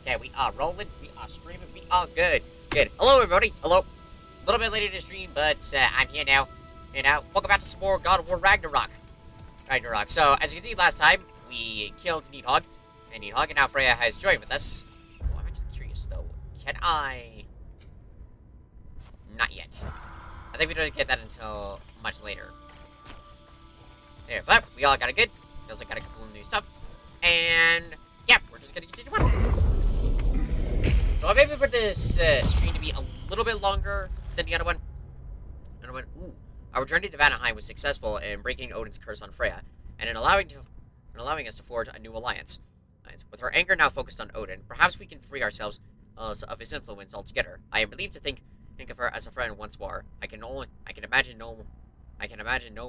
Okay, we are rolling, we are streaming, we are good. Good. Hello, everybody. Hello. A little bit later to the stream, but I'm here now. Welcome back to some more God of War Ragnarok. So, as you can see last time, we killed Needhog. And now Freya has joined with us. Oh, I'm actually curious, though. Can I... Not yet. I think we don't get that until much later. There, but we all got it good. We also got a couple of new stuff. And, yeah, we're just gonna continue on. So I'm aiming for this stream to be a little bit longer than the other one. Ooh. Our journey to Vanaheim was successful in breaking Odin's curse on Freya, and in allowing us to forge a new alliance. With our anger now focused on Odin, perhaps we can free ourselves of his influence altogether. I am relieved to think of her as a friend once more. I can imagine no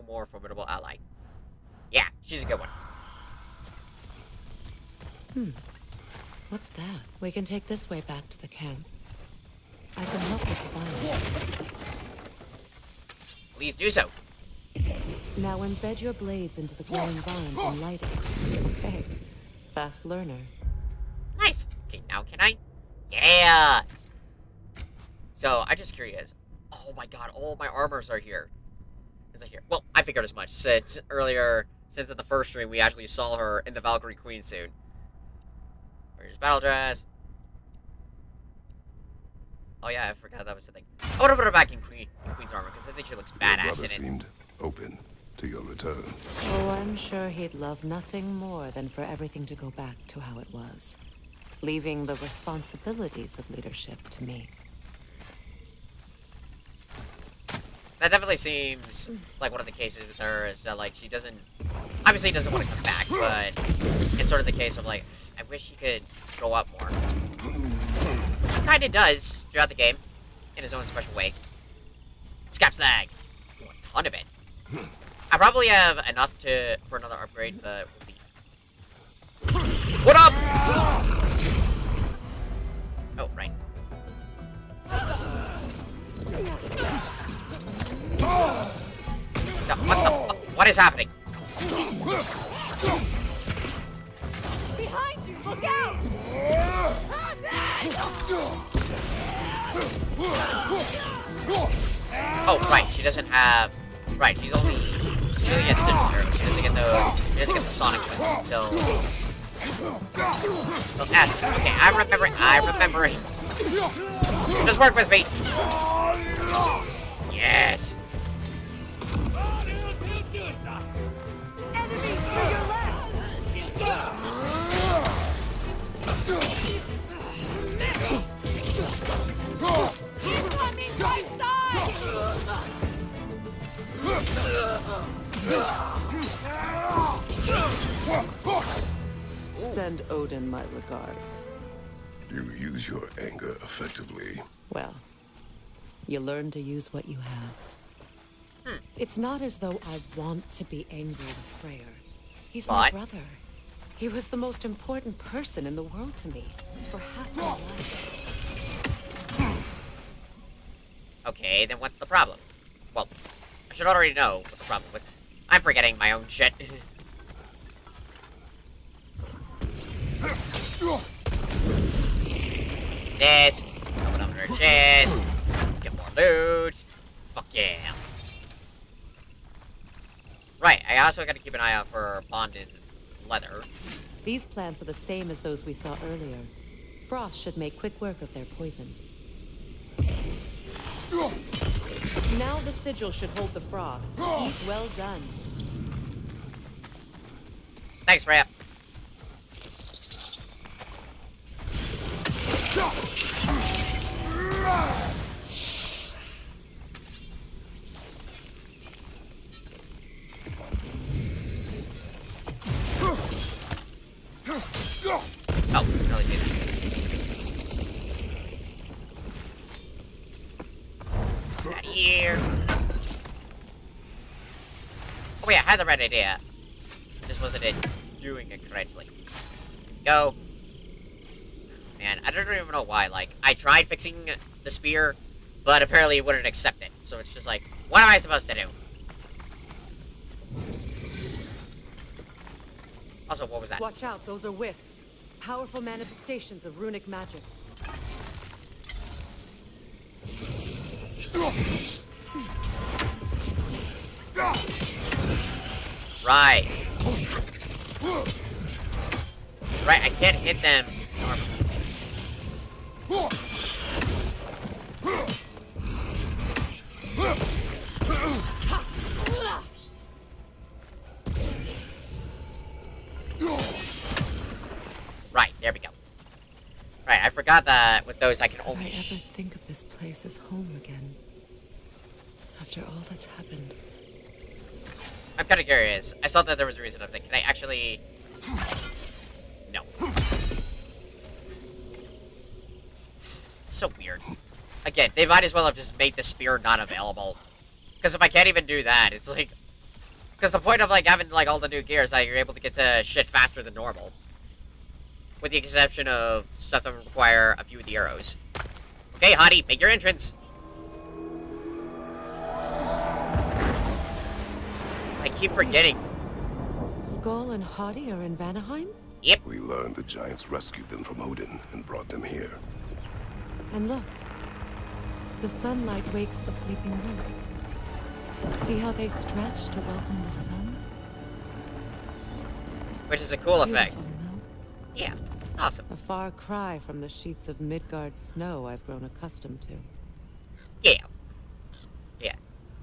more formidable ally. Yeah, she's a good one. What's that? We can take this way back to the camp. I can help with the vines. Please do so. Now embed your blades into the glowing vines and light it. Okay. Fast learner. Nice. Okay, now can I? Yeah! So, I'm just curious. Oh my god, all my armors are here. Is it here? Well, I figured as much. Since in the first stream, we actually saw her in the Valkyrie Queen suit. Where's battle dress? Oh yeah, I forgot that was the thing. I want to put her back in Queen's armor, because I think she looks badass in it. Seemed open to your return. Oh, I'm sure he'd love nothing more than for everything to go back to how it was. Leaving the responsibilities of leadership to me. That definitely seems like one of the cases with her is that, like, she obviously doesn't want to come back, but it's sort of the case of, like, I wish she could grow up more. Which he kind of does throughout the game, in his own special way. Scap slag! Ooh, a ton of it. I probably have enough for another upgrade, but we'll see. What up? Oh, right. What is happening? Behind you! Look out! Oh, right. She doesn't have. Right. She only gets Sigil here. She doesn't get the Sonic Twins until. Okay, I'm remembering. Just work with me. Yes. Enemies to your left! Incoming right side! Send Odin my regards. You use your anger effectively. Well, you learn to use what you have. It's not as though I want to be angry with Freyr. He's my brother. He was the most important person in the world to me for half my life. Okay, then what's the problem? Well, I should already know what the problem was. I'm forgetting my own shit. This. Open up her chest. Get more loot. Fuck yeah. Right, I also gotta keep an eye out for bonded leather. These plants are the same as those we saw earlier. Frost should make quick work of their poison. Now the sigil should hold the frost. Eat well done. Thanks, Freya. Oh, really good. Out of here. Oh yeah, I had the right idea. Just wasn't doing it correctly. Go. Man, I don't even know why. Like, I tried fixing the spear, but apparently it wouldn't accept it. So it's just like, what am I supposed to do? Also, what was that? Watch out, those are wisps. Powerful manifestations of runic magic. Right. Right, I can't hit them. Right, there we go. Right, I forgot that with those I can only. If I ever think of this place as home again, after all that's happened. I'm kind of curious. I saw that there was a reason of it. Can I actually? No. It's so weird. Again, they might as well have just made the spear not available. Because if I can't even do that, it's like. Because the point of like having like all the new gear is that you're able to get to shit faster than normal. With the exception of stuff that require a few of the arrows. Okay, Hottie, make your entrance. I keep forgetting. Skull and Hottie are in Vanaheim? Yep. We learned the giants rescued them from Odin and brought them here. And look, the sunlight wakes the sleeping roots. See how they stretch to welcome the sun? Which is a cool effect. Beautiful, no? Yeah, it's awesome. A far cry from the sheets of Midgard snow I've grown accustomed to. Yeah. Yeah.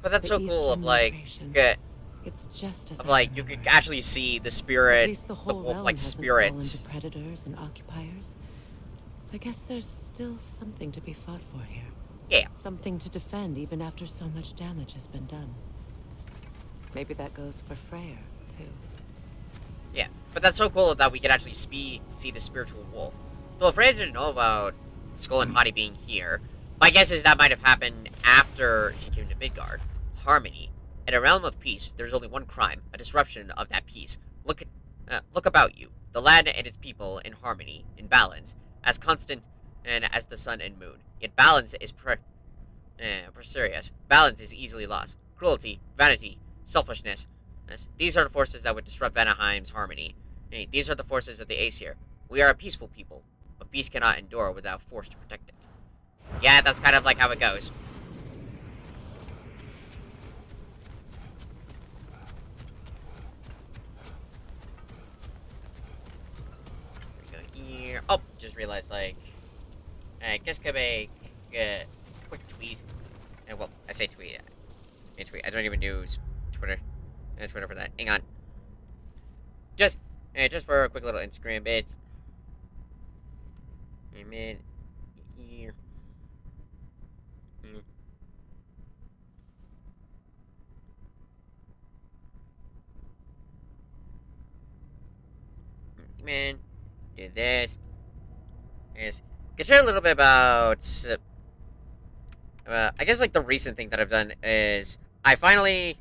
But that's The so cool of Eastern like, migration. It's just as of I like, you remembered. could actually see the At spirit, least the the whole realm wolf-like hasn't fallen spirits. to predators and occupiers. I guess there's still something to be fought for here. Yeah. Something to defend even after so much damage has been done. Maybe that goes for Freyr, too. Yeah. But that's so cool that we could actually see the spiritual wolf. So if Ray didn't know about Skull and Hottie being here, my guess is that might have happened after she came to Midgard. Harmony. In a realm of peace, there's only one crime, a disruption of that peace. Look about you. The land and its people in harmony, in balance, as constant and as the sun and moon. Yet balance is precarious. Balance is easily lost. Cruelty, vanity, selfishness. These are the forces that would disrupt Vanaheim's harmony. These are the forces of the Aesir. We are a peaceful people, but peace cannot endure without force to protect it. Yeah, that's kind of like how it goes. Here we go here. Oh, just realized, like, I guess could make a quick tweet. And well, I say tweet. I don't even use Twitter. Twitter for that. Hang on. Just for a quick little Instagram bits. Amen. Here. Man, do this. Yes. Can share a little bit about. I guess like the recent thing that I've done is I finally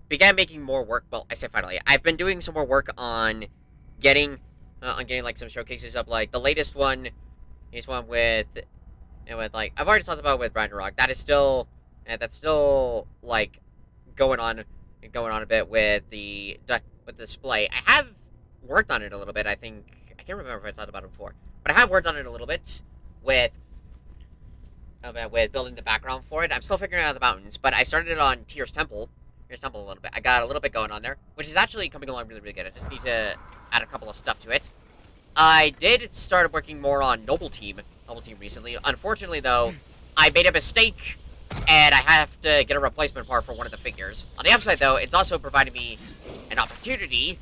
began making more work. Well, I say finally. I've been doing some more work on getting like some showcases up. Like the latest one is one with like I've already talked about with Ragnarök. That is still that's still like going on a bit with the display. I have worked on it a little bit. I think I can't remember if I talked about it before, but I have worked on it a little bit with building the background for it. I'm still figuring out the mountains, but I started it on Tyr's Temple a little bit. I got a little bit going on there, which is actually coming along really, really good. I just need to add a couple of stuff to it. I did start working more on Noble Team recently. Unfortunately, though, I made a mistake, and I have to get a replacement part for one of the figures. On the upside, though, it's also provided me an opportunity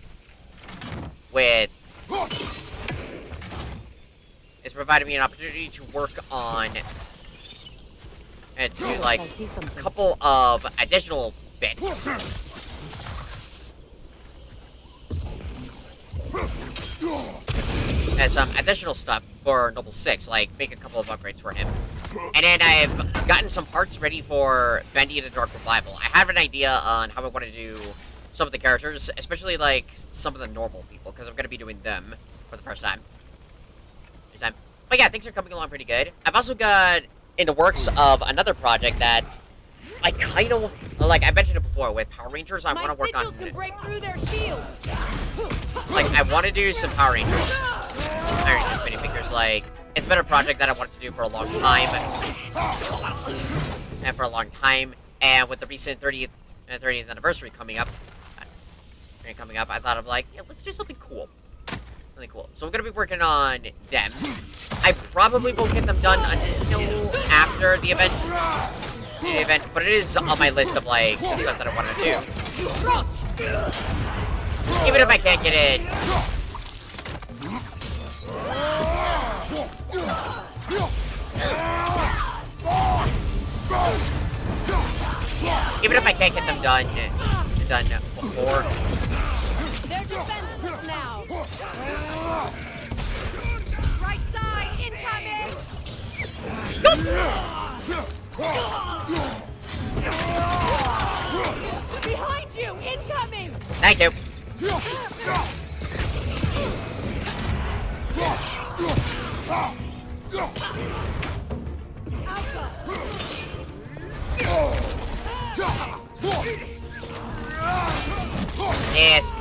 to work on and to do like a couple of additional bits. And some additional stuff for Noble 6, like make a couple of upgrades for him. And then I've gotten some parts ready for Bendy and the Dark Revival. I have an idea on how I want to do some of the characters, especially like some of the normal people, because I'm going to be doing them for the first time. But yeah, things are coming along pretty good. I've also got in the works of another project that I kind of, like I mentioned it before, with Power Rangers, I want to work on, sigils can break through their shields. like, I want to do some Power Rangers. Power Rangers minifigures, like, it's been a project that I wanted to do for a long time. And with the recent 30th anniversary coming up, I thought of, like, yeah, let's do something cool. Really cool. So I'm going to be working on them. I probably won't get them done until after the event. But it is on my list of, like, some stuff that I want to do. Even if I can't get it. Even if I can't get them done before. They're defenseless now. Right side incoming. Behind you, incoming. Thank you. Yes.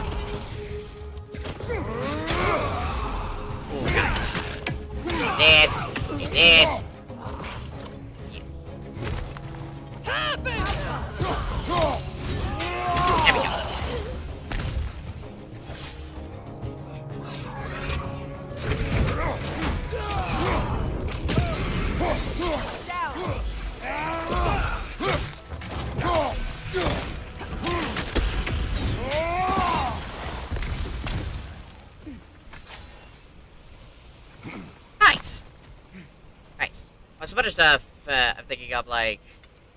Oh, guys. This. This. There we go. Nice. Nice. Some other stuff I'm thinking of, like,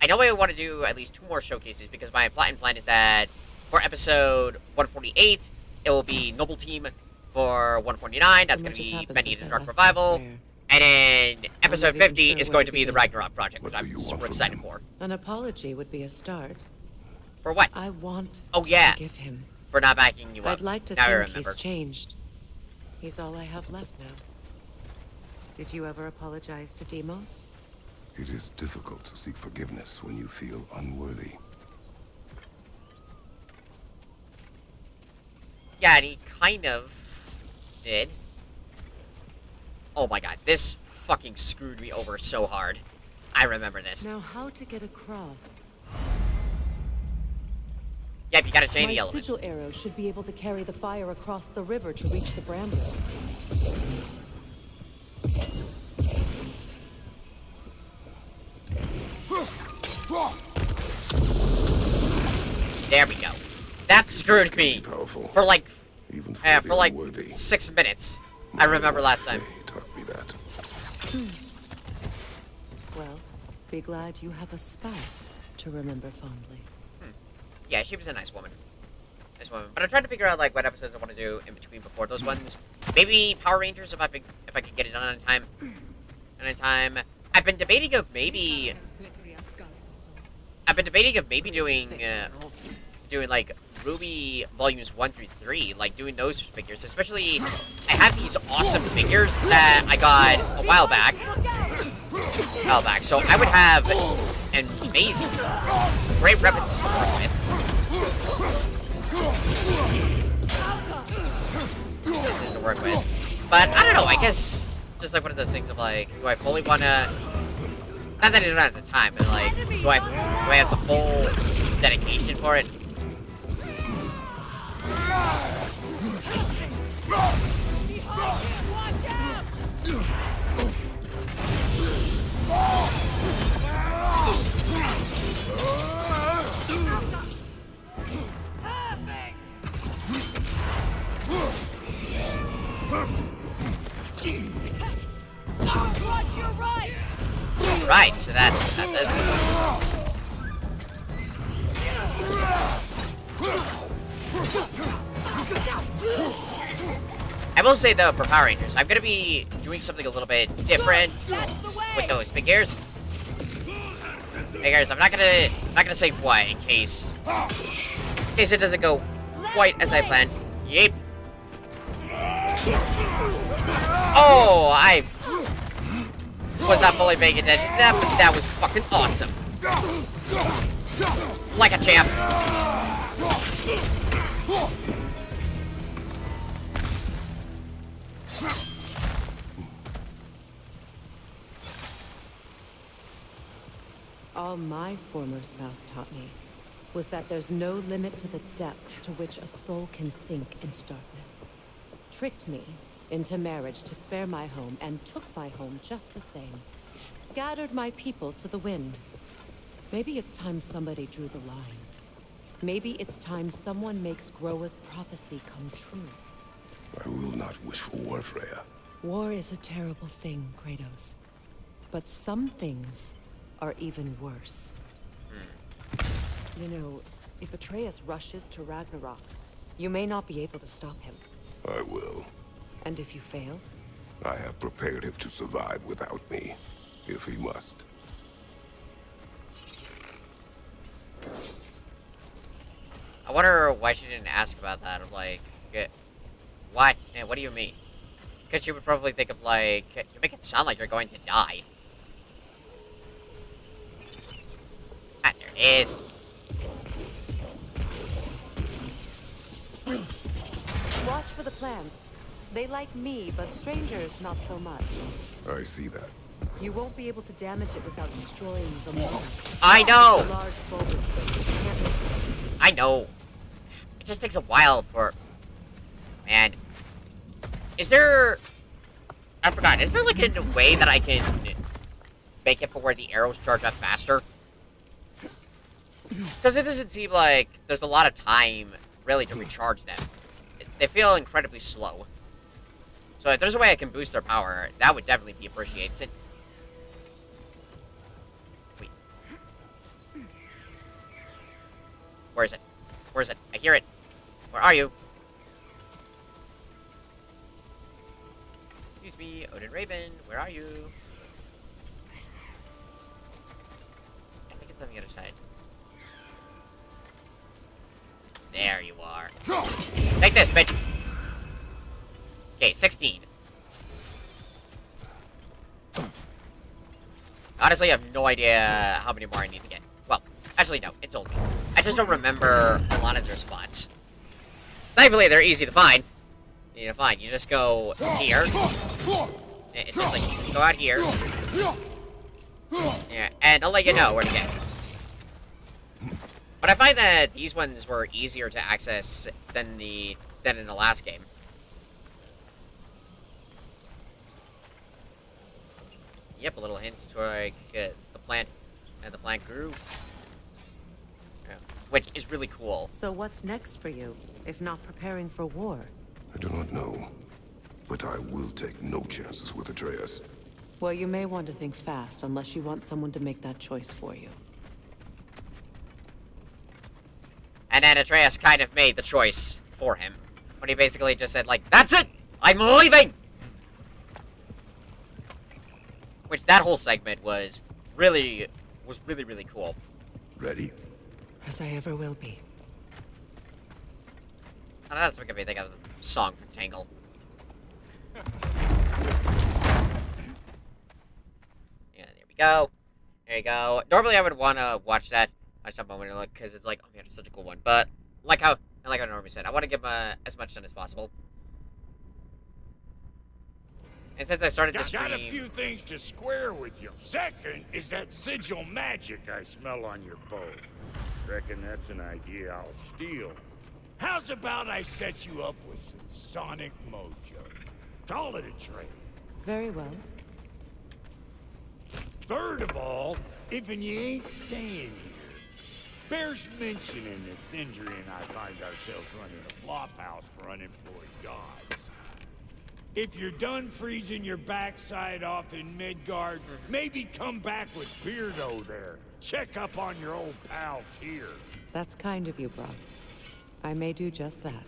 I know I want to do at least 2 more showcases because my plan is that for episode 148, it will be Noble Team. For 149, that's going to be Many the Dark Revival. And then episode 50 is going to be the Ragnarok project, which I'm super excited for. An apology would be a start. For what? I want to forgive him. For not backing you up. I'd like to now think he's changed. He's all I have left now. Did you ever apologize to Demos? It is difficult to seek forgiveness when you feel unworthy. Yeah, and he kind of did. Oh my god, this fucking screwed me over so hard. I remember this. Now how to get across? Yep, you gotta change the My elements. sigil arrow should be able to carry the fire across the river to reach the bramble. There we go. That screwed me for like, Even for like unworthy. 6 minutes. I remember last time. Faye taught me that. Well, be glad you have a spouse to remember fondly. Yeah, she was a nice woman. Nice woman. But I'm trying to figure out like what episodes I want to do in between before those ones. Maybe Power Rangers if I could get it done on time. I've been debating of maybe doing like Ruby volumes 1 through 3, like doing those figures. Especially, I have these awesome figures that I got a while back. So I would have an amazing, great repetition to work with. But I don't know. I guess just like one of those things of like, do I fully want to? Not that I don't have the time, but like, do I have the full dedication for it? Right, so that's this. I will say though, for Power Rangers, I'm gonna be doing something a little bit different with those figures. Figures, I'm not gonna say what in case it doesn't go quite as I planned. Yep. Oh, I was not fully paying attention to that, but that was fucking awesome. Like a champ. All my former spouse taught me was that there's no limit to the depth to which a soul can sink into darkness. Tricked me into marriage to spare my home and took my home just the same. Scattered my people to the wind. Maybe it's time somebody drew the line. Maybe it's time someone makes Groa's prophecy come true. I will not wish for war, Freya. War is a terrible thing, Kratos. But some things are even worse. You know, if Atreus rushes to Ragnarok, you may not be able to stop him. I will. And if you fail? I have prepared him to survive without me, if he must. I wonder why she didn't ask about that. Of like, why? Man, what do you mean? Because she would probably think of like, you make it sound like you're going to die. Ah, there it is. Watch for the plants. They like me, but strangers not so much. I see that. You won't be able to damage it without destroying the mold. I know! A large bulbous thing. You can't miss it. I know. It just takes a while for... Man. Is there... I forgot. Is there like a way that I can make it for where the arrows charge up faster? Because it doesn't seem like there's a lot of time, really, to recharge them. They feel incredibly slow. So if there's a way I can boost their power, that would definitely be appreciated. Wait. Where is it? Where is it? I hear it. Where are you? Excuse me, Odin Raven. Where are you? I think it's on the other side. There you are. Take this, bitch! Okay, 16. Honestly, I have no idea how many more I need to get. Well, actually, no. It's old. I just don't remember a lot of their spots. Thankfully, they're easy to find. You just go here. It's just like, you just go out here. Yeah, and I'll let you know where to get. But I find that these ones were easier to access than in the last game. Yep, a little hint to like the plant and the plant grew, which is really cool. So what's next for you, if not preparing for war? I do not know, but I will take no chances with Atreus. Well, you may want to think fast, unless you want someone to make that choice for you. And then Atreus kind of made the choice for him, when he basically just said like, "That's it, I'm leaving." Which that whole segment was really cool. Ready? As I ever will be. I don't know, that's making me think of the song from Tangle. Yeah, there we go. There you go. Normally I would want to watch that. I just have a moment to look, because it's like, oh man, it's such a cool one. But, like how Normie said, I want to give as much done as possible. And since I started the stream... Got a few things to square with you. Second is that sigil magic I smell on your bow. Reckon that's an idea I'll steal. How's about I set you up with some sonic mojo? Call it a trade. Very well. Third of all, if you ain't staying here, bears mentioning that Sindri and I find ourselves running a flop house for unemployed gods. If you're done freezing your backside off in Midgard, maybe come back with Beardo there. Check up on your old pal Tyr. That's kind of you, Brock. I may do just that.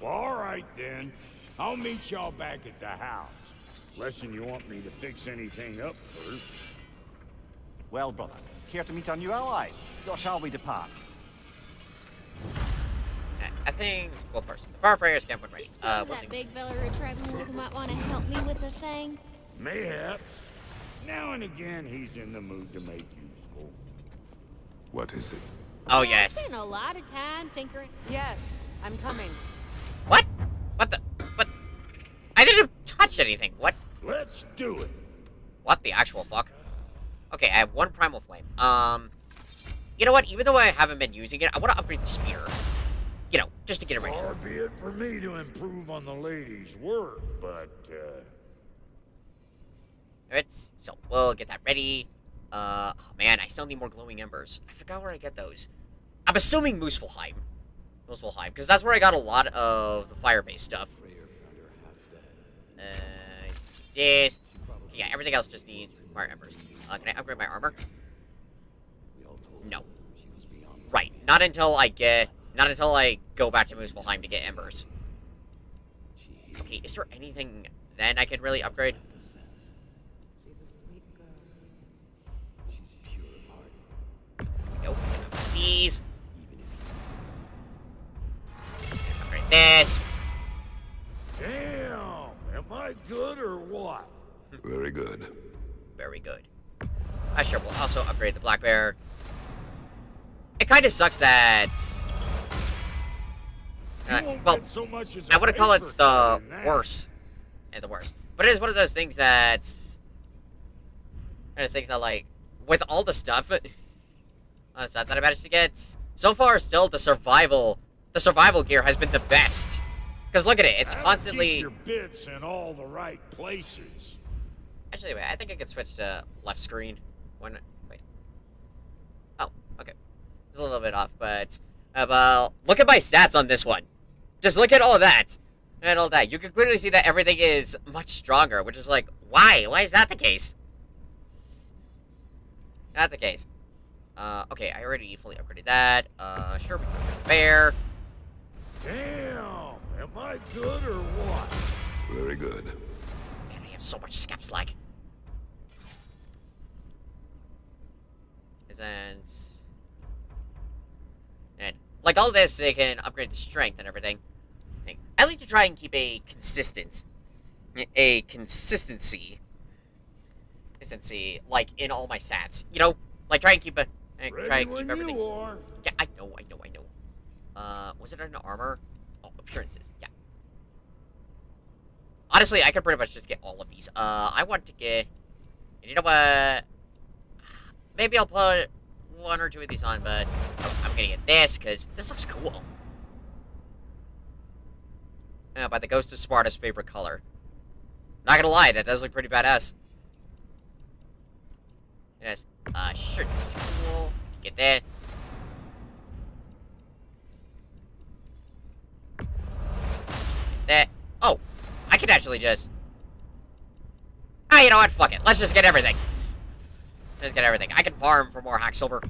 Well, all right then. I'll meet y'all back at the house. Unless you want me to fix anything up first. Well, brother, care to meet our new allies? Or shall we depart? I think, well, first, the bar farriers camp went right. That big fella we're traveling with might want to help me with the thing. Mayhaps. Now and again, he's in the mood to make useful. What is it? Oh, I yes. spent a lot of time tinkering. Yes, I'm coming. What? What the? What? I didn't touch anything. What? Let's do it. What the actual fuck? Okay, I have one primal flame. You know what? Even though I haven't been using it, I want to upgrade the spear. You know, just to get it ready. Far be it for me to improve on the lady's work, but, Alright, so we'll get that ready. Oh man, I still need more glowing embers. I forgot where I get those. I'm assuming Muspelheim. Muspelheim, because that's where I got a lot of the fire-based stuff. This. Yeah, everything else just needs fire embers. Can I upgrade my armor? No. Right, not until I go back to Muspelheim to get embers. Okay, is there anything then I can really upgrade? Nope. These. Upgrade this. damn, am I good or what? Very good. Very good. I sure will also upgrade the black bear. It kind of sucks that. You won't Well, get so much as I a want to call it paper the cut in that. worst. And the worst. But it is one of those things that's. Kind of things that, like, with all the stuff that I managed to get, so far, still, the survival gear has been the best. Because look at it, it's How to constantly. keep your bits in all the right places. Actually, wait, I think I could switch to left screen. Wait. Oh, okay. It's a little bit off, but well, look at my stats on this one. Just look at all of that and all that. You can clearly see that everything is much stronger, which is like, why? Why is that the case? Not the case. Okay, I already fully upgraded that. Sure, we can upgrade the bear. Damn, am I good or what? Very good. Man, I have so much scap slag. And like all this, they can upgrade the strength and everything. I like to try and keep a consistency, like in all my stats. You know, like try and keep Ready when everything. you are. Yeah, I know. Was it an armor? Oh, appearances. Yeah. Honestly, I could pretty much just get all of these. I want to get. You know what? Maybe I'll put one or two of these on, but I'm gonna get this because this looks cool. By the Ghost of Sparta's favorite color. Not gonna lie, that does look pretty badass. Yes. Sure, this is cool. Get that. Get that. Oh, I can actually just. Ah, you know what? Fuck it. Let's just get everything. Let's get everything. I can farm for more hack silver,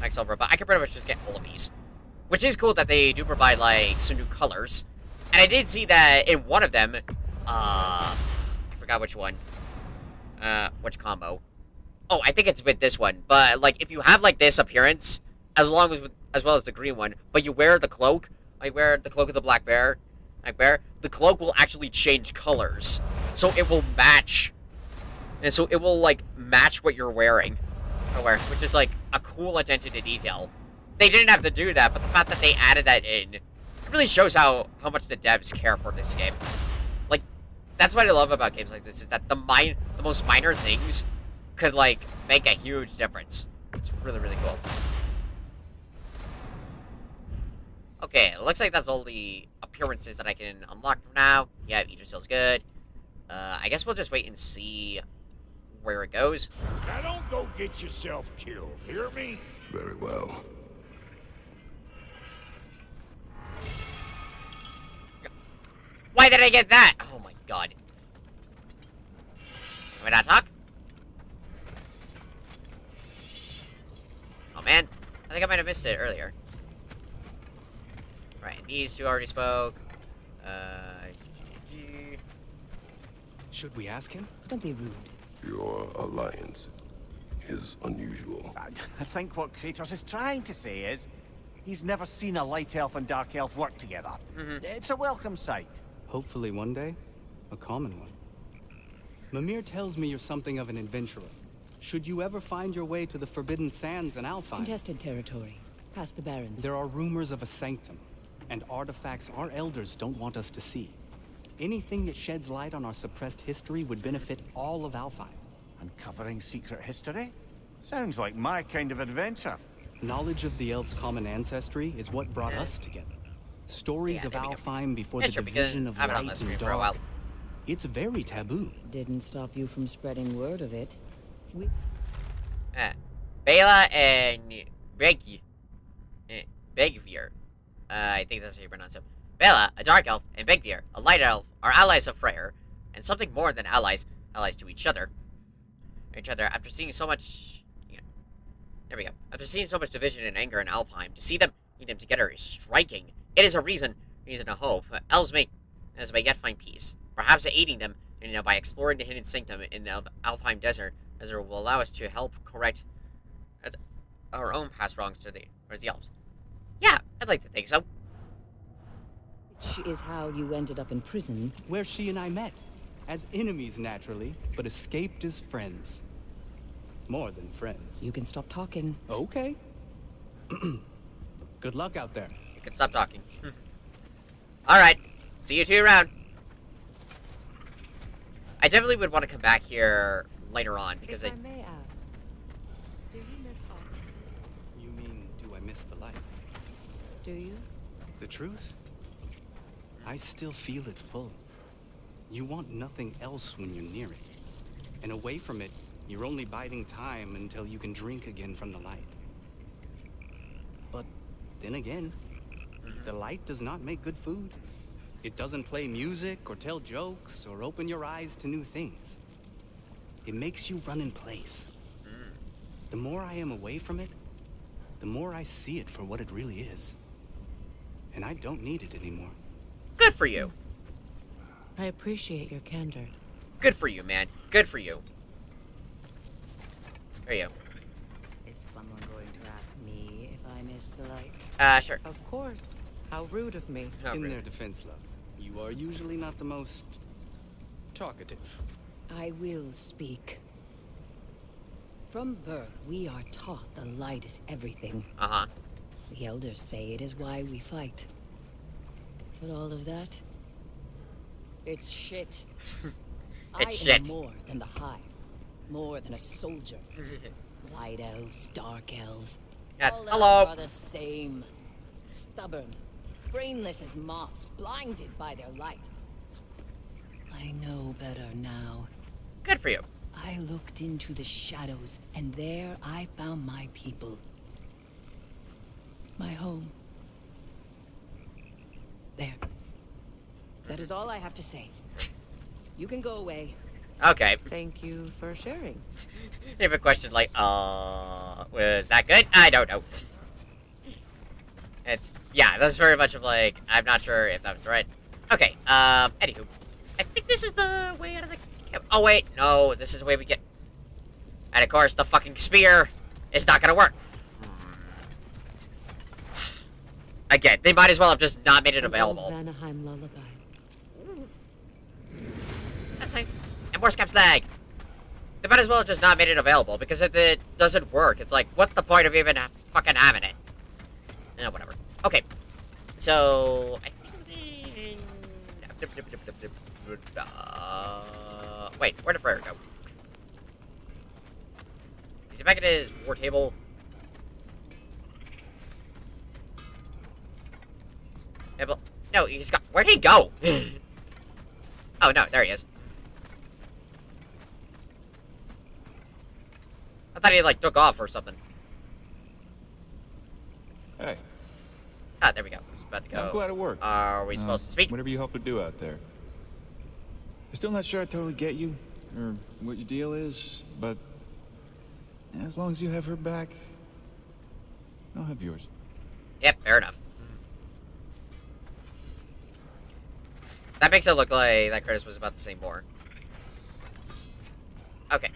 but I can pretty much just get all of these. Which is cool that they do provide, like, some new colors. And I did see that in one of them, I forgot which one. Which combo. Oh, I think it's with this one. But, like, if you have, like, this appearance, as well as the green one, but you wear the cloak, like, wear the cloak of the black bear, the cloak will actually change colors. So it will match. And so it will, like, match what you're wearing. Which is, like, a cool attention to detail. They didn't have to do that, but the fact that they added that in, it really shows how much the devs care for this game. Like, that's what I love about games like this, is that the most minor things could, like, make a huge difference. It's really, really cool. Okay, it looks like that's all the appearances that I can unlock from now. Yeah, Idrisil's good. I guess we'll just wait and see where it goes. Now don't go get yourself killed, hear me? Very well. Why did I get that? Oh my god. Can we not talk? Oh man, I think I might have missed it earlier. Right, these two already spoke. Should we ask him? Don't be rude. Your alliance is unusual. I think what Kratos is trying to say is, he's never seen a light elf and dark elf work together. It's a welcome sight. Hopefully one day, a common one. Mimir tells me you're something of an adventurer. Should you ever find your way to the Forbidden Sands in Alfheim, Contested territory. Past the Barrens. there are rumors of a sanctum, and artifacts our elders don't want us to see. Anything that sheds light on our suppressed history would benefit all of Alfheim. Uncovering secret history? Sounds like my kind of adventure. Knowledge of the elves' common ancestry is what brought us together. Stories of there we go. Alfheim before Yeah, the sure, because division of I've been on light this screen and for a while. dark. It's very taboo. Didn't stop you from spreading word of it. We Bela and Begvir. I think that's how you pronounce it. Bela, a dark elf, and Begvir, a light elf, are allies of Freyr, and something more than allies to each other. After seeing so much... Yeah, there we go. After seeing so much division and anger in Alfheim, to see them together is striking. It is a reason to hope. Elves may yet find peace. Perhaps aiding them, by exploring the hidden sanctum in the Alfheim desert will allow us to help correct our own past wrongs towards the elves. Yeah, I'd like to think so. Which is how you ended up in prison. Where she and I met. As enemies, naturally, but escaped as friends. More than friends. You can stop talking. Okay. Good luck out there. You can stop talking. Alright, see you two around. I definitely would want to come back here later on, because If I may ask, do you miss Arthur? You mean, do I miss the light? Do you? The truth? I still feel its pull. You want nothing else when you're near it. And away from it, you're only biding time until you can drink again from the light. But then again, the light does not make good food. It doesn't play music or tell jokes or open your eyes to new things. It makes you run in place. The more I am away from it, the more I see it for what it really is. And I don't need it anymore. Good for you. I appreciate your candor. Good for you, man. Good for you. There you Is someone going to ask me if I miss the light? go. Sure. Of course. How rude of me. Oh, In really? their defense, love, you are usually not the most talkative. I will speak. From birth, we are taught the light is everything. Uh-huh. The elders say it is why we fight. But all of that, it's shit. I am shit. more than the Hive. More than a soldier. Light elves, dark elves. That's All hello. elves are the same. Stubborn, brainless as moths, blinded by their light. I know better now. Good for you. I looked into the shadows, and there I found my people. My home. There. That is all I have to say. You can go away. Okay. Thank you for sharing. You have a question like, was that good? I don't know. Yeah, that's very much of like, I'm not sure if that was right. Okay, anywho. I think this is the way out of the camp. Oh, wait, no, this is the way we get... And of course, the fucking spear is not gonna work. Again, they might as well have just not made it available. Vanaheim lullaby. That's nice. And more scab slag. They might as well have just not made it available, because if it doesn't work, it's like, what's the point of even fucking having it? Whatever. Okay. So, I think wait, where did Freyr go? Is he back at his war table? No, he's got... Where'd he go? Oh, no, there he is. I thought he, like, took off or something. Hey, Ah, there we go. He's about to go. I'm glad it worked. Are we supposed to speak? Whatever you help to do out there. I'm still not sure I totally get you, or what your deal is, but as long as you have her back, I'll have yours. Yep, fair enough. That makes it look like that Curtis was about to say more. Okay.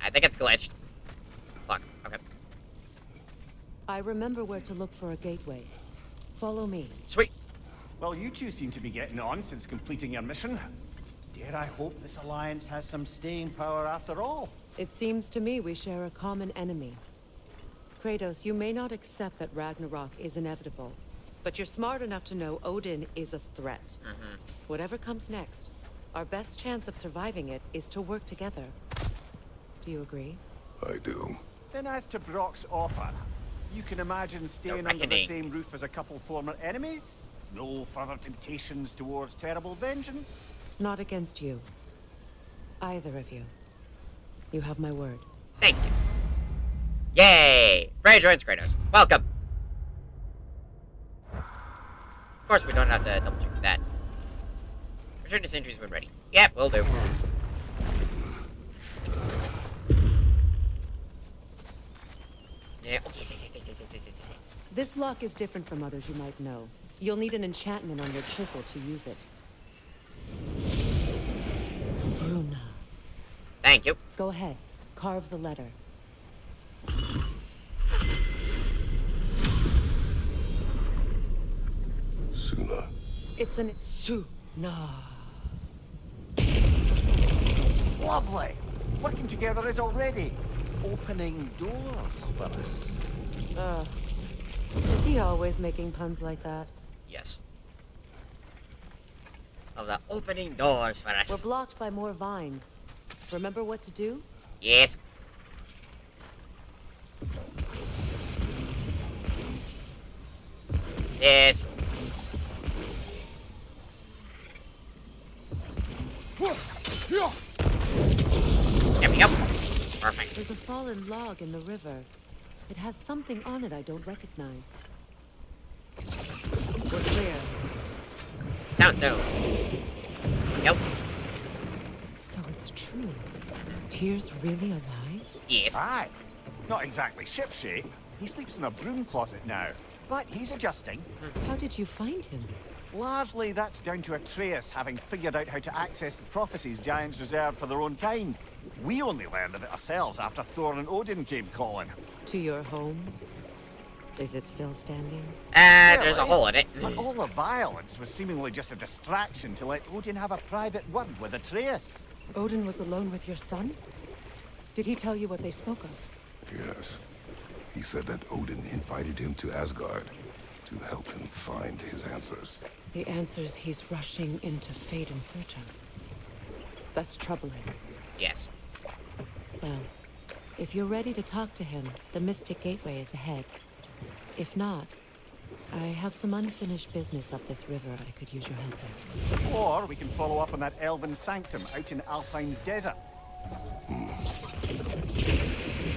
I think it's glitched. Fuck, okay. I remember where to look for a gateway. Follow me. Sweet. Well, you two seem to be getting on since completing your mission. Dare I hope this alliance has some staying power after all? It seems to me we share a common enemy. Kratos, you may not accept that Ragnarok is inevitable, but you're smart enough to know Odin is a threat. Whatever comes next, our best chance of surviving it is to work together. Do you agree? I do. Then as to Brock's offer, you can imagine staying under the same roof as a couple former enemies? No further temptations towards terrible vengeance? Not against you. Either of you. You have my word. Thank you. Yay! Freya joins Kratos. Welcome! Of course, we don't have to double check that. Return to Sentries when ready. Yep, will do. Yeah, okay, yes. This lock is different from others you might know. You'll need an enchantment on your chisel to use it. Bruna. Thank you. Go ahead. Carve the letter. Suna. It's an Suna. Lovely! Working together is already opening doors for us. Is he always making puns like that? Yes. Of the opening doors for us. We're blocked by more vines. Remember what to do? Yes. Yes. There we go. Perfect. There's a fallen log in the river. It has something on it I don't recognize. We're clear. Sounds so. Yep. So it's true. Tyr's really alive? Yes. Aye. Not exactly shipshape. He sleeps in a broom closet now. But he's adjusting. How did you find him? Largely, that's down to Atreus having figured out how to access the prophecies giants reserved for their own kind. We only learned of it ourselves after Thor and Odin came calling. To your home? Is it still standing? There's a hole in it. But all the violence was seemingly just a distraction to let Odin have a private word with Atreus. Odin was alone with your son? Did he tell you what they spoke of? Yes. He said that Odin invited him to Asgard to help him find his answers. The answers he's rushing into fate in search of. That's troubling. Yes. Well, if you're ready to talk to him, the Mystic Gateway is ahead. If not, I have some unfinished business up this river I could use your help with. Or we can follow up on that elven sanctum out in Alfine's desert.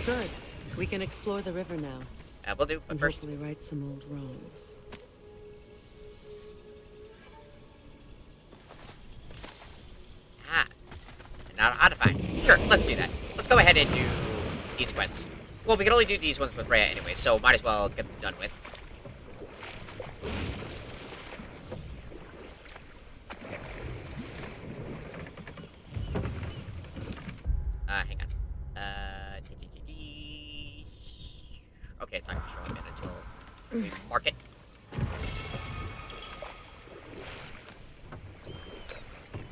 Good. We can explore the river now. We'll do, but And first. hopefully right some old wrongs. And now how to find. Sure, let's do that. Let's go ahead and do these quests. Well, we can only do these ones with Freya anyway, so might as well get them done with. Hang on. Okay, it's not gonna show up yet until we mark it.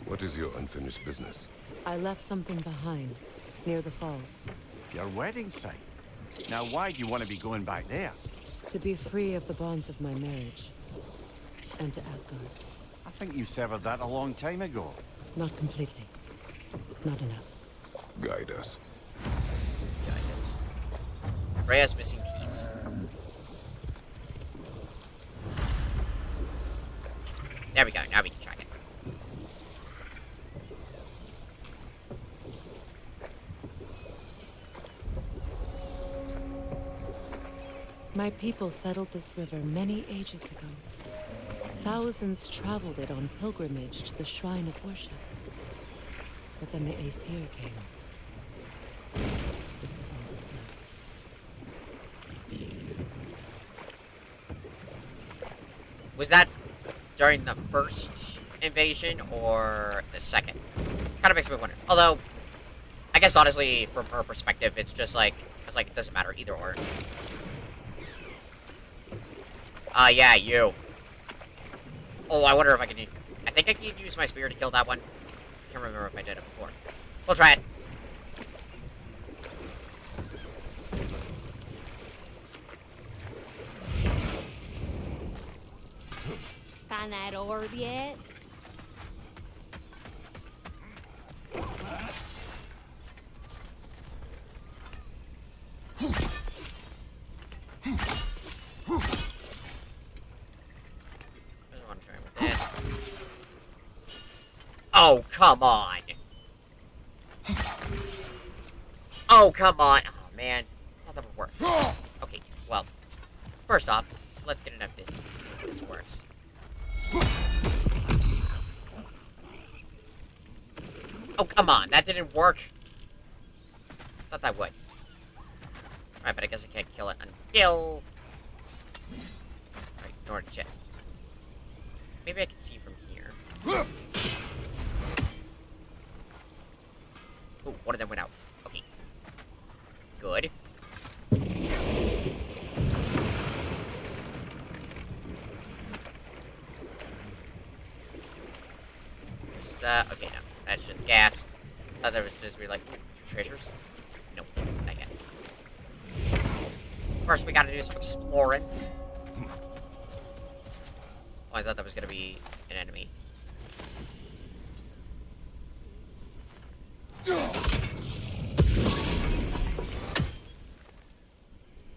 What is your unfinished business? I left something behind, near the falls. Your wedding site. Now, why do you want to be going back there? To be free of the bonds of my marriage. And to Asgard. I think you severed that a long time ago. Not completely. Not enough. Guide us. Guidance. Freya's missing piece. There we go. Now we can track it. My people settled this river many ages ago. Thousands traveled it on pilgrimage to the shrine of worship. But then the Aesir came. This is all that's left. Was that during the first invasion or the second? Kind of makes me wonder. Although, I guess honestly, from her perspective, it's just like, it doesn't matter either or. Yeah, you. Oh, I wonder if I can I think I can use my spear to kill that one. can't remember if I did it before. We'll try it. Find that orb yet? Oh, come on. Oh, come on. Oh, man. I thought that would work. Okay, well. First off, let's get enough distance. This works. Oh, come on. That didn't work. Thought that would. Alright, but I guess I can't kill it until... Alright, ignore the chest. Maybe I can see from here. Oh, one of them went out. Okay. Good. Okay, no. That's just gas. I thought there was just, like, 2 treasures. Nope, not yet. First, we gotta do some exploring. Oh, I thought that was gonna be an enemy.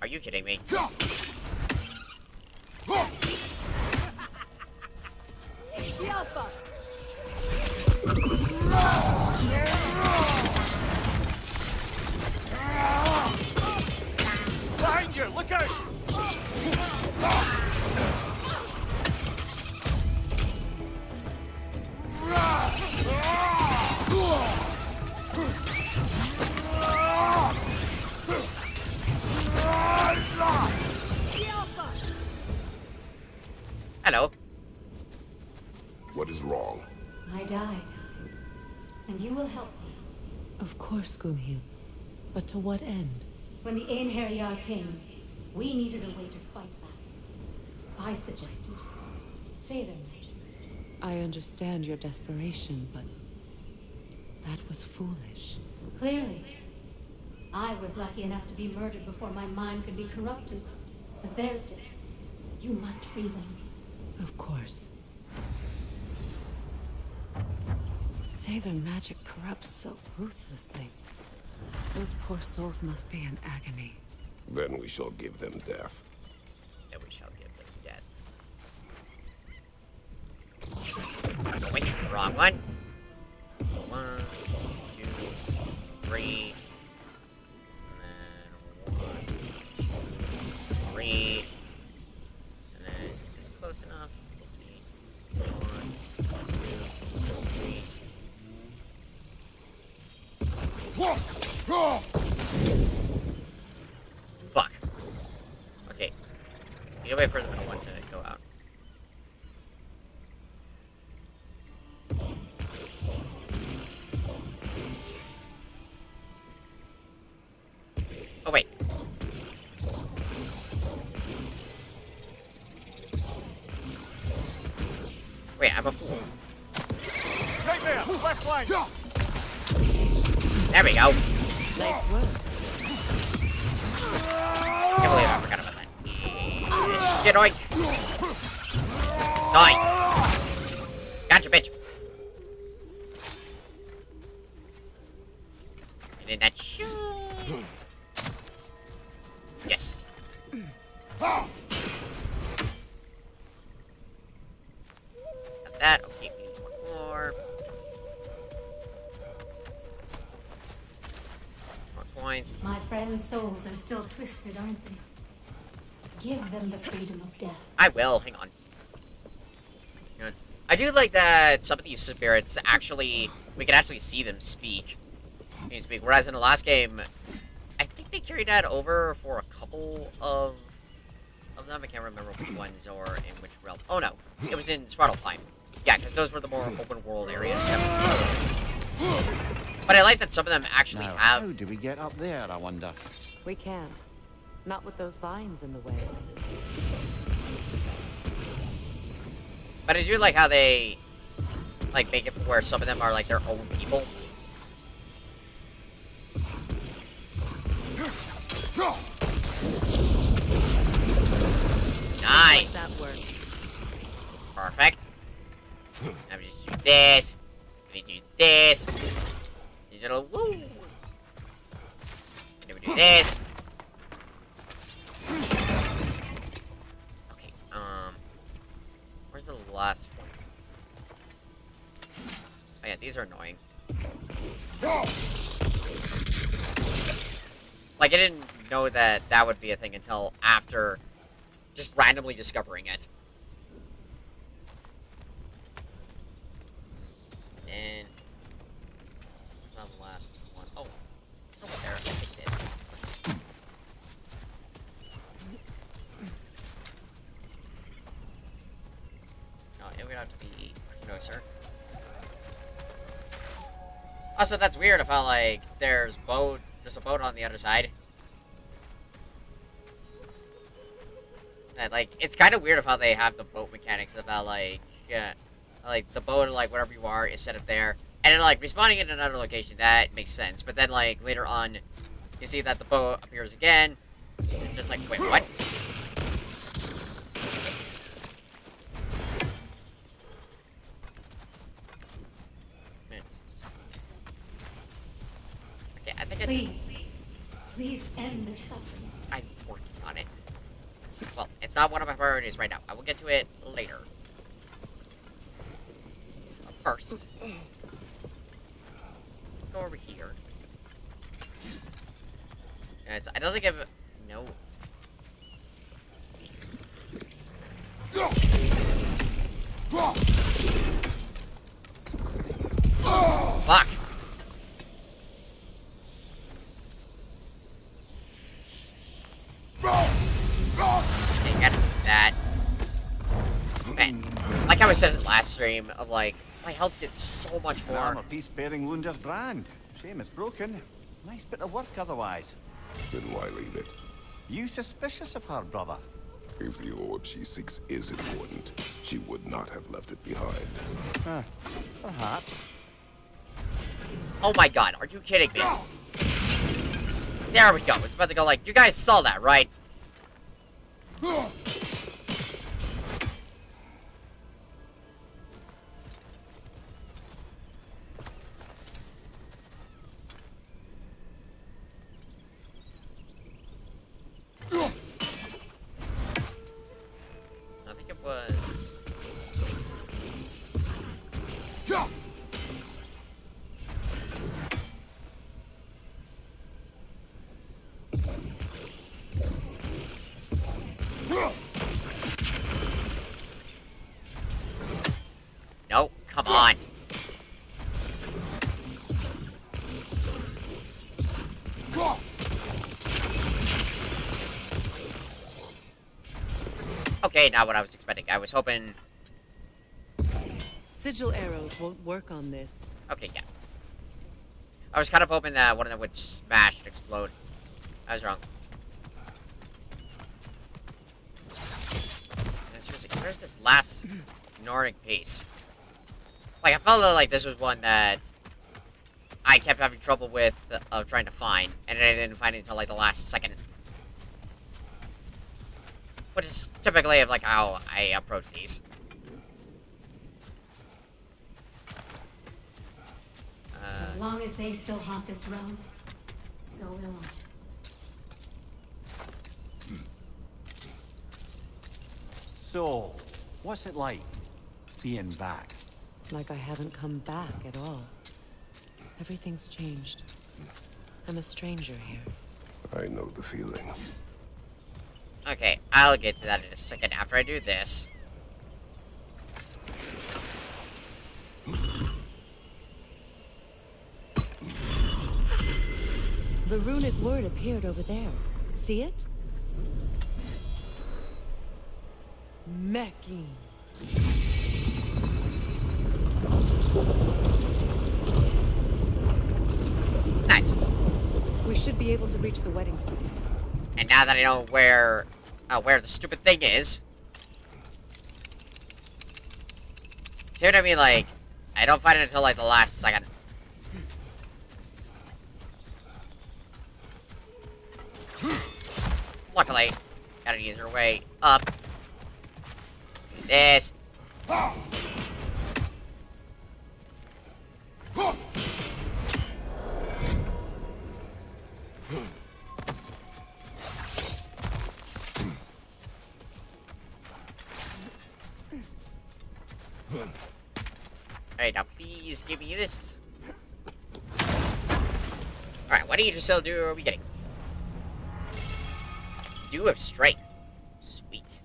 Are you kidding me? Behind you! Look out! Hello. What is wrong? I died. And you will help me. Of course, Gunhild. But to what end? When the Einherjar came, we needed a way to fight back. I suggested say their magic. I understand your desperation, but that was foolish. Clearly. I was lucky enough to be murdered before my mind could be corrupted, as theirs did. You must free them. Of course. Say their magic corrupts so ruthlessly. Those poor souls must be in agony. Then we shall give them death. Then we shall give them death. Wait, wrong one. 1, 2, 3. And then 1, 2, 3. And then is this close enough? We'll see. 1, 2, 3. Fuck. Okay. Need to wait for the middle one to go out. Oh, wait. Wait, I'm a fool. Right there! Left flank! There we go. Nice work. Can't believe I forgot about that. Shit, oi! Die! Gotcha, bitch! And then that shoot! Yes! Got that. Okay, we need one more. Points. My friends' souls are still twisted, aren't they? Give them the freedom of death. I will. Hang on. I do like that some of these spirits actually, we can actually see them speak. Whereas in the last game, I think they carried that over for a couple of them. I can't remember which ones or in which realm. Oh no, it was in Svartalfheim. Yeah, because those were the more open world areas. But I like that some of them actually Now, have... how do we get up there, I wonder? We can't. Not with those vines in the way. But I do like how they, like, make it where some of them are like their own people. Nice. That work. Perfect. Now we just do this. We do this. Digital woo. And then we do this. Okay. Where's the last one? Oh yeah, these are annoying. Like, I didn't know that that would be a thing until after just randomly discovering it. And where's the last one? Oh, it's over there. I take this. No, it would have to be no, sir. Also, that's weird if I like there's a boat on the other side. And like it's kind of weird of how they have the boat mechanics about like like the boat like whatever you are is set up there, and then like respawning in another location. That makes sense. But then like later on, you see that the boat appears again. It's just like wait, what? Okay, I think Please end their suffering. I'm working on it. Well, it's not one of my priorities right now. I will get to it later. But first, let's go over here. Yes, I don't think I've... No. Fuck! Okay, gotta do that. Man, like how I said in the last stream, of like, my health gets so much An more. armor piece bearing Lunda's brand. Shame it's broken. Nice bit of work otherwise. Then why leave it? You suspicious of her, brother? If the orb she seeks is important, she would not have left it behind. Perhaps. Oh my god, are you kidding me? There we go. It's about to go like, you guys saw that, right? I think it was... No, come on. Okay, not what I was expecting. I was hoping... Sigil arrows won't work on this. Okay, yeah. I was kind of hoping that one of them would smash and explode. I was wrong. Where's this last Nordic piece? Like, I felt like this was one that I kept having trouble with trying to find, and I didn't find it until like the last second. Which is typically of like how I approach these. As long as they still haunt this realm, so will I. So, what's it like being back? Like I haven't come back at all. Everything's changed. I'm a stranger here. I know the feeling. Okay, I'll get to that in a second after I do this. The runic word appeared over there. See it? Mecking. Nice. We should be able to reach the wedding site. And now that I know where the stupid thing is, see what I mean? Like, I don't find it until like the last second. Luckily, got an easier way up. This. Alright, now please give me this. Alright, what Aegis do are we getting? Dew of Strength. Sweet.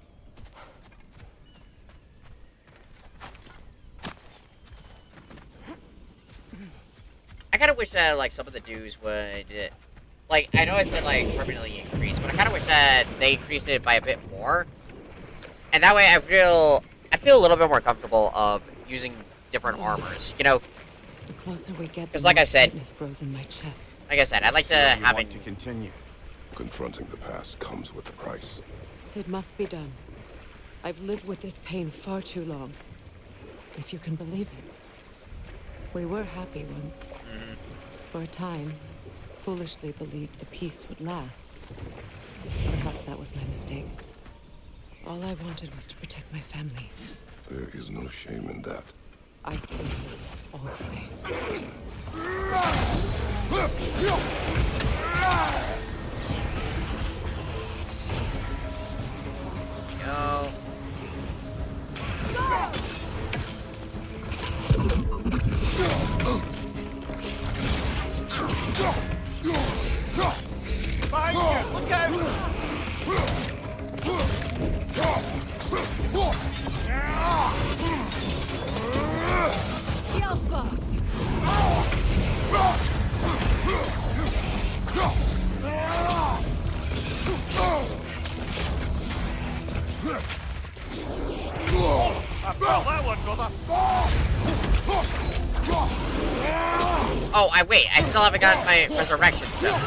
I kind of wish that, like, some of the dews would... like, I know it said, like, permanently increase, but I kind of wish that they increased it by a bit more. And that way I feel a little bit more comfortable of using different armors, you know? The closer we get, because like I said, grows in my chest. Like I said, I'd like to have it to continue. Confronting the past comes with a price. It must be done. I've lived with this pain far too long. If you can believe it. We were happy once. For a time, foolishly believed the peace would last. Perhaps that was my mistake. All I wanted was to protect my family. There is no shame in that. I killed them all the same. Go. Behind you! Look out! Oh, wait, I still haven't gotten my resurrection stone.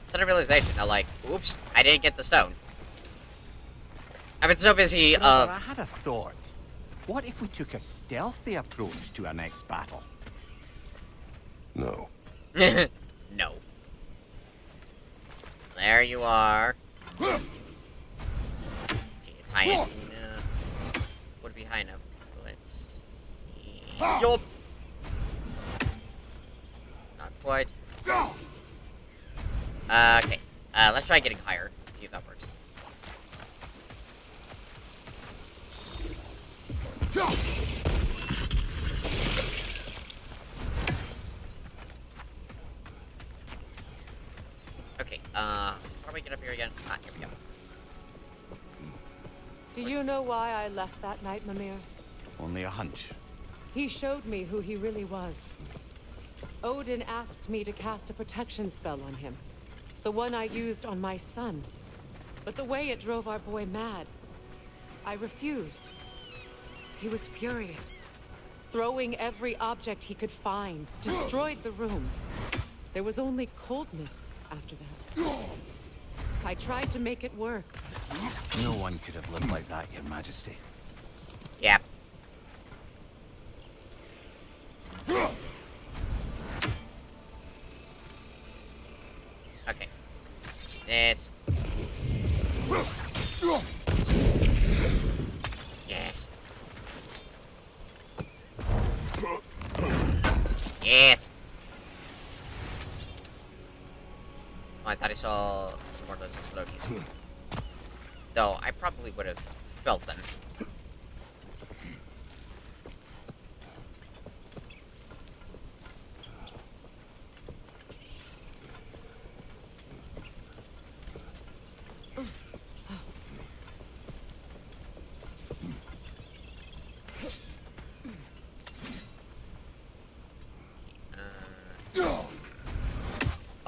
Sudden realization, I'm like, oops, I didn't get the stone. I've been so busy, Brother, I had a thought. What if we took a stealthy approach to our next battle? No. No. There you are. Okay, it's high enough. Would it be high enough? Let's see. Yup. Not quite. Okay. Let's try getting higher. See if that works. Okay, how do we get up here again? Ah, here we go. Do you know why I left that night, Mimir? Only a hunch. He showed me who he really was. Odin asked me to cast a protection spell on him. The one I used on my son. But the way it drove our boy mad, I refused. He was furious. Throwing every object he could find, destroyed the room. There was only coldness after that. I tried to make it work. No one could have lived like that, Your Majesty. Yeah. Okay. This. Yes. Yes. Oh, I thought I saw some more of those explodies. Though, I probably would have felt them.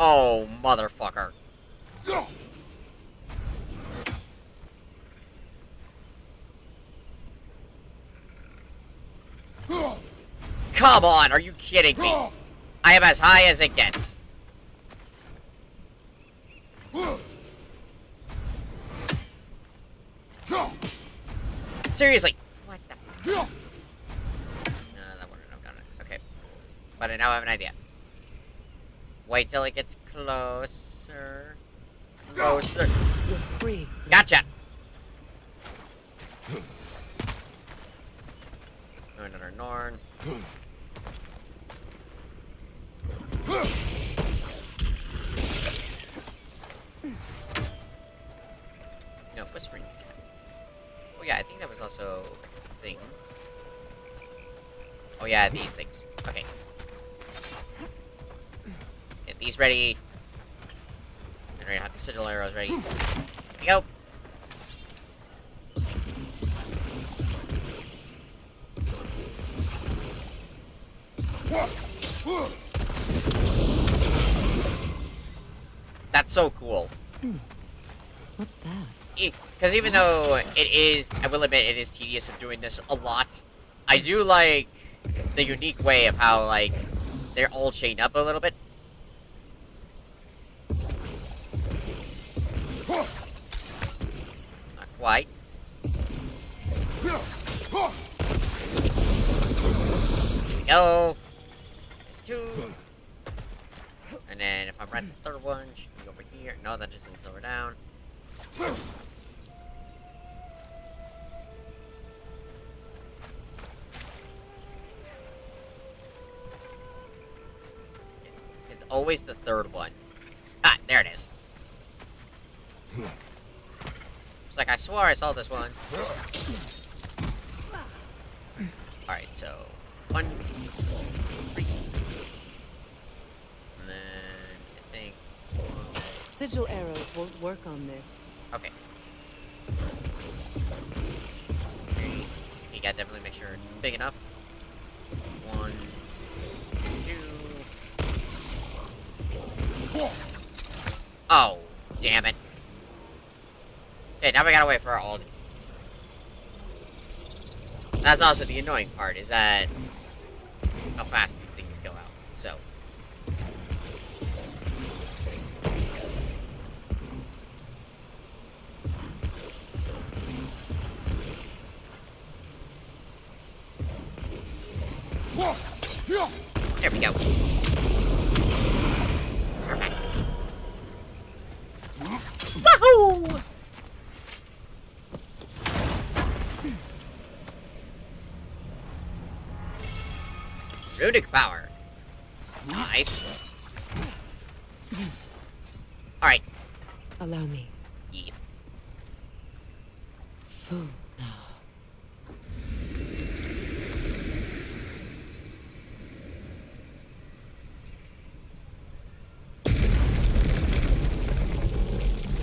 Oh, motherfucker. Come on, are you kidding me? I am as high as it gets. Seriously. What the? No, that wouldn't have done it. Okay. But I now have an idea. Wait till it gets closer. Closer. You're free. Gotcha. Another Norn. No, Whispering Sky. Oh yeah, I think that was also a thing. Oh yeah, these things. Okay. Get these ready. And I have the sigil arrows ready. Here we go. That's so cool. What's that? Because even though it is, I will admit, it is tedious of doing this a lot, I do like the unique way of how, like, they're all chained up a little bit. Not quite. There we go. There's two. And then if I'm right, the third one should be over here. No, that just needs lower down. It's always the third one. Ah, there it is. It's like I swore I saw this one. Alright, so 1, 3. And then I think Sigil arrows won't work on this. okay. You gotta definitely make sure it's big enough. 1, 2. Oh, damn it. Okay, now we gotta wait for our ult. That's also the annoying part, is that how fast these things go out, so. There we go. Perfect. Woohoo! Runic power. Nice. Alright. Allow me. Yes. Food now.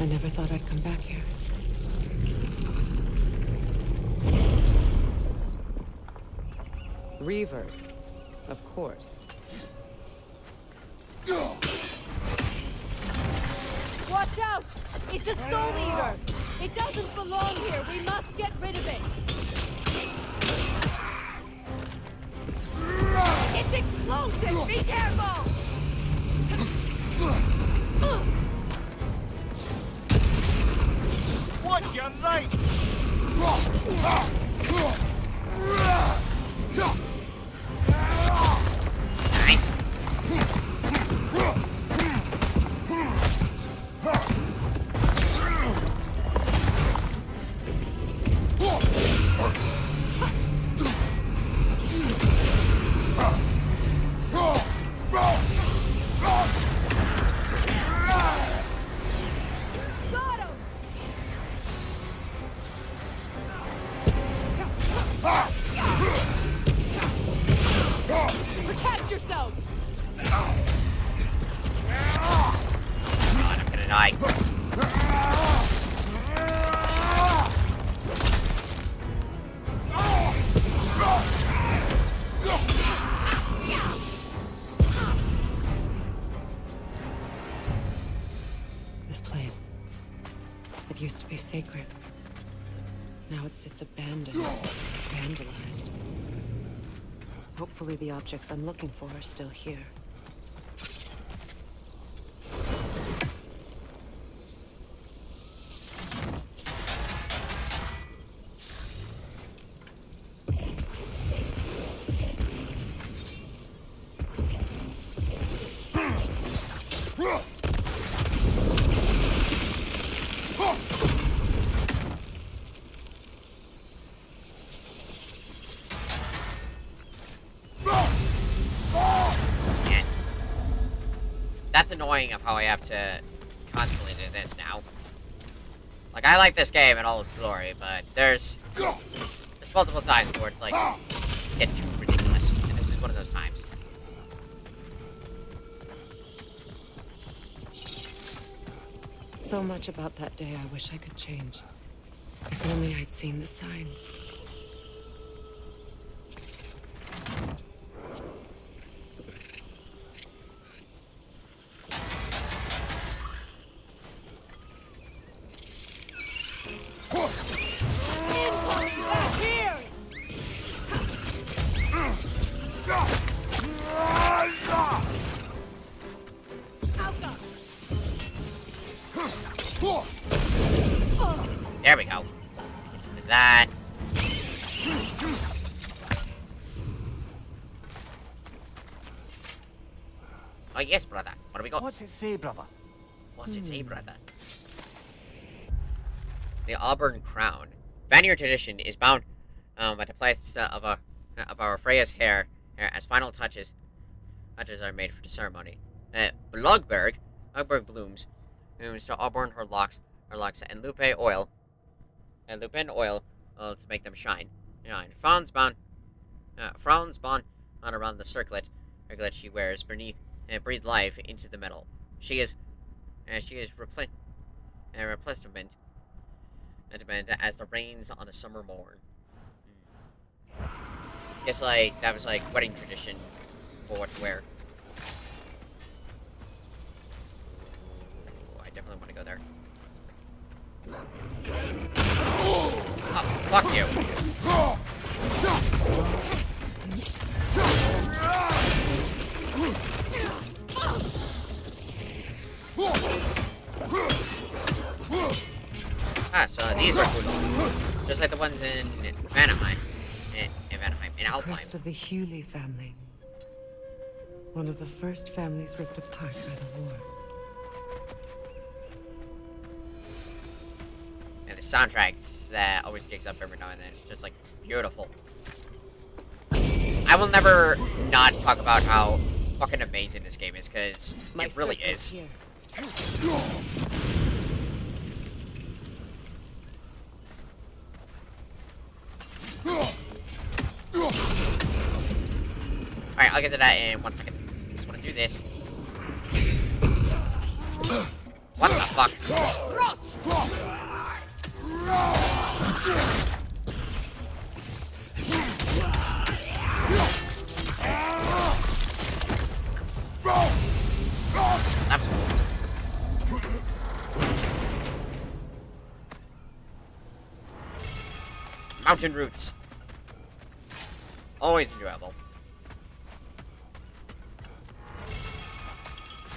I never thought I'd come back here. Reavers, of course. Watch out! It's a soul eater! It doesn't belong here! We must get rid of it! It's explosive! Be careful! Watch your right! Nice. Got him! Protect yourself! God, I'm gonna die. This place. It used to be sacred. Now it sits abandoned, vandalized. Hopefully the objects I'm looking for are still here. annoying of how I have to constantly do this now. Like, I like this game in all its glory, but there's multiple times where it's like, get too ridiculous, and this is one of those times. So much about that day I wish I could change. If only I'd seen the signs. There we go. Get that. Oh yes, brother. What do we got? What's it say, brother? What's it say, brother? The Auburn Crown. Vanir tradition is bound by the place of our Freya's hair as final touches are made for the ceremony. Blogberg blooms to auburn her locks and lupin oil to make them shine. Frowns bound on around the circlet she wears beneath and breathe life into the metal. She is replenishment as the rains on a summer morn. Guess like that was like wedding tradition for what to wear. Ooh, I definitely want to go there. Oh, fuck you. Ah, so these are cool. Just like the ones in Vanaheim. In Alfheim. Crest of the Hewley family. One of the first families ripped apart by the war. And the soundtracks that always kicks up every now and then. It's just like beautiful. I will never not talk about how fucking amazing this game is, because it really is. Alright, I'll get to that in 1 second. Just want to do this. What the fuck? That's cool. Mountain roots. Always enjoyable.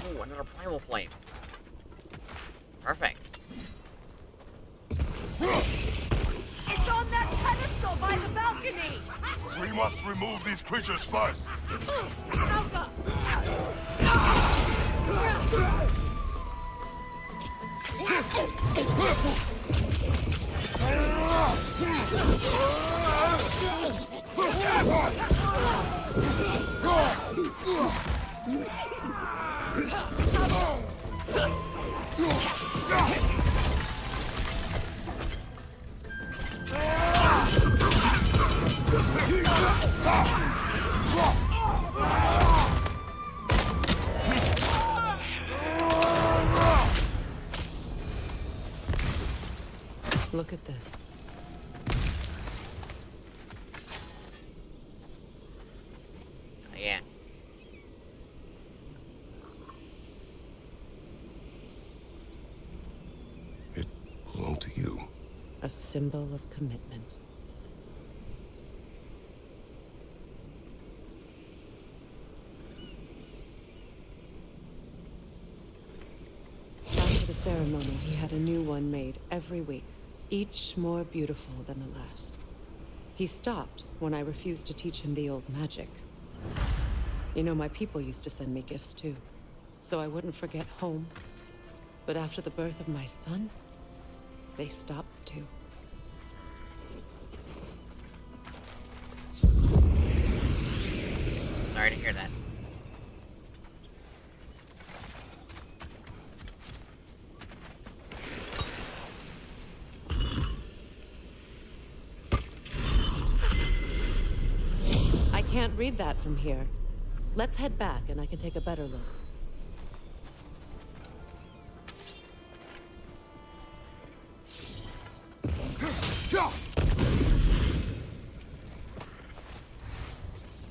Ooh, another primal flame. Perfect. It's on that pedestal by the balcony! We must remove these creatures first. Alka! Look at this. Oh, yeah. It belonged to you. A symbol of commitment. After the ceremony, he had a new one made every week, each more beautiful than the last. He stopped when I refused to teach him the old magic. You know, my people used to send me gifts too, so I wouldn't forget home. But after the birth of my son, they stopped too. Sorry to hear that. can't read that from here. Let's head back and I can take a better look.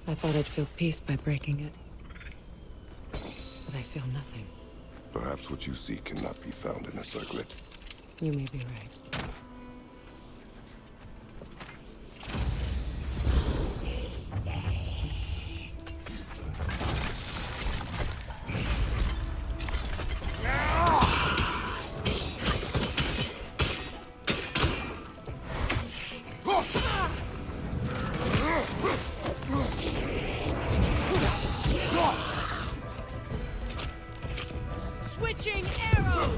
I thought I'd feel peace by breaking it. But I feel nothing. Perhaps what you seek cannot be found in a circlet. You may be right. Switching arrows!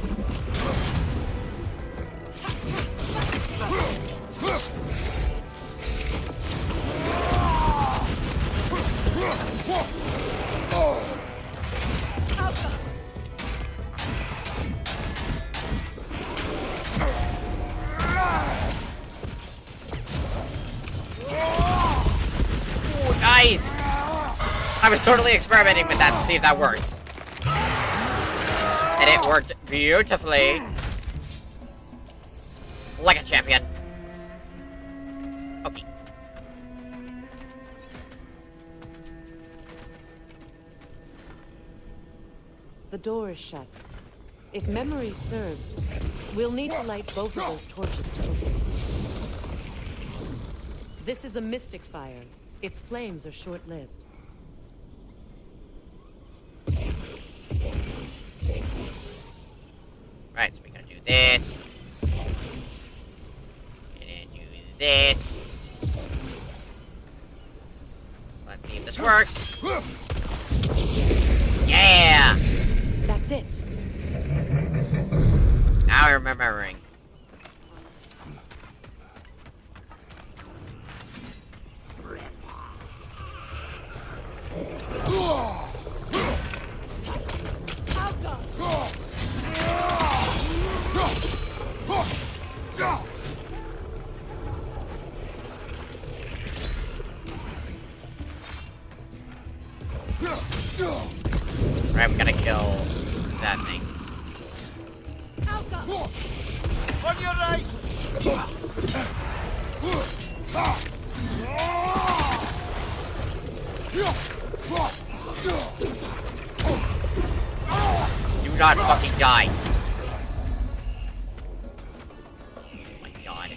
Ooh, nice! I was totally experimenting with that to see if that worked. And it worked beautifully. Like a champion. Okay. The door is shut. If memory serves, we'll need to light both of those torches to open it. This is a mystic fire. Its flames are short-lived. Right, so we're gonna do this. And then do this. Let's see if this works. Yeah! That's it. Now I'm remembering. Right, we gotta kill that thing. On your right! Do not fucking die. Oh my god.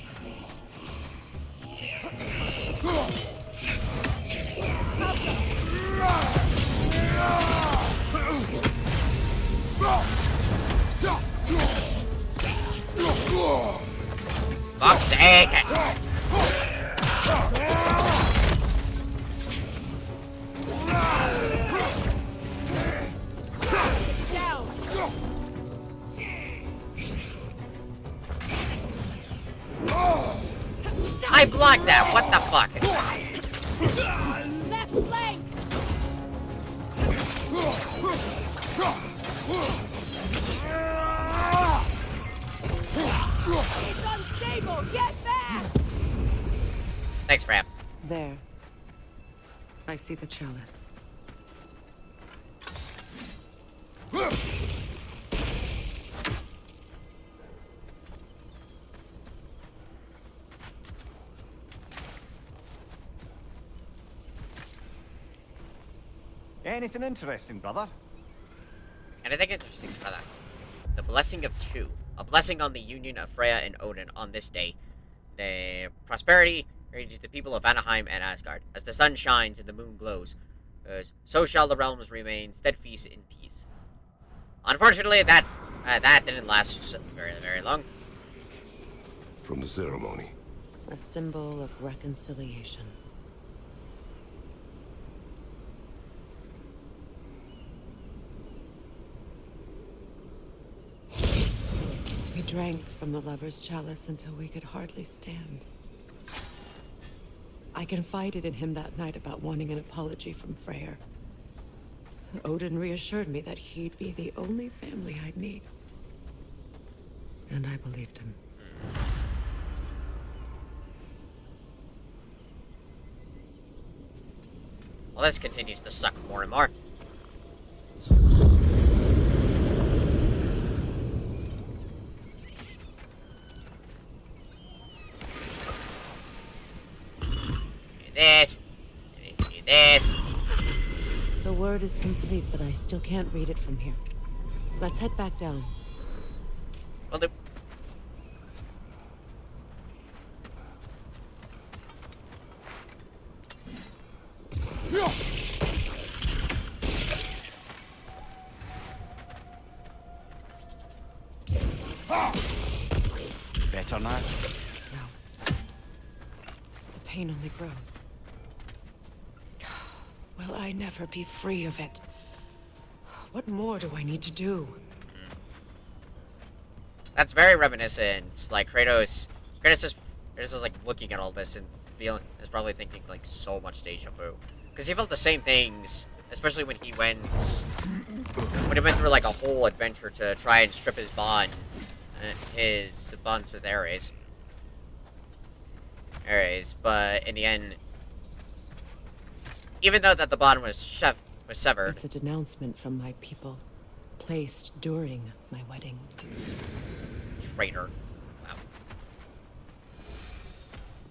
Fuck's sake! I blocked that. What the fuck? Left flank! It's unstable! Get back! Thanks, Ram. There. I see the chalice. Anything interesting, brother? And I think it's interesting for that. The blessing of two. A blessing on the union of Freya and Odin on this day. The prosperity reaches the people of Anaheim and Asgard. As the sun shines and the moon glows, so shall the realms remain steadfast in peace. Unfortunately, that didn't last very, very long. From the ceremony. A symbol of reconciliation. We drank from the lover's chalice until we could hardly stand. I confided in him that night about wanting an apology from Freyr. Odin reassured me that he'd be the only family I'd need. And I believed him. Well, this continues to suck more and more. Do this. Do this. The word is complete, but I still can't read it from here. Let's head back down. Will do. Better now? No. The pain only grows. Will I never be free of it? What more do I need to do? That's very reminiscent. Like Kratos is like looking at all this and is probably thinking like so much deja vu, because he felt the same things, especially when he went through like a whole adventure to try and strip his bonds with Ares. But in the end, even though that the bond was severed, It's a denouncement from my people, placed during my wedding. traitor. Wow.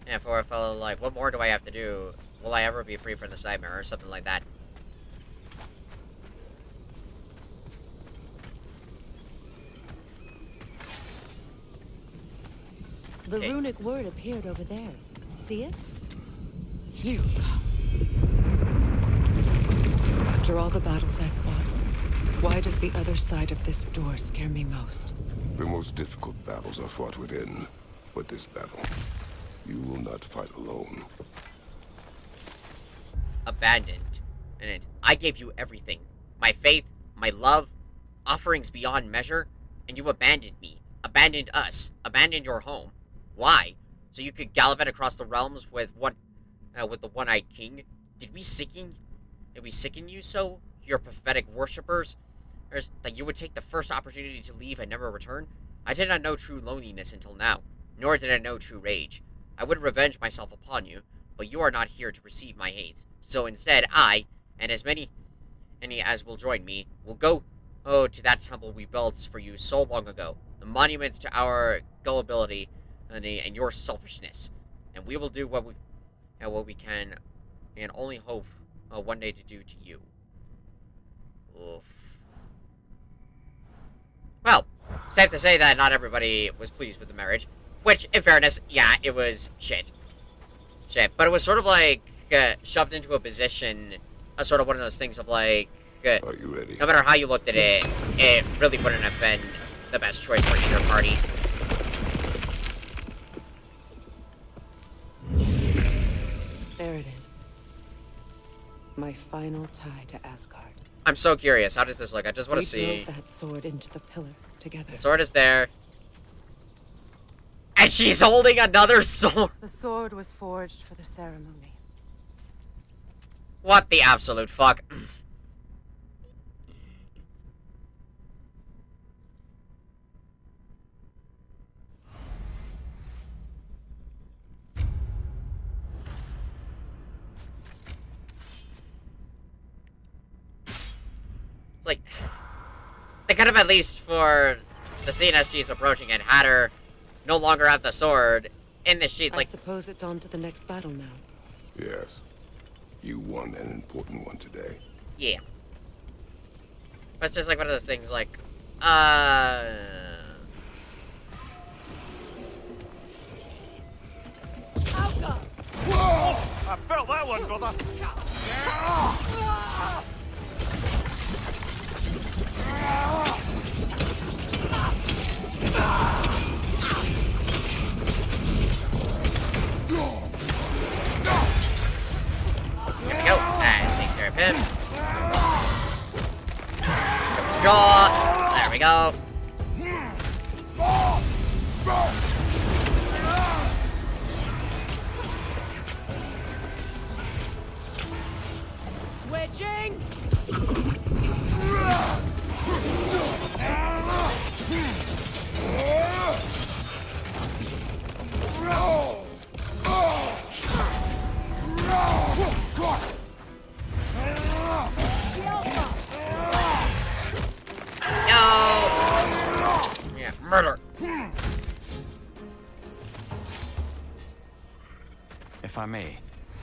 And for a fellow like, what more do I have to do? Will I ever be free from this nightmare or something like that? The Okay. runic word appeared over there. See it? Phew. After all the battles I've fought, why does the other side of this door scare me most? The most difficult battles are fought within, but this battle, you will not fight alone. Abandoned. And I gave you everything. My faith, my love, offerings beyond measure, and you abandoned me. Abandoned us. Abandoned your home. Why? So you could gallivant across the realms with the one-eyed king? Did we sicken you so? Your pathetic worshippers? Or that you would take the first opportunity to leave and never return? I did not know true loneliness until now, nor did I know true rage. I would revenge myself upon you, but you are not here to receive my hate. So instead, I, and as many as will join me, will go to that temple we built for you so long ago. The monuments to our gullibility and your selfishness. And we will do what we can, and only hope one day to do to you. Oof. Well, safe to say that not everybody was pleased with the marriage. Which, in fairness, yeah, it was shit. But it was sort of like shoved into a position, sort of one of those things of like, Are you ready? no matter how you looked at it, it really wouldn't have been the best choice for either party. There it is. My final tie to Asgard. I'm so curious. How does this look? I just want to We see. drove that sword into the pillar together. The sword is there. And she's holding another sword. The sword was forged for the ceremony. What the absolute fuck? It's like, they could have at least, for the scene as she's approaching it, had her no longer have the sword in the sheath. Like, I suppose it's on to the next battle now. Yes. You won an important one today. yeah. But it's just like one of those things, like, Whoa! I felt that one, brother. There we go. That takes care of him. Draw. There we go. Switching! Murder! If I may,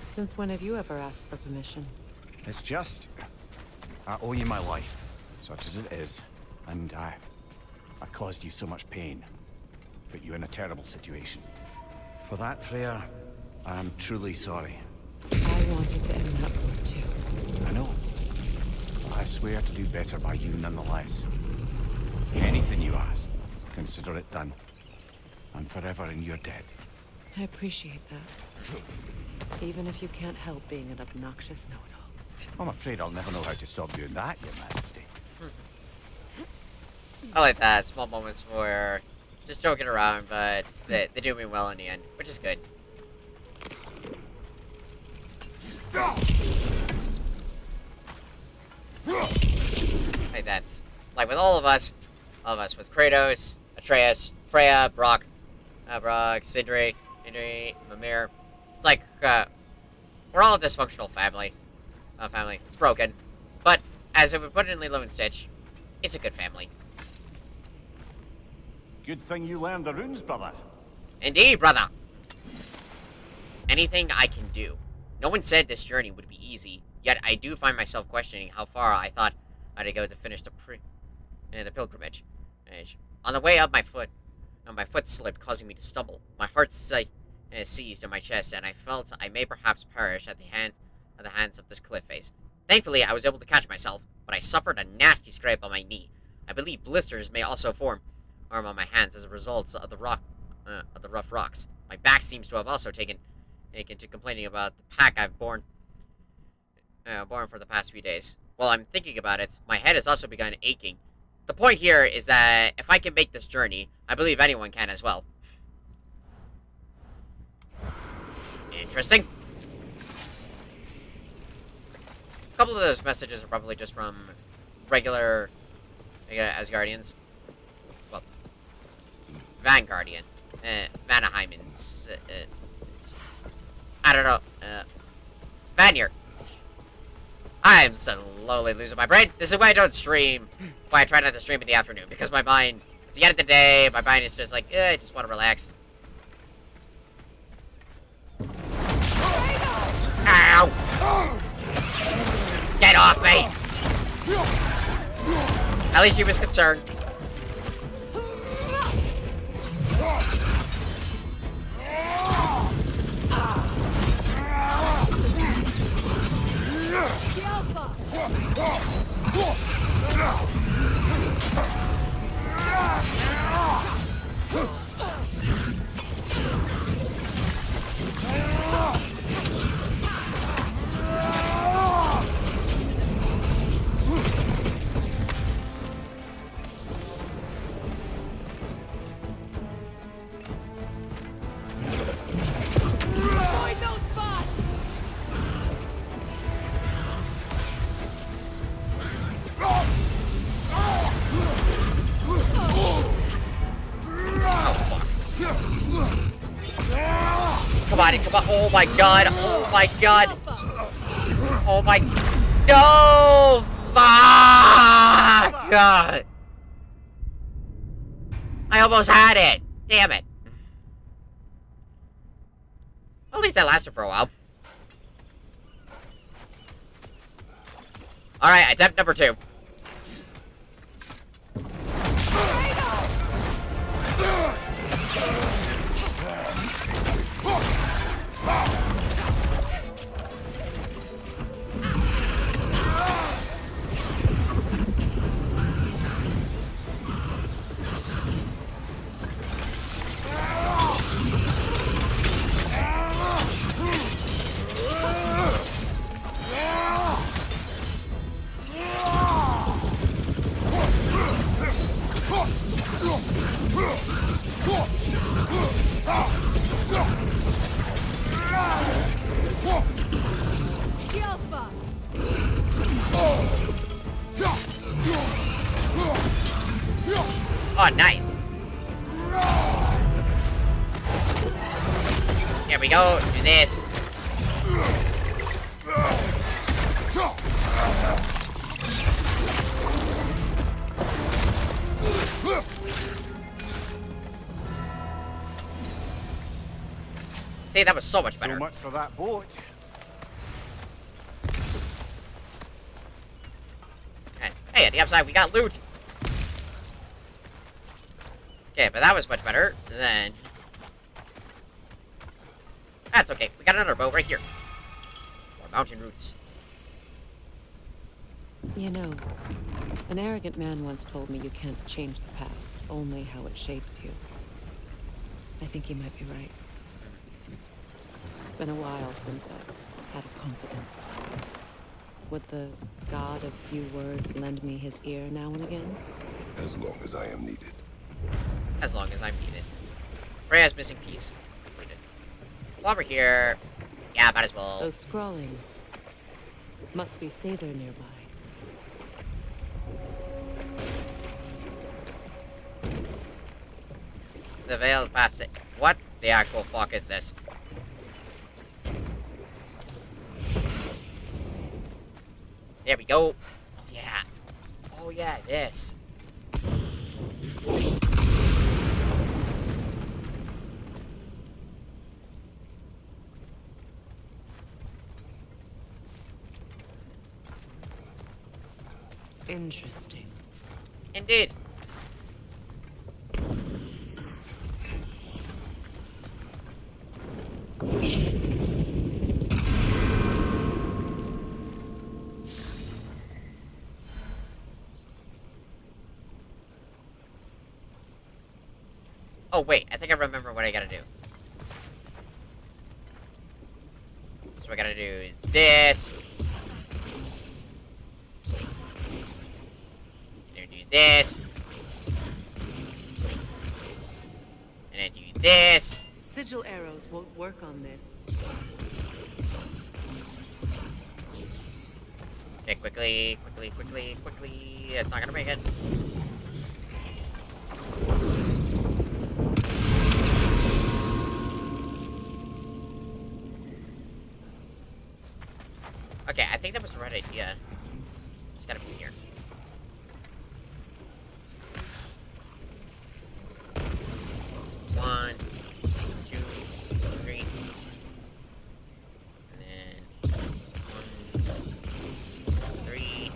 Since when have you ever asked for permission? it's just... I owe you my life, such as it is. And I caused you so much pain. Put you in a terrible situation. For that, Freya, I am truly sorry. I wanted to end that war too. I know. But I swear to do better by you nonetheless. Anything you ask, consider it done. I'm forever in your debt. I appreciate that. Even if you can't help being an obnoxious know-it-all. I'm afraid I'll never know how to stop doing that, Your Majesty. I like that. Small moments for just joking around, but they do mean well in the end, which is good. Like that's like with all of us with Kratos, Atreus, Freya, Brock, Sindri, Mimir. It's like we're all a dysfunctional family. It's broken, but as if we put it in Lilo and Stitch, it's a good family. Good thing you learned the runes, brother. Indeed, brother. Anything I can do. No one said this journey would be easy, yet I do find myself questioning how far I thought I'd go to finish the pilgrimage. On the way up, my foot slipped, causing me to stumble. My heart seized in my chest, and I felt I may perhaps perish at the hands of this cliff face. Thankfully, I was able to catch myself, but I suffered a nasty scrape on my knee. I believe blisters may also form on my hands as a result of the rough rocks. My back seems to have also taken to complaining about the pack I've borne for the past few days. While I'm thinking about it, my head has also begun aching. The point here is that if I can make this journey, I believe anyone can as well. Interesting. A couple of those messages are probably just from regular Asgardians. Well, Vanguardian. Vanaheimans. I don't know. Vanir. I'm slowly losing my brain. This is why I don't stream. Why I try not to stream in the afternoon. Because my mind, it's the end of the day, my mind is just like, I just want to relax. Ow! Get off me! At least she was concerned. Come on, come on. Oh my god. Oh my god. Oh my. No! Fuck! God. I almost had it. Damn it. At least that lasted for a while. Alright, attempt number 2. Oh, nice. Here we go. Do this. See, that was so much better. So much for that boat. Nice. Hey, at the upside, we got loot. Okay, but that was much better than... That's okay. We got another boat right here. More mountain routes. You know, an arrogant man once told me you can't change the past, only how it shapes you. I think he might be right. It's been a while since I've had a confidant. Would the god of few words lend me his ear now and again? As long as I am needed. As long as I'm needed. Freya's missing piece. Completed. While we're here... Yeah, might as well... Those scrawlings. Must be Sather nearby. The veiled passage. What the actual fuck is this? There we go. Oh yeah. Oh yeah, this. Interesting. Indeed. Oh wait, I think I remember what I gotta do. So I gotta do this. And then do this. And then do this. Sigil arrows won't work on this. Okay, quickly. It's not gonna make it. Okay, I think that was the right idea. Just gotta be here. One, two, three. And then 1, 3.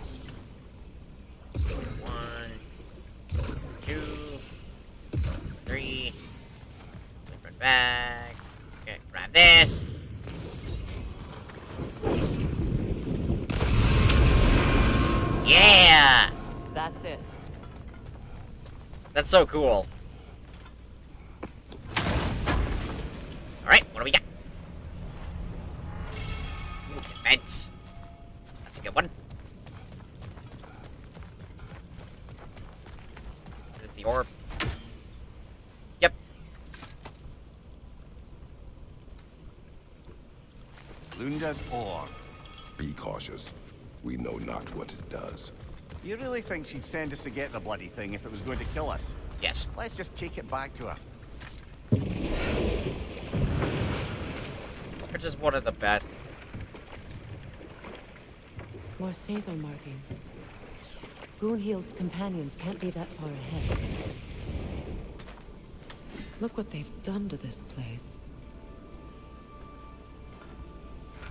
1, 2, 3. Front back. Okay, grab this. Yeah! That's it. That's so cool. Alright, what do we got? Defense. That's a good one. Is this the orb? Yep. Lunda's orb. Be cautious. We know not what it does. You really think she'd send us to get the bloody thing if it was going to kill us? Yes. Let's just take it back to her. Which is one of the best. More Sather markings. Gunhild's companions can't be that far ahead. Look what they've done to this place.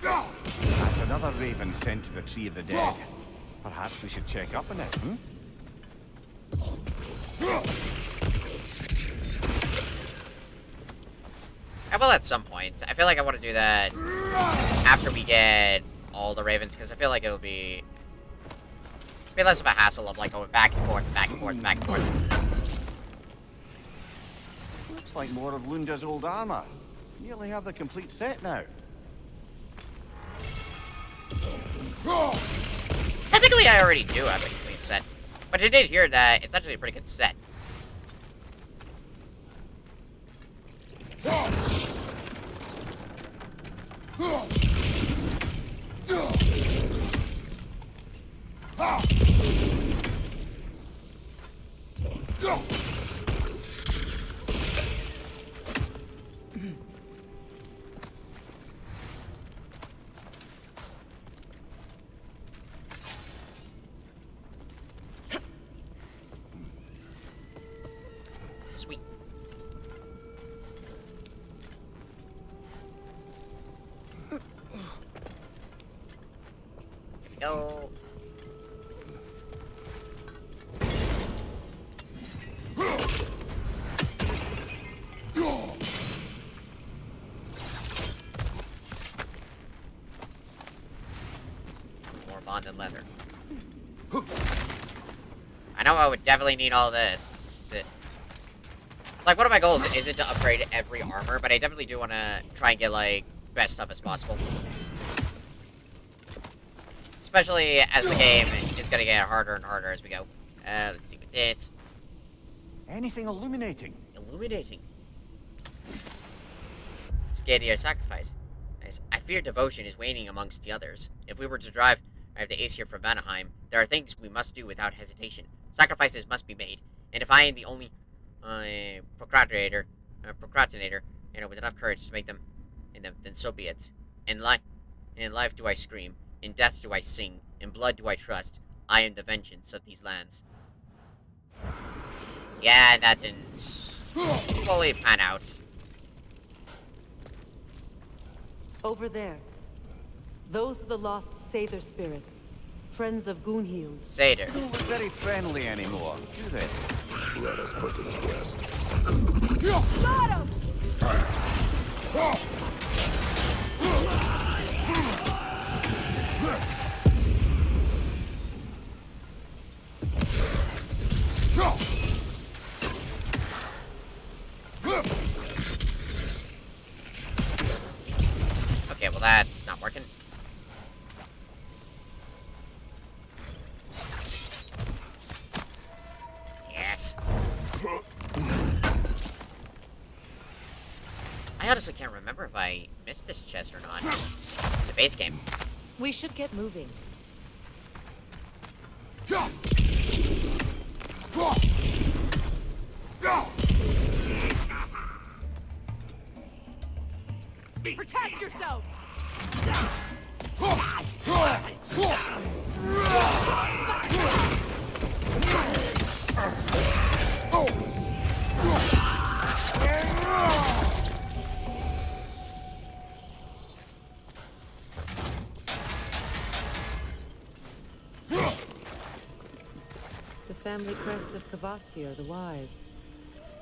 That's another raven sent to the Tree of the Dead. Perhaps we should check up on it, hmm? I will at some point. I feel like I want to do that after we get all the ravens, because I feel like it'll be less of a hassle of like going back and forth, back and forth, back and forth. Looks like more of Lunda's old armor. You nearly have the complete set now. Technically, I already do have a complete set, but I did hear that it's actually a pretty good set. Sweet. go. More bonded leather. I know I would definitely need all this. Like, one of my goals isn't to upgrade every armor, but I definitely do want to try and get, like, best stuff as possible. Especially as the game is going to get harder and harder as we go. Let's see what this. Anything illuminating? Illuminating. Scadia sacrifice. Nice. I fear devotion is waning amongst the others. If we were to drive the ace here from Vanaheim, there are things we must do without hesitation. Sacrifices must be made, and if I am the only procrastinator, with enough courage to make them, then so be it. In life do I scream, in death do I sing, in blood do I trust. I am the vengeance of these lands. Yeah, that didn't fully pan out. Over there. Those are the lost Sather spirits. Friends of Gunhild. Sather. Don't look very friendly anymore, do they? Let us put them to rest. Got him! Okay, well that's not working. Yes. I honestly can't remember if I missed this chest or not. The base game. We should get moving. Protect yourself! The family crest of Kvasir the Wise.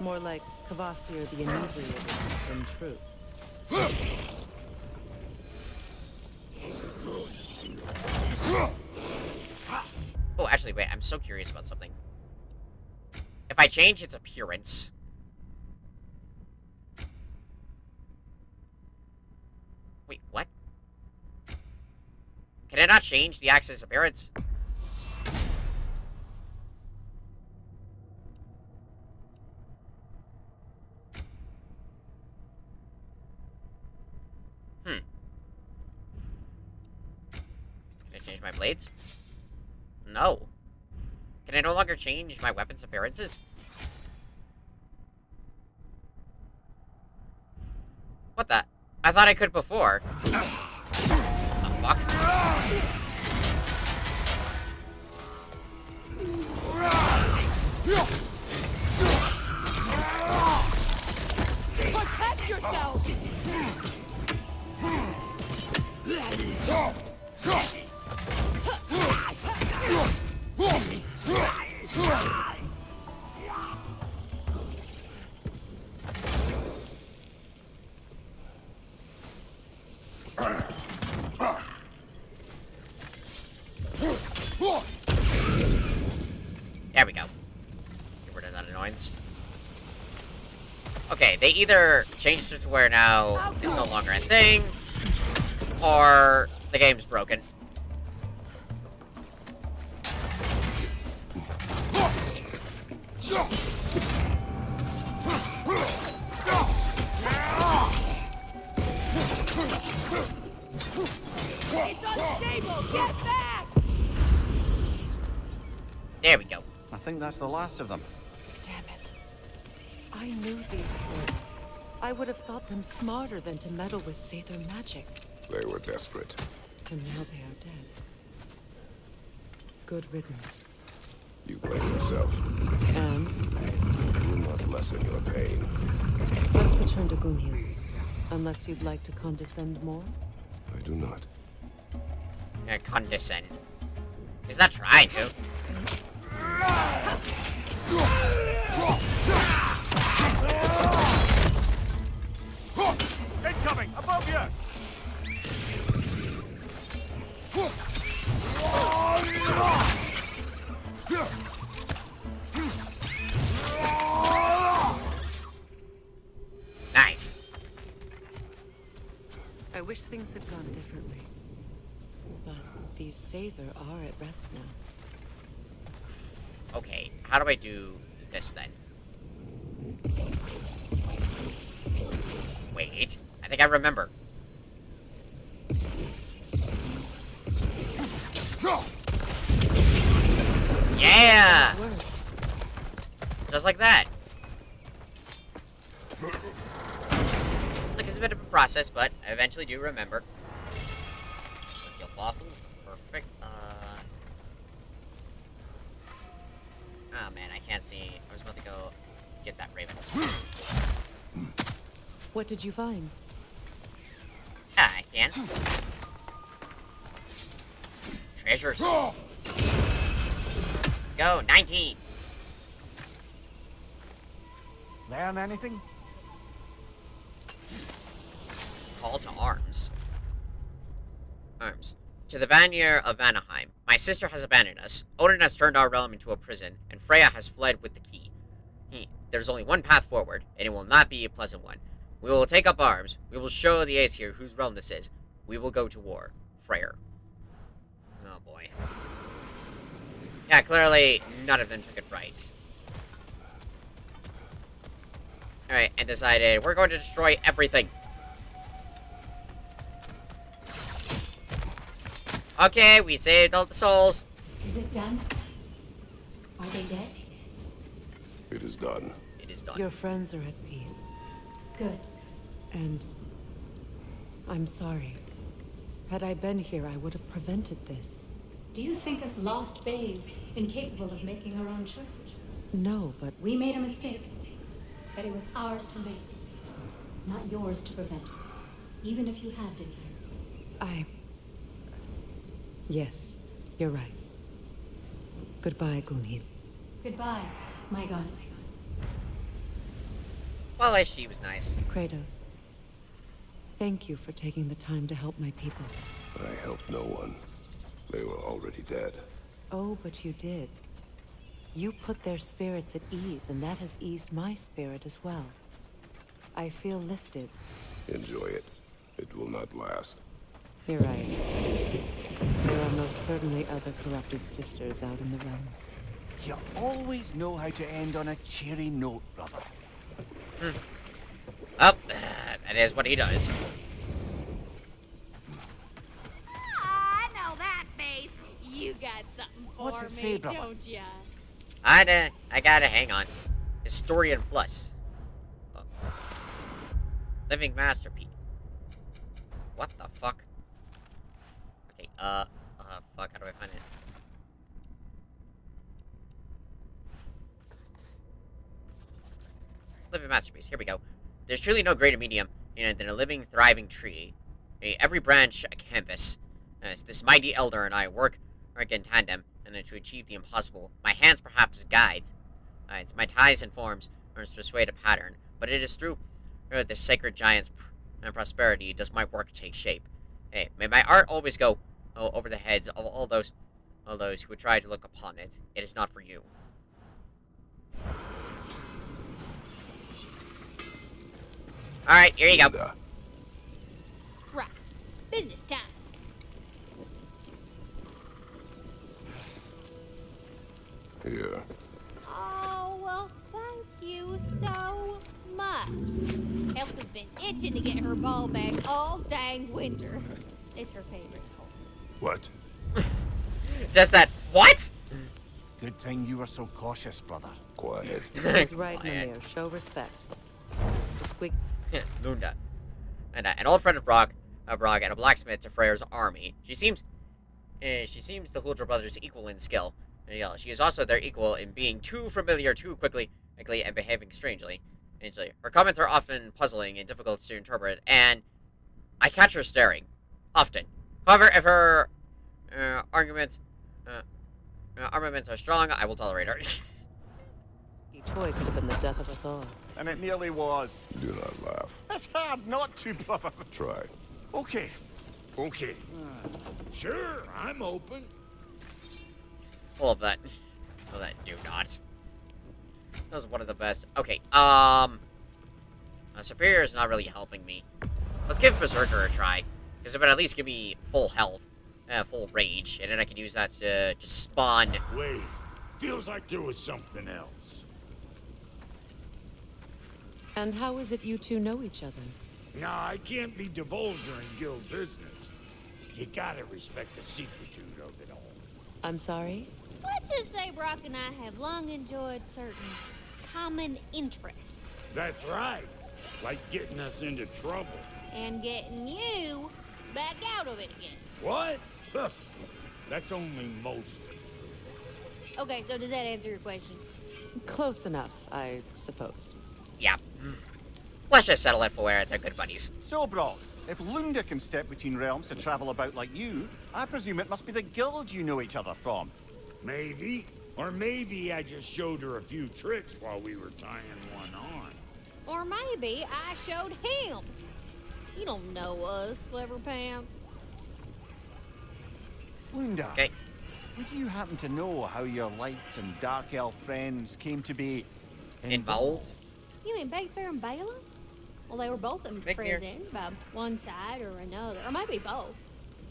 More like Kvasir the Inebriated, in truth. Oh, actually, wait, I'm so curious about something. If I change its appearance... Wait, what? Can I not change the axe's appearance? Can I change my blades? No. Can I no longer change my weapon's appearances? What the? I thought I could before. The fuck? Protect yourself! There we go. Get rid of that annoyance. Okay, they either changed it to where now it's no longer a thing, or the game's broken. It's unstable! Get back! There we go. I think that's the last of them. Damn it. I knew these things. I would have thought them smarter than to meddle with Sather magic. They were desperate. And now they are dead. Good riddance. You blame yourself. And Do not lessen your pain. let's return to Gunhild. Unless you'd like to condescend more? I do not. Condescend. He's not trying to. Incoming! Above you! Nice. I wish things had gone differently. But these Sather are at rest now. Okay, how do I do this then? Wait, I think I remember. Yeah! Just like that. Like it's a bit of a process, but I eventually do remember. Celestial fossils, perfect. Oh man, I can't see. I was about to go get that raven. What did you find? Ah, I can. Treasures. Go, 19. Learn anything? Call to arms. Arms. To the Vanir of Vanaheim. My sister has abandoned us. Odin has turned our realm into a prison, and Freya has fled with the key. There's only one path forward, and it will not be a pleasant one. We will take up arms. We will show the Ace here whose realm this is. We will go to war. Freyr. Oh boy. Yeah, clearly none of them took it right. Alright, and decided we're going to destroy everything. Okay, we saved all the souls. Is it done? Are they dead? It is done. It is done. Your friends are at peace. Good. And I'm sorry. Had I been here, I would have prevented this. Do you think us lost babes, incapable of making our own choices? No, but We made a mistake. But it was ours to make. Not yours to prevent. Even if you had been here. Yes, you're right. Goodbye, Gunhild. Goodbye, my goddess. Well, at least she was nice. Kratos. Thank you for taking the time to help my people. I helped no one. They were already dead. Oh, but you did. You put their spirits at ease, and that has eased my spirit as well. I feel lifted. Enjoy it. It will not last. You're right. There are most certainly other corrupted sisters out in the realms. You always know how to end on a cheery note, brother. Oh, that is what he does. I know that face. You got something for What's it say, me, brother? don't ya? I gotta hang on. Historian Plus. Oh. Living Masterpiece. What the fuck? Okay, fuck, how do I find it? Living Masterpiece, here we go. There's truly no greater medium, than a living, thriving tree. Every branch a canvas. This mighty elder and I work in tandem, and to achieve the impossible. My hands perhaps as guides. It's my ties and forms, or to persuade a pattern. But it is through the sacred giant's prosperity does my work take shape. May my art always go over the heads of all those who would try to look upon it. It is not for you. Alright, here you go. Right. Business time. Here. Oh, well, thank you so much. Elf has been itching to get her ball back all dang winter. It's her favorite hole. What? Just that. What? Good thing you were so cautious, brother. Quiet. He's right, Quiet. Mimir. Show respect. The squeak. Lunda. And an old friend of Brog and a blacksmith to Freyr's army. She seems to hold her brothers equal in skill. She is also their equal in being too familiar too quickly, and behaving strangely. Her comments are often puzzling and difficult to interpret, and I catch her staring. Often. However, if her arguments Armaments are strong. I will tolerate her. Each toy could have been the death of us all. And it nearly was. Do not laugh. It's hard not to, brother. Try. Okay. Okay. Sure, I'm open. Full of that. Full of that. Do not. That was one of the best. Okay. Superior is not really helping me. Let's give Berserker a try, because it would at least give me full health, full rage, and then I can use that to just spawn. Wait, feels like there was something else. And how is it you two know each other? Nah, I can't be divulging in guild business. You gotta respect the secretude of it all. I'm sorry? Let's just say Brock and I have long enjoyed certain common interests. That's right. Like getting us into trouble. And getting you back out of it again. What? Huh. That's only mostly. Okay, so does that answer your question? Close enough, I suppose. Yeah. Let's just settle it for where they're good buddies. So, Brock, if Lunda can step between realms to travel about like you, I presume it must be the guild you know each other from. Maybe. Or maybe I just showed her a few tricks while we were tying one on. Or maybe I showed him. You don't know us, Clever Pants. Lunda, Okay. would you happen to know how your light and dark elf friends came to be Involved? You mean Big Bear and Bela? Well, they were both Big Bear. imprisoned by one side or another, or maybe both.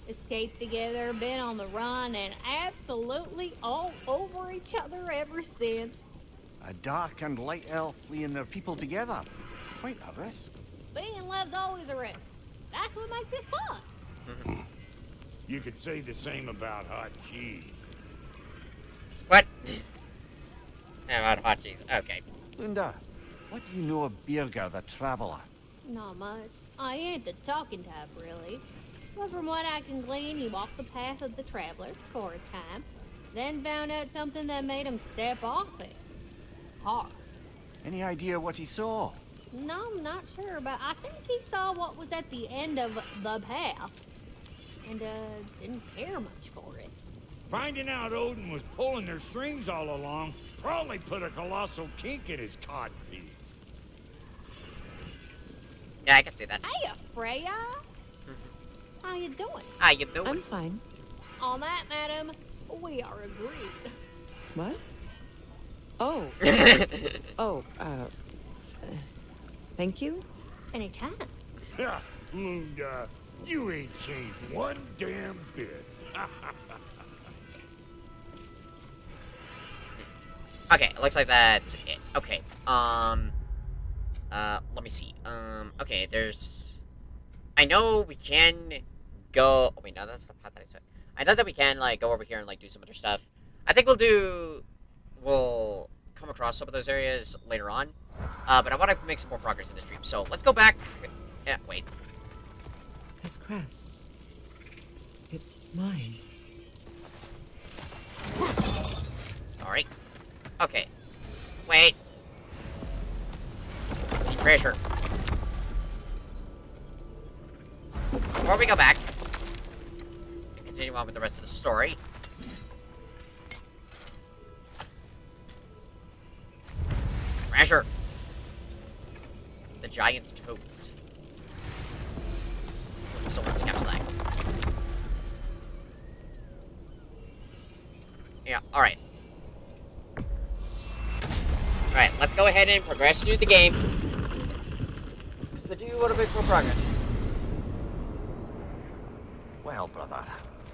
Escaped together, been on the run, and absolutely all over each other ever since. A dark and light elf fleeing their people together. Quite a risk. Being love's always a risk. That's what makes it fun. You could say the same about hot cheese. What? About hot cheese. Okay. Lunda, what do you know of Birger the Traveler? Not much. I ain't the talking type, really. But from what I can glean, he walked the path of the traveler for a time, then found out something that made him step off it. Hard. Any idea what he saw? No, I'm not sure, but I think he saw what was at the end of the path. And, didn't care much for it. Finding out Odin was pulling their strings all along probably put a colossal kink in his codpiece. Yeah, I can see that. Hey, Freya! How you doing? How you doing? I'm fine. On that, madam, we are agreed. What? Oh. Oh, thank you? Anytime. Ha! Lunda, you ain't changed one damn bit. Okay, it looks like that's it. Okay, let me see. Okay, there's... I know we can go... Oh, wait, no, that's the path that I took. I know that we can, like, go over here and, like, do some other stuff. I think we'll come across some of those areas later on. But I want to make some more progress in the stream. So, let's go back. Yeah, wait. This crest. It's mine. Sorry. Okay. Wait. See treasure. Before we go back, continue on with the rest of the story. Treasure. The giant's toes. Sword Scapslag. Yeah, alright. Alright, let's go ahead and progress through the game. Just to do a little bit more progress. Well, brother,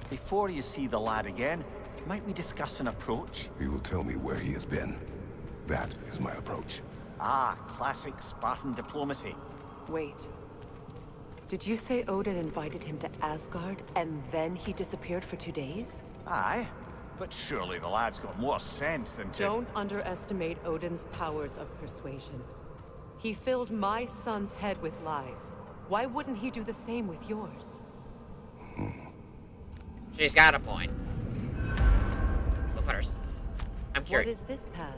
before you see the lad again, might we discuss an approach? He will tell me where he has been. That is my approach. Ah, classic Spartan diplomacy. Wait. Did you say Odin invited him to Asgard, and then he disappeared for 2 days? Aye, but surely the lad's got more sense than to... Don't underestimate Odin's powers of persuasion. He filled my son's head with lies. Why wouldn't he do the same with yours? She's got a point. Go first. I'm What curious. is this path?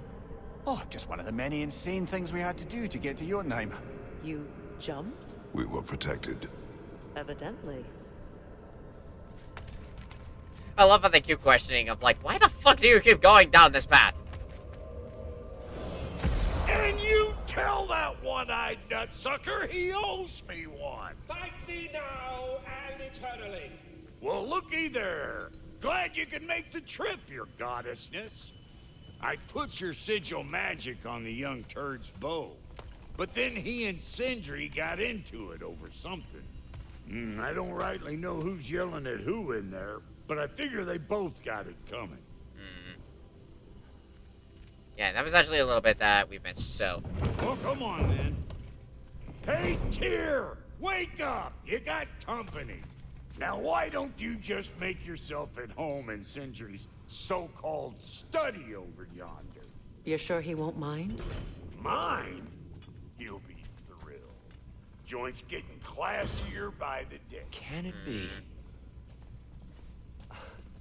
Oh, just one of the many insane things we had to do to get to Jotunheim. You jumped? We were protected. Evidently. I love how they keep questioning of like, why the fuck do you keep going down this path? And you tell that one-eyed nutsucker he owes me one. Thank me now and eternally. Well, looky there. Glad you could make the trip, your goddessness. I put your sigil magic on the young turd's bow, but then he and Sindri got into it over something. I don't rightly know who's yelling at who in there, but I figure they both got it coming. Yeah, that was actually a little bit that we missed, so. Well, come on, then. Hey, Tyr! Wake up! You got company. Now, why don't you just make yourself at home in Sindri's so-called study over yonder? You're sure he won't mind? Mind? He'll be thrilled. Joint's getting classier by the day. Can it be?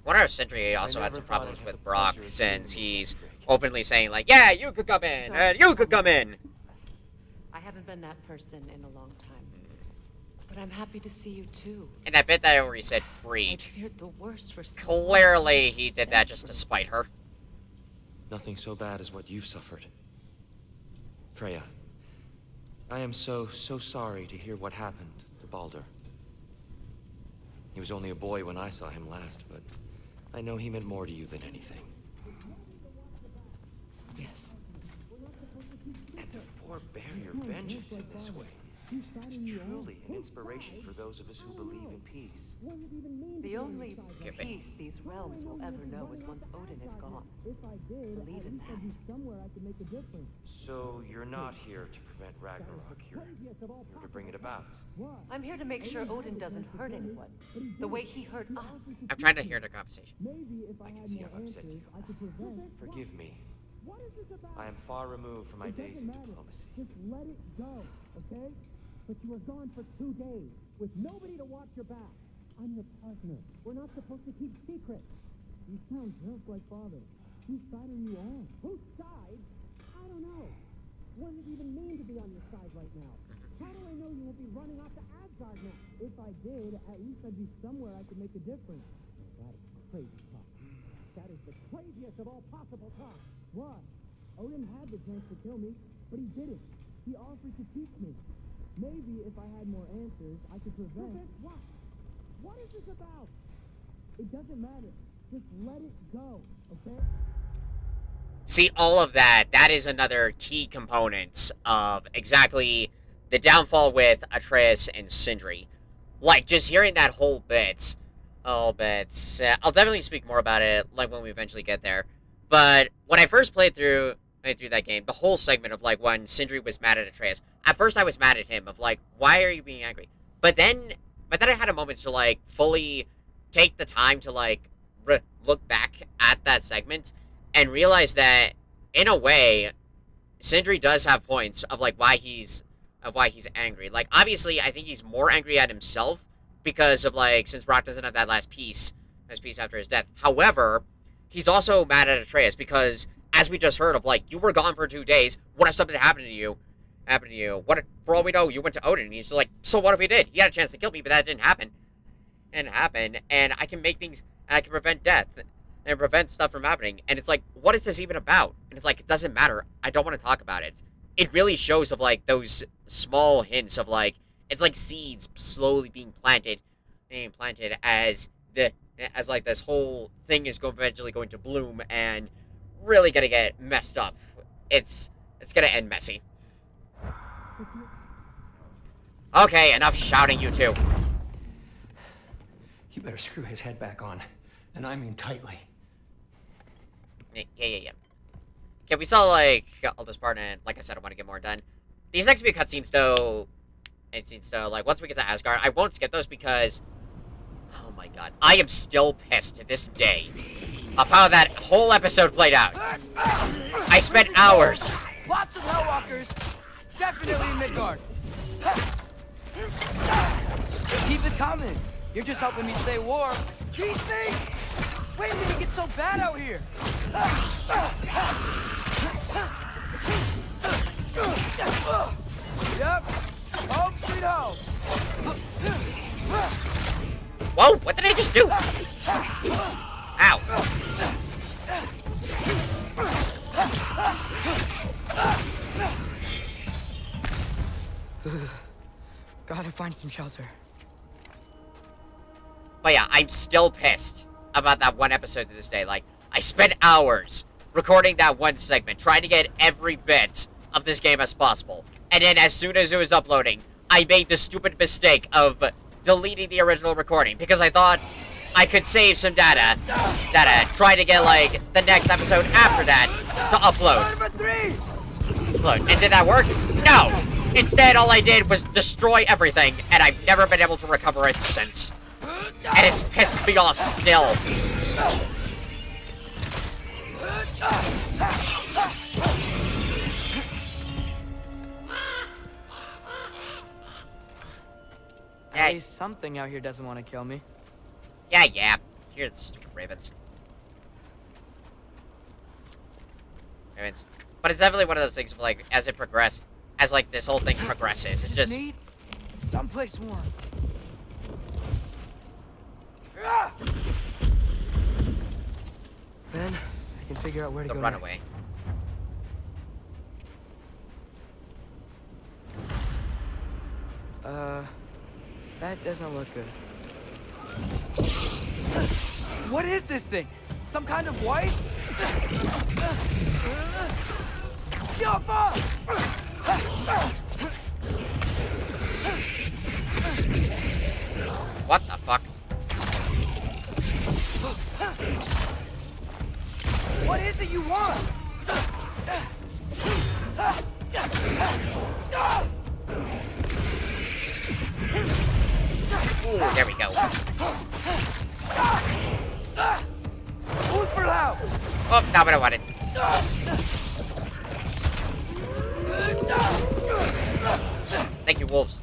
Wonder if Sindri also had some problems with Brock, since he's openly saying like, yeah, you could come in, and you could come in. I haven't been that person in a long time. But I'm happy to see you too. And that bit that where he said I freak, feared the worst for clearly he did that just to spite her. Nothing so bad as what you've suffered. Freya, I am so sorry to hear what happened to Baldur. He was only a boy when I saw him last, but I know he meant more to you than anything. Yes. And to forbear your vengeance in this way. It's truly an inspiration for those of us who believe in peace. The only peace these realms will ever know is once Odin is gone. Believe in that. So you're not here to prevent Ragnarok. You're here to bring it about. I'm here to make sure Odin doesn't hurt anyone, the way he hurt us. I'm trying to hear the conversation. I can see I've upset you. Forgive me. I am far removed from my days of diplomacy. Just let it go, okay? But you were gone for 2 days, with nobody to watch your back. I'm your partner. We're not supposed to keep secrets. You sound just like father. Whose side are you on? Whose side? I don't know. What does it even mean to be on your side right now? How do I know you won't be running off to Asgard now? If I did, at least I'd be somewhere I could make a difference. That is crazy talk. That is the craziest of all possible talk. Why? Odin had the chance to kill me, but he didn't. He offered to teach me. Maybe if I had more answers, I could prevent... Prevent what? What is this about? It doesn't matter. Just let it go, okay? See, all of that, that is another key component of exactly the downfall with Atreus and Sindri. Like, just hearing that whole bit, I'll definitely speak more about it, like, when we eventually get there. But when I first played through that game, the whole segment of, like, when Sindri was mad at Atreus, at first I was mad at him, of, like, why are you being angry? But then I had a moment to, like, fully take the time to, like, look back at that segment and realize that, in a way, Sindri does have points of, like, why he's angry. Like, obviously, I think he's more angry at himself because of, like, since Brock doesn't have that last piece after his death. However, he's also mad at Atreus because, as we just heard of, like, you were gone for 2 days. What if something happened to you? What if, for all we know, you went to Odin? And he's like, so what if he did? He had a chance to kill me, but that didn't happen. And I can make things, I can prevent death and prevent stuff from happening. And it's like, what is this even about? And it's like, it doesn't matter. I don't want to talk about it. It really shows of, like, those small hints of, like, it's like seeds slowly being planted as like this whole thing is eventually going to bloom and really gonna get messed up. It's gonna end messy. Okay, enough shouting, you two. You better screw his head back on, and I mean tightly. Yeah. Okay, we saw, like, all this part, and like I said, I want to get more done. These next few cutscenes, though, like, once we get to Asgard, I won't skip those because, oh my god, I am still pissed to this day of how that whole episode played out. I spent hours. Lots of Hellwalkers, definitely in Midgard. Keep it coming. You're just helping me stay warm. Keep me! When did it get so bad out here? Yep. Home sweet home. Whoa, what did I just do? Ow! Gotta find some shelter. But yeah, I'm still pissed about that one episode to this day. Like, I spent hours recording that one segment, trying to get every bit of this game as possible. And then as soon as it was uploading, I made the stupid mistake of deleting the original recording because I thought I could save some data, try to get, like, the next episode after that to upload. Look, and did that work? No! Instead, all I did was destroy everything, and I've never been able to recover it since. And it's pissed me off still. At least something out here doesn't want to kill me. Yeah. Here's the stupid ravens. But it's definitely one of those things of, like, as it progresses, as, like, this whole thing progresses, it just... need someplace warm. Then I can figure out where to go. The runaway. That doesn't look good. What is this thing? Some kind of wife? Jump! What the fuck? What is it you want? Ooh, there we go. Move for loud. Oh, not what I wanted. Thank you, wolves.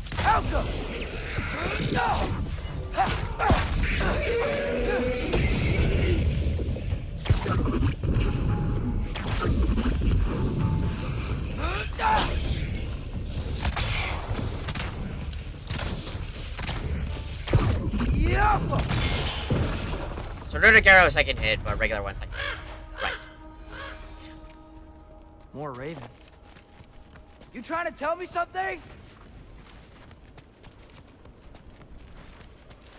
So runic arrows I can hit, but regular ones I can't. Right. More ravens. You trying to tell me something?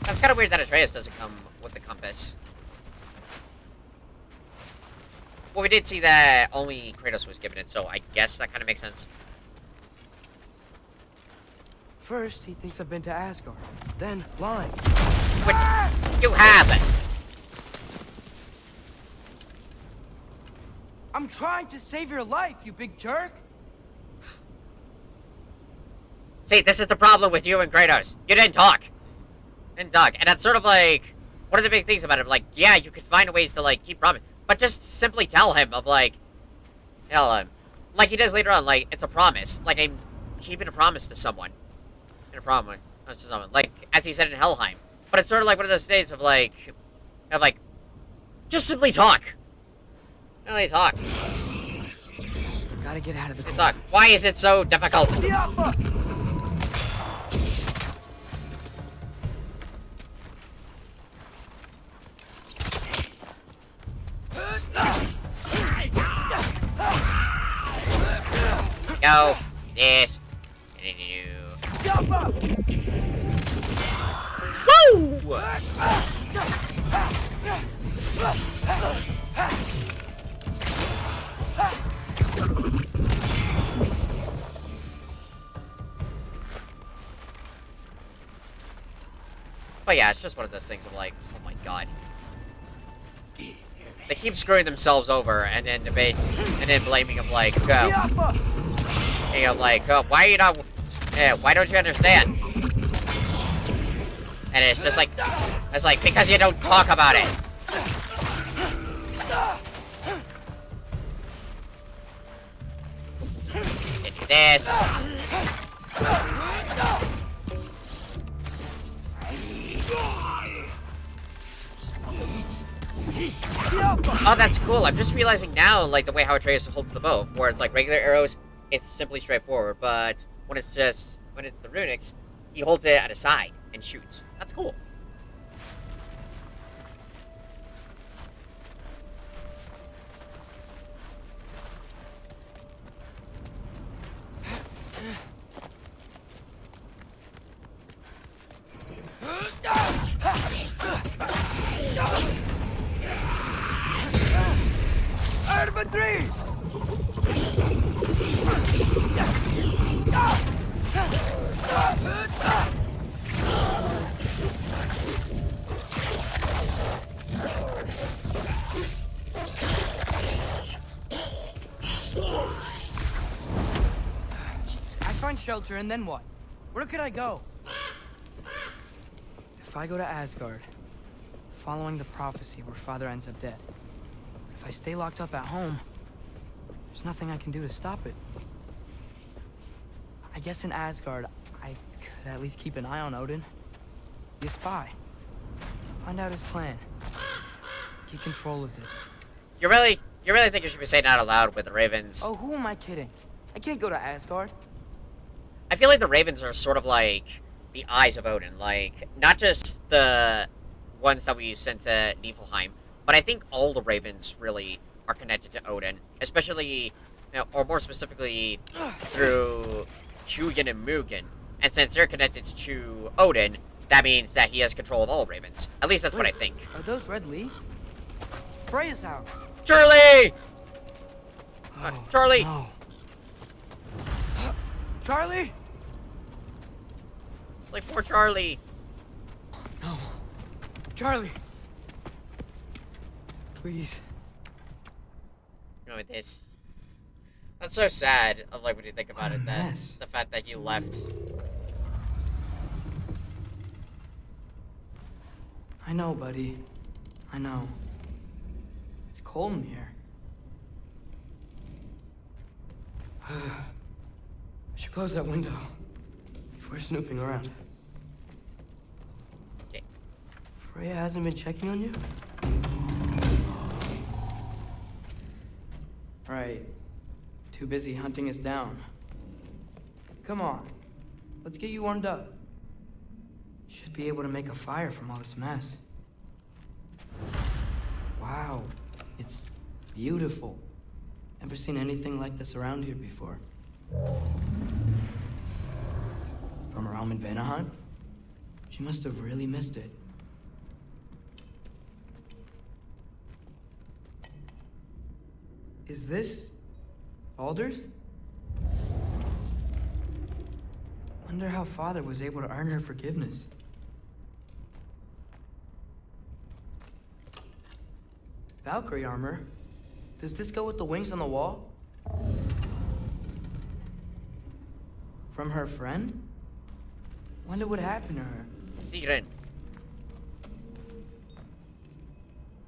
That's kind of weird that Atreus doesn't come with the compass. Well, we did see that only Kratos was given it, so I guess that kind of makes sense. First, he thinks I've been to Asgard. Then, blind. But you haven't. I'm trying to save your life, you big jerk. See, this is the problem with you and Kratos. You didn't talk. And that's sort of like one of the big things about it. Like, yeah, you could find ways to, like, keep promise, but just simply tell him of, like, tell him, like he does later on. Like, it's a promise. Like, I'm keeping a promise to someone. And a promise to someone. Like, as he said in Helheim. But it's sort of like one of those days of, like, just simply talk. Really talk. Gotta get out of the talk. Why is it so difficult? Go. This. Jump up. Woo! But yeah, it's just one of those things of like, oh my god. They keep screwing themselves over and then debate and then blaming them like, you know, like, why are you not, why don't you understand? And it's just like, because you don't talk about it. And do this. Oh, that's cool. I'm just realizing now, like, the way how Atreus holds the bow, where it's like regular arrows, it's simply straightforward, but when it's the runics, he holds it at a side and shoots. That's cool. find shelter, and then what? Where could I go? If I go to Asgard, following the prophecy where Father ends up dead. If I stay locked up at home, there's nothing I can do to stop it. I guess in Asgard, I could at least keep an eye on Odin. Be a spy. Find out his plan. Get control of this. You really think you should be saying that out loud with the Ravens? Oh, who am I kidding? I can't go to Asgard. I feel like the Ravens are sort of like the eyes of Odin. Like, not just the ones that we sent to Niflheim, but I think all the Ravens really are connected to Odin. Especially, you know, or more specifically, through Hugin and Mugen. And since they're connected to Odin, that means that he has control of all Ravens. At least that's what I think. Are those red leaves? Freya's house. Charlie! Oh, Charlie! No. Charlie? It's like poor Charlie. No. Charlie. Please. You know, with this. That's so sad, of like when you think about it, that mess. the fact that you left. I know, buddy. I know. It's cold in here. I should close that window before snooping around. Okay. Freya hasn't been checking on you? Right. Too busy hunting us down. Come on. Let's get you warmed up. Should be able to make a fire from all this mess. Wow. It's beautiful. Never seen anything like this around here before. From her home in Vanaheim? She must have really missed it. Is this Baldur's? Wonder how Father was able to earn her forgiveness. Valkyrie armor? Does this go with the wings on the wall? From her friend? Wonder what happened to her. Siren.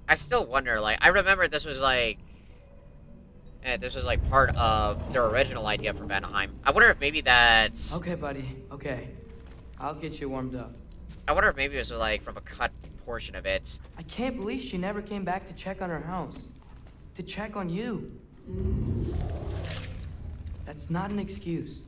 I still wonder, like, I remember this was like part of their original idea for Vanaheim. I wonder if maybe that's... Okay, buddy. Okay. I'll get you warmed up. I wonder if maybe it was like from a cut portion of it. I can't believe she never came back to check on her house. To check on you. That's not an excuse.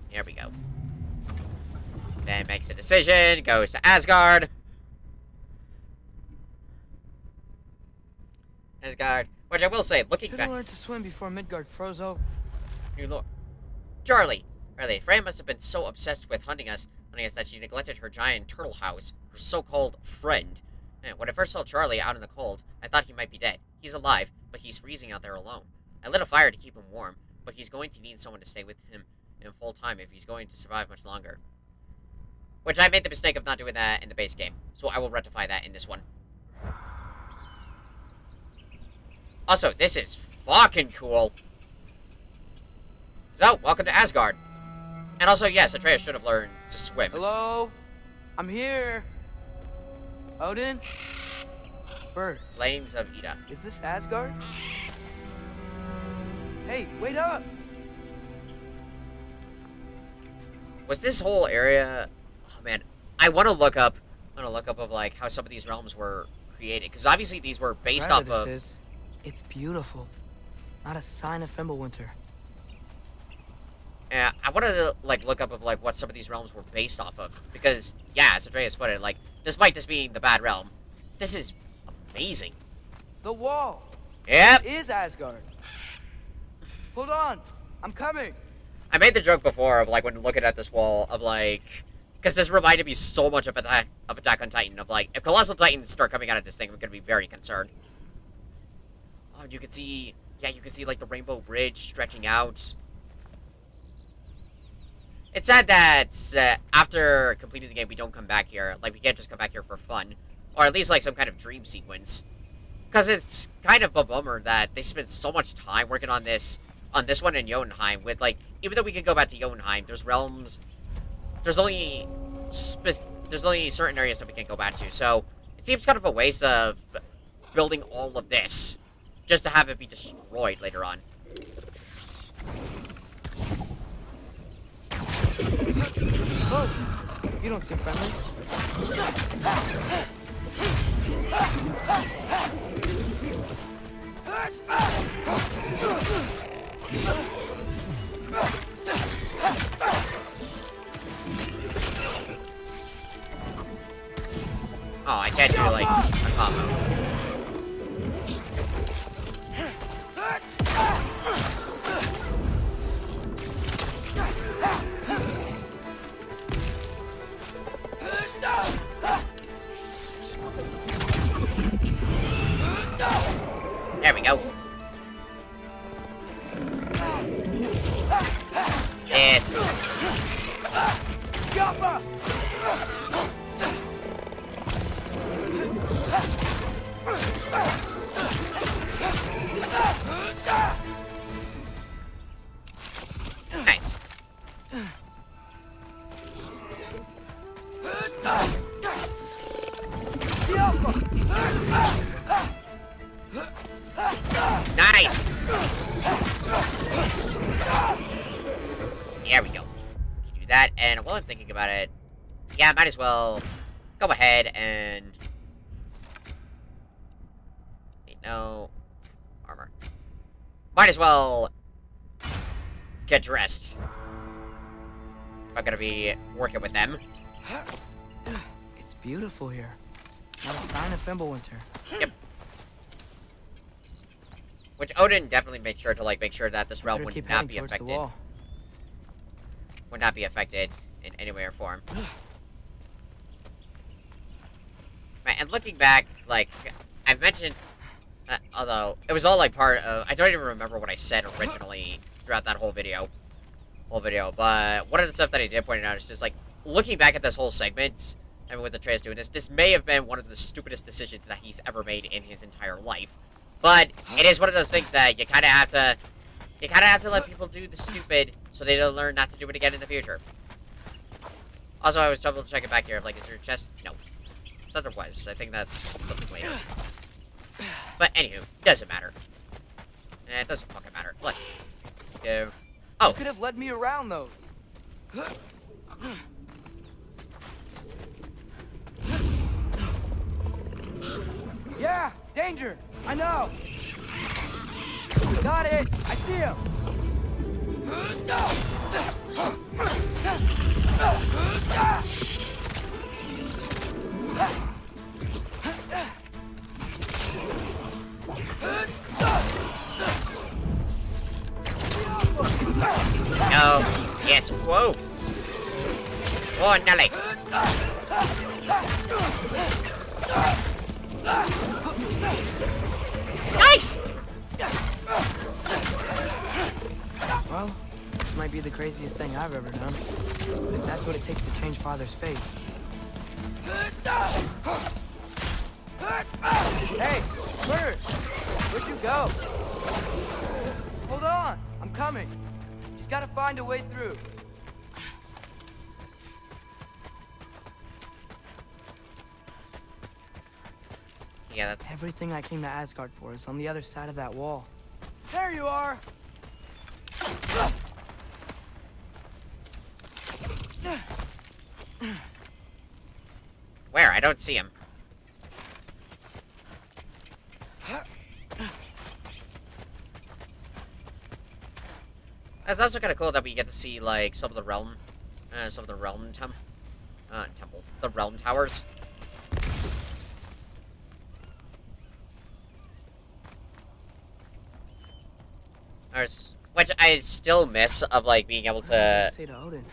Here we go. Then makes a decision, goes to Asgard. Asgard, which I will say, looking Should've back... learned to swim before Midgard froze over. New lord. Charlie! Really, Freya must have been so obsessed with hunting us that she neglected her giant turtle house, her so-called friend. And when I first saw Charlie out in the cold, I thought he might be dead. He's alive, but he's freezing out there alone. I lit a fire to keep him warm, but he's going to need someone to stay with him in full time if he's going to survive much longer. Which I made the mistake of not doing that in the base game, so I will rectify that in this one. Also, this is fucking cool. So, welcome to Asgard. And also, yes, Atreus should have learned to swim. Hello? I'm here. Odin? Bird. Plains of Ida. Is this Asgard? Hey, wait up! Was this whole area... Oh, man. I want to look up of, like, how some of these realms were created. Because obviously these were based off of... It's beautiful. Not a sign of Fimbulwinter. Yeah, I want to, like, look up of, like, what some of these realms were based off of. Because, yeah, as Andreas put it, like, despite this being the bad realm, this is amazing. The wall! Yep! It is Asgard. Hold on! I'm coming! I made the joke before of, like, when looking at this wall, of, like... Because this reminded me so much of Attack on Titan, of, like, if Colossal Titans start coming out of this thing, I'm going to be very concerned. Oh, and you can see, yeah, you can see like the Rainbow Bridge stretching out. It's sad that after completing the game, we don't come back here. Like, we can't just come back here for fun. Or at least, like, some kind of dream sequence. Because it's kind of a bummer that they spent so much time working on this one in Jotunheim. With, like, even though we could go back to Jotunheim, there's realms... There's only certain areas that we can go back to. So, it seems kind of a waste of building all of this just to have it be destroyed later on. Oh, you don't seem friendly. Oh, I can't do, like, a combo. There we go. Yes. Nice. Nice. There we go. Do that, and while I'm thinking about it, yeah, might as well go ahead and... No armor. Might as well get dressed if I'm gonna be working with them. It's beautiful here. Not a sign of Fimbulwinter. Yep. Which Odin definitely made sure to make sure that this realm would not be affected. Would not be affected in any way or form. Right, and looking back, like I've mentioned, although it was all like part of, I don't even remember what I said originally throughout that whole video. But one of the stuff that I did point out is just like looking back at this whole segment. I mean, with Atreus doing this may have been one of the stupidest decisions that he's ever made in his entire life. But it is one of those things that you kind of have to let people do the stupid so they don't learn not to do it again in the future. Also, I was double checking back here. Like, is there a chest? No. I thought there was. I think that's something later. But anywho, doesn't matter. It doesn't fucking matter. Let's go. Oh. You could have led me around those. Yeah, danger. I know. Got it. I see him. No. Yes. Whoa. Oh, Nelly. Nice! Well, this might be the craziest thing I've ever done. But that's what it takes to change Father's fate. Hey, first! Where'd you go? Hold on, I'm coming. Just gotta find a way through. Yeah, that's... Everything I came to Asgard for is on the other side of that wall. There you are! Where? I don't see him. It's also kind of cool that we get to see, like, some of the realm temples, the realm towers. Which I still miss of, like, being able to say to Odin.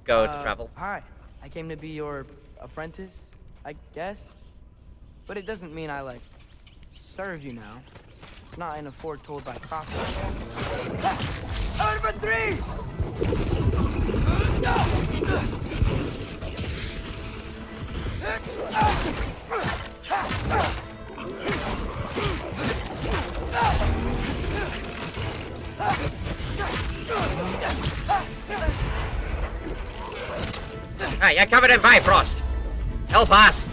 Go to travel. Hi, I came to be your apprentice, I guess. But it doesn't mean I, like, serve you now. not in a foretold by prophecy. Out of a three! Alright, you're covered in Bifrost. Help us.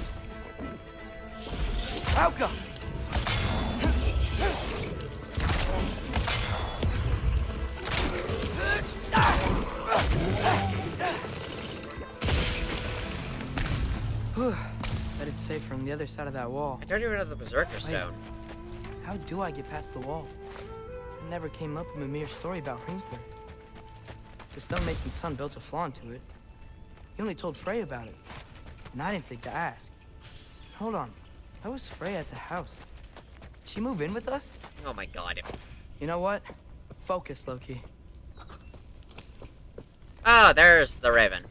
Alka! Bet it's safe from the other side of that wall. I don't even know the Berserker Stone. How do I get past the wall? It never came up in Mimir's story about Hrimthur. The stonemason's son built a flaw into it. He only told Frey about it, and I didn't think to ask. Hold on, how was Frey at the house? Did she move in with us? Oh my god. You know what? Focus, Loki. Oh, there's the Raven.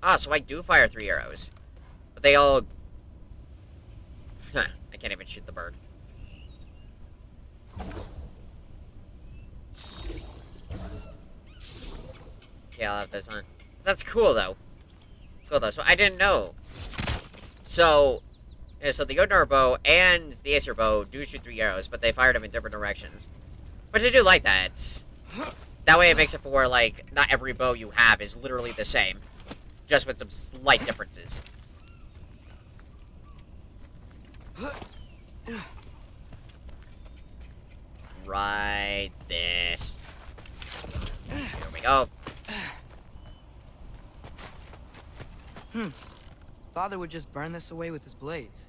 Ah, so I do fire 3 arrows. But they all... I can't even shoot the bird. Okay, I'll have this on. That's cool, though. Cool, though. So I didn't know. So... Yeah, so the Odnar bow and the Acer bow do shoot 3 arrows, but they fire them in different directions. But I do like that. It's... That way it makes it for where, like, not every bow you have is literally the same. Just with some slight differences. Right this. There we go. Father would just burn this away with his blades.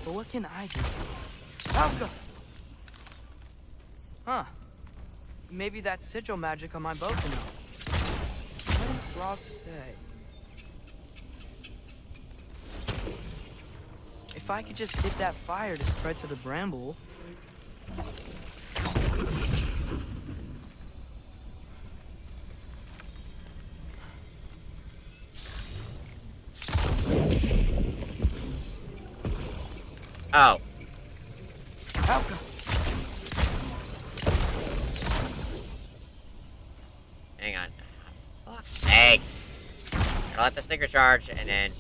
But what can I do? Alka! Huh. Maybe that's sigil magic on my bow can help. What does Rob say? If I could just get that fire to spread to the bramble... Oh. Alka! Hang on. Oh, fuck's sake. Gotta let the stinger charge, and then...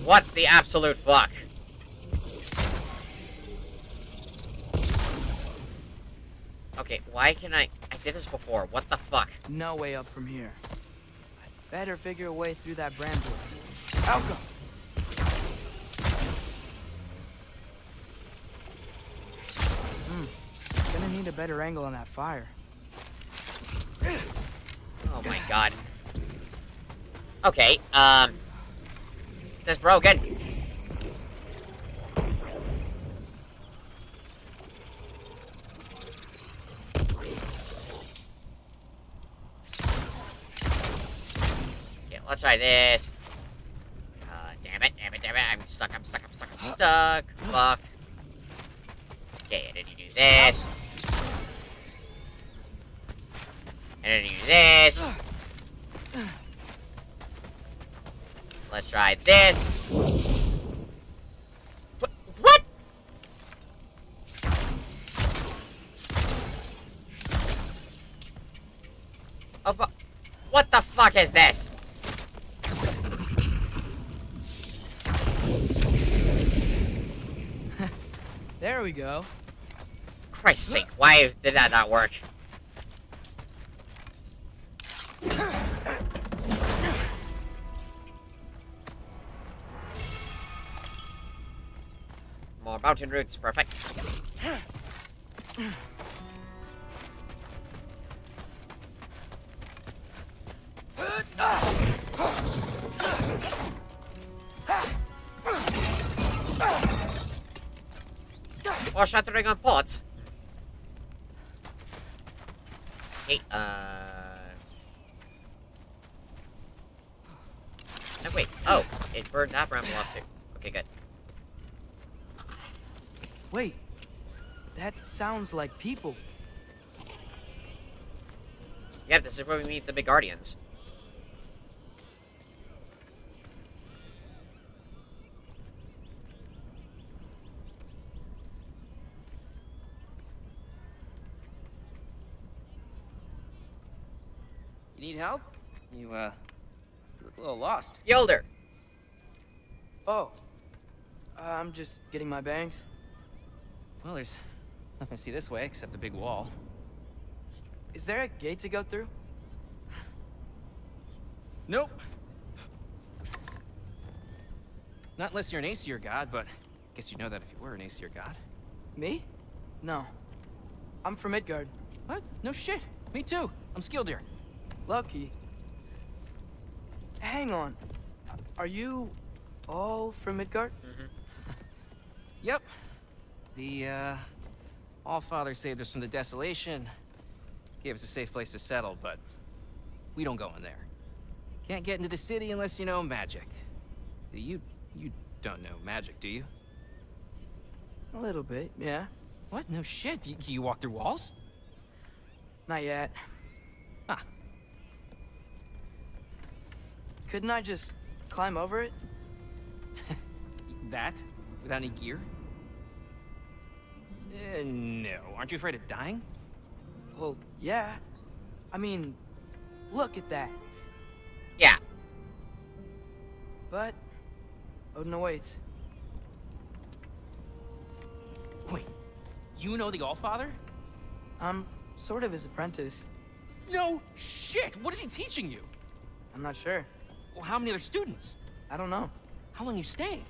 What's the absolute fuck? Okay, why can I did this before. What the fuck? No way up from here. I'd better figure a way through that bramble. Alka! Gonna need a better angle on that fire. Oh my god. Okay, this is broken. Okay, let's try this. Damn it. I'm stuck. Fuck. Okay, and then you do this. And then you do this. Let's try this. What? Oh, what the fuck is this? There we go. Christ's sake, why did that not work? More mountain roots, perfect. Or shattering on pots. Okay, oh, wait. Oh, it burned that bramble off too. Okay, good. Wait, That sounds like people. Yep, this is where we meet the big guardians. You need help? You look a little lost. Skilder! Oh. I'm just getting my bearings. Well, there's nothing to see this way except the big wall. Is there a gate to go through? Nope. Not unless you're an Aesir god, but I guess you'd know that if you were an Aesir god. Me? No. I'm from Midgard. What? No shit. Me too. I'm Skildir. Lucky. Hang on. Are you all from Midgard? Yep. The, Allfather saved us from the desolation. Gave us a safe place to settle, but we don't go in there. Can't get into the city unless you know magic. You don't know magic, do you? A little bit, yeah. What? No shit. You walk through walls? Not yet. Huh. Couldn't I just climb over it? That? Without any gear? No. Aren't you afraid of dying? Well, yeah. I mean, look at that. Yeah. But Odin awaits. Wait, you know the Allfather? I'm sort of his apprentice. No shit! What is he teaching you? I'm not sure. Well, how many other students? I don't know. How long you stay?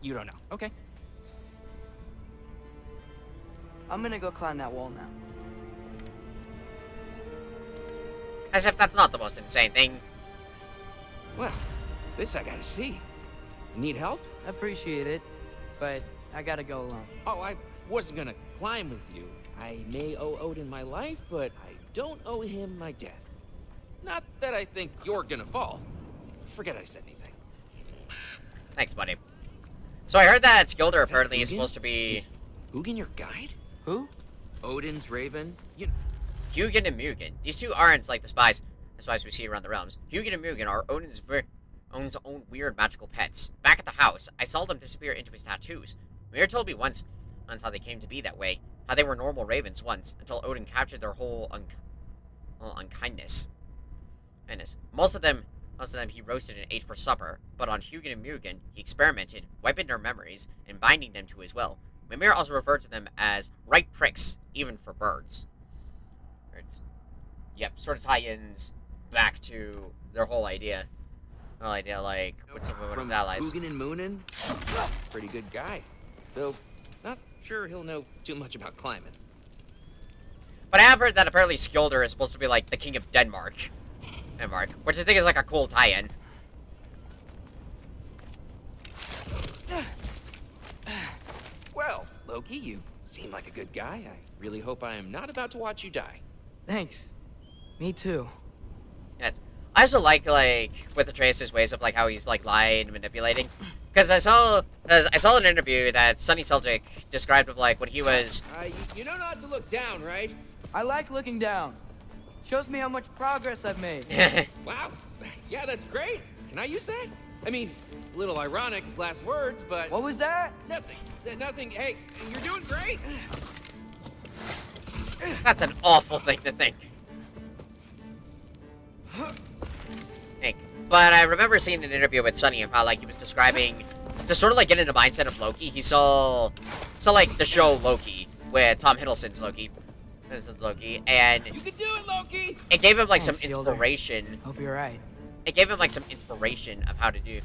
You don't know. Okay. I'm gonna go climb that wall now. As if that's not the most insane thing. Well, this I gotta see. Need help? Appreciate it, but I gotta go alone. Oh, I wasn't gonna climb with you. I may owe Odin my life, but I don't owe him my death. Not that I think you're gonna fall. Forget I said anything. Thanks, buddy. So I heard that Skilder apparently is supposed to be... Is Hugin your guide? Who? Odin's raven? Hugin and Mugen. These two aren't like the spies we see around the realms. Hugin and Mugen are Odin's own weird magical pets. Back at the house, I saw them disappear into his tattoos. Mir told me once how they came to be that way. How they were normal ravens once, until Odin captured their whole unkindness. Most of them he roasted and ate for supper, but on Hugin and Mugen, he experimented, wiping their memories, and binding them to his will. Mimir also referred to them as right pricks, even for birds. Yep, sort of tie-ins back to their whole idea. Like, what's up with his allies? Hugin and Moonin? Pretty good guy. Though, not sure he'll know too much about climbing. But I have heard that apparently Skilder is supposed to be like the king of Denmark. Which I think is like a cool tie-in. Well, Loki, you seem like a good guy. I really hope I am not about to watch you die. Thanks. Me too. Yes. I also like with Atreus' ways of like how he's like lying and manipulating. Because I saw an interview that Sonny Seljic described of like when he was you know not to look down, right? I like looking down. Shows me how much progress I've made. Wow. Yeah, that's great. Can I use that? I mean, a little ironic his last words, but What was that? Nothing. Nothing. Hey, you're doing great. That's an awful thing to think. Hank. But I remember seeing an interview with Sonny of how like he was describing to sort of like get into the mindset of Loki. He saw like the show Loki with Tom Hiddleston's Loki. And you can do it, Loki. It gave him like Thanks, some inspiration. Fielder. Hope you're right. It gave him like some inspiration of how to do,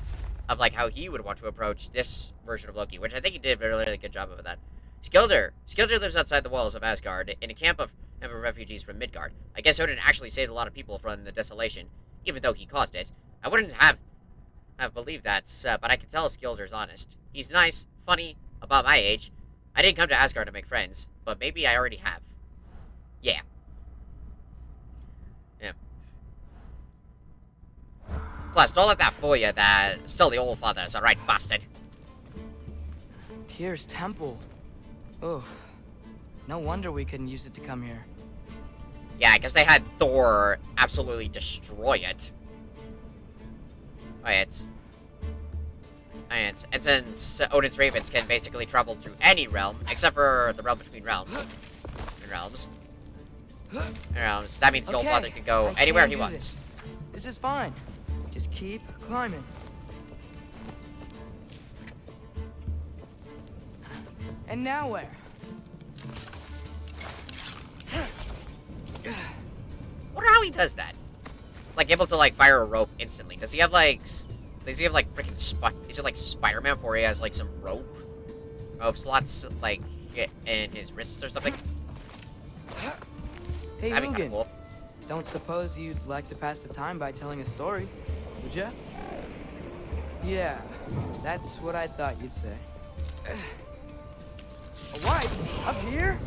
of like how he would want to approach this version of Loki, which I think he did a really, really good job of that. Skilder lives outside the walls of Asgard in a camp of refugees from Midgard. I guess Odin actually saved a lot of people from the desolation, even though he caused it. I wouldn't have believed that, but I can tell Skilder's honest. He's nice, funny, about my age. I didn't come to Asgard to make friends, but maybe I already have. Yeah. Plus, don't let that fool you that still the old father's a right bastard. Tyr's temple. Oh, no wonder we couldn't use it to come here. Yeah, I guess they had Thor absolutely destroy it. Oh, yeah, and since Odin's ravens can basically travel to any realm, except for the realm between realms. That means the Old Father can go anywhere he wants. This is fine. Just keep climbing. And now where? Wonder how he does that. Like, able to, like, fire a rope instantly. Does he have, like, freaking is it like Spider-Man where he has, like, some rope slots, like, in his wrists or something? Hey, That'd be kinda Hugin. cool. Don't suppose you'd like to pass the time by telling a story, would ya? Yeah, that's what I thought you'd say. A wife? Up here?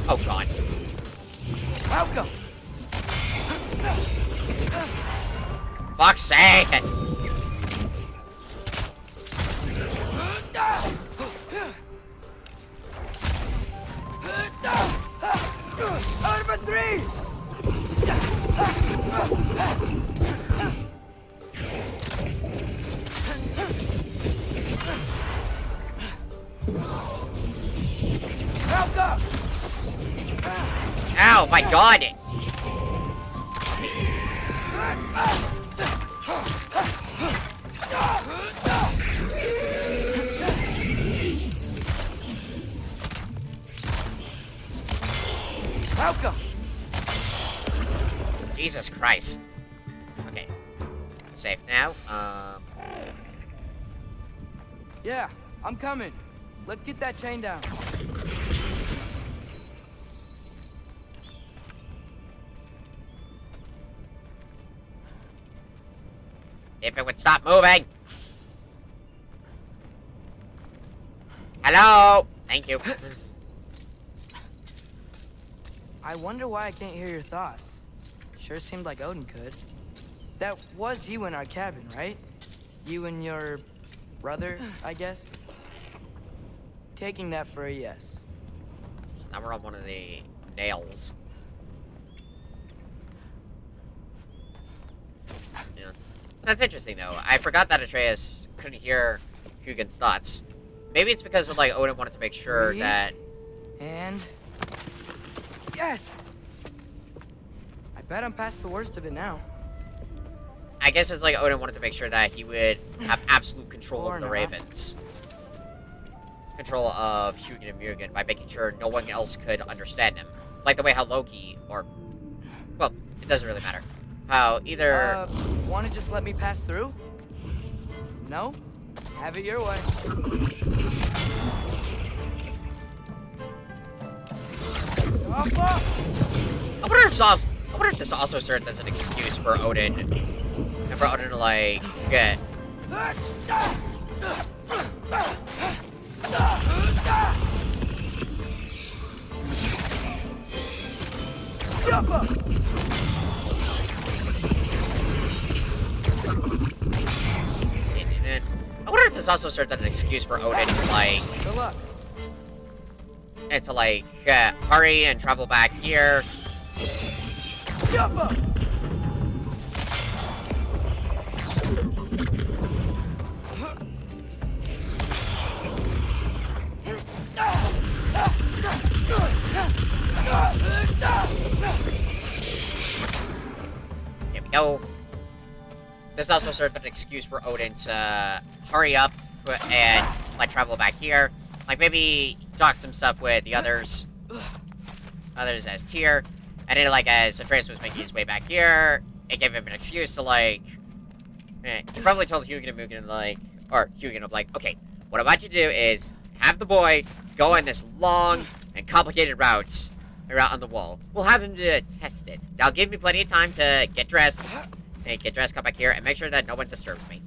Oh, God. Welcome! Fuck's sake! Out of three! Welcome! Ow, my God! Welcome! Jesus Christ. Okay. I'm safe now. Yeah, I'm coming. Let's get that chain down. If it would stop moving. Hello? Thank you. I wonder why I can't hear your thoughts. Sure seemed like Odin could. That was you in our cabin, right? You and your brother, I guess? Taking that for a yes. Now we're on one of the nails. Yeah. That's interesting, though. I forgot that Atreus couldn't hear Hugin's thoughts. Maybe it's because of, like, Odin wanted to make sure that... And... Yes! I bet I'm past the worst of it now. I guess it's like Odin wanted to make sure that he would have absolute control Or of the not. Ravens. Control of Hugin and Mugen by making sure no one else could understand him. Like the way how Loki, or... Well, it doesn't really matter. How either... Wanna just let me pass through? No? Have it your way. I wonder if this also served as an excuse for Odin. And for Odin to, like, get... Jump up! I wonder if this also served as an excuse for Odin to, like... Good luck. And to, like, hurry and travel back here. Jump up! Here we go. This also served as an excuse for Odin to hurry up and, like, travel back here. Like, maybe talk some stuff with the others. Others as Tyr. And then, like, as Atreus was making his way back here, it gave him an excuse to, like... he probably told Hugin and Mugen, like... Or Hugin of, like, okay, what I want you to do is have the boy go on this long and complicated route on the wall. We'll have him to test it. That'll give me plenty of time to get dressed, come back here, and make sure that no one disturbs me.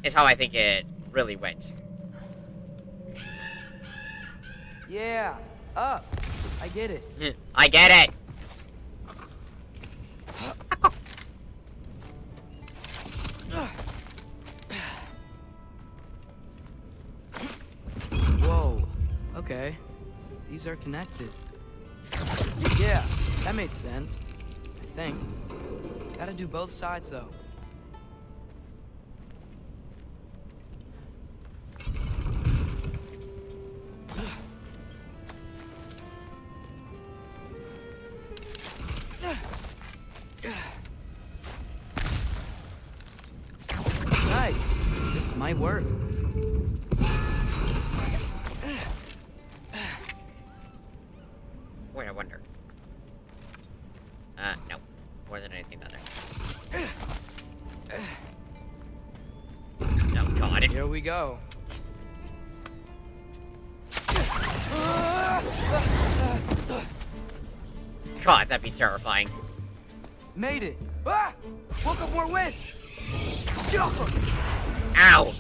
Is how I think it really went. Yeah, up. I get it. I get it. Okay. These are connected. Yeah, that made sense. I think. Gotta do both sides, though. Nice. This might work. Wait, I wonder. No. Wasn't anything down there. Oh, God. Here we go. God, that'd be terrifying. Made it. Ah! Woke up more wins. Ow!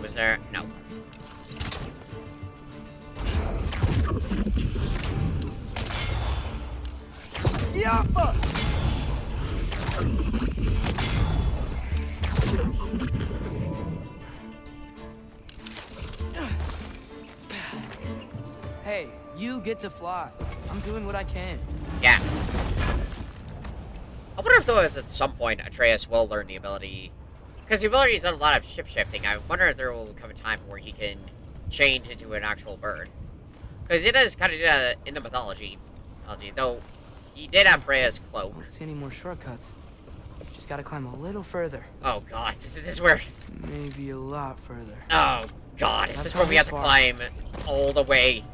Was there? No. Yeah. Hey, you get to fly. I'm doing what I can. Yeah. I wonder if, though, at some point Atreus will learn the ability. Because the ability's done a lot of ship shifting. I wonder if there will come a time where he can change into an actual bird. Because he does kind of do that in the mythology. Though he did have Freya's cloak. Don't see any more shortcuts. Just gotta climb a little further. Oh, God. This is where... Maybe a lot further. Oh, God. This is where we have to climb all the way.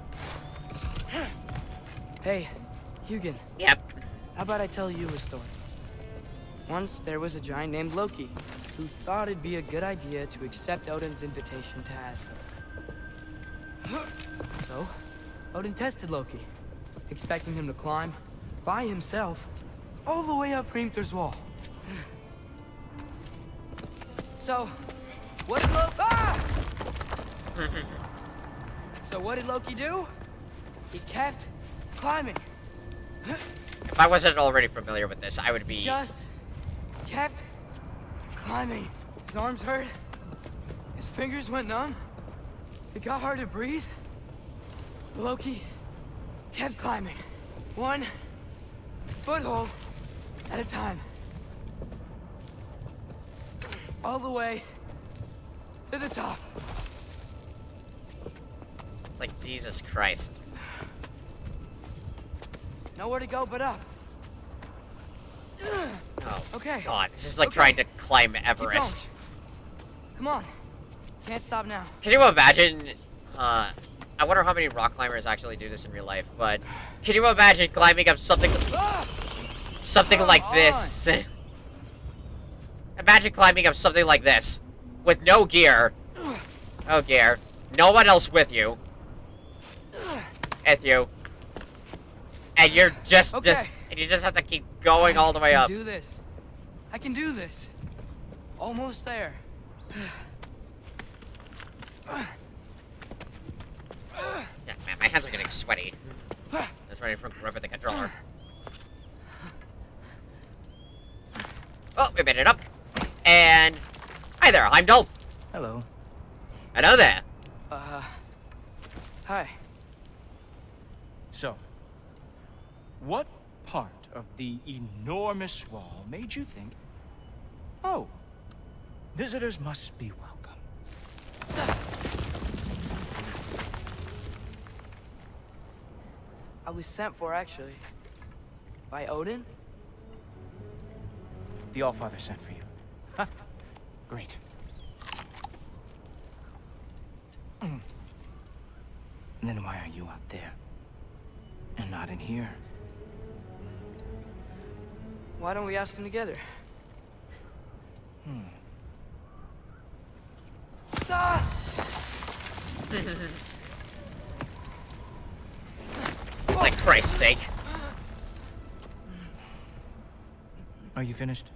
Hey, Hugin. Yep. How about I tell you a story? Once there was a giant named Loki who thought it'd be a good idea to accept Odin's invitation to Asgard. So, Odin tested Loki, expecting him to climb by himself all the way up Hrimthur's wall. So, what did Loki do? He kept climbing. If I wasn't already familiar with this, I would be... Just kept climbing. His arms hurt. His fingers went numb. It got hard to breathe. Loki kept climbing. One foothold at a time. All the way to the top. It's like, Jesus Christ. Nowhere to go but up. Oh, okay. God, this is like trying to climb Everest. Come on. Can't stop now. Can you imagine, I wonder how many rock climbers actually do this in real life, but can you imagine climbing up something like this? Imagine climbing up something like this with no gear. No gear. No one else with you. With you. And you're just, and you just have to keep going all the way up. I can do this. I can do this. Almost there. Yeah, man, my hands are getting sweaty. Just ready for gripping the controller. Oh, we made it up. And hi there, I'm Dolp. Hello. Hello there. Hi. So, what part of the enormous wall made you think, oh, visitors must be welcome? I was sent for, actually. By Odin? The Allfather sent for you. Huh? Great. Then why are you out there? And not in here? Why don't we ask him together? Like Christ's sake. Are you finished?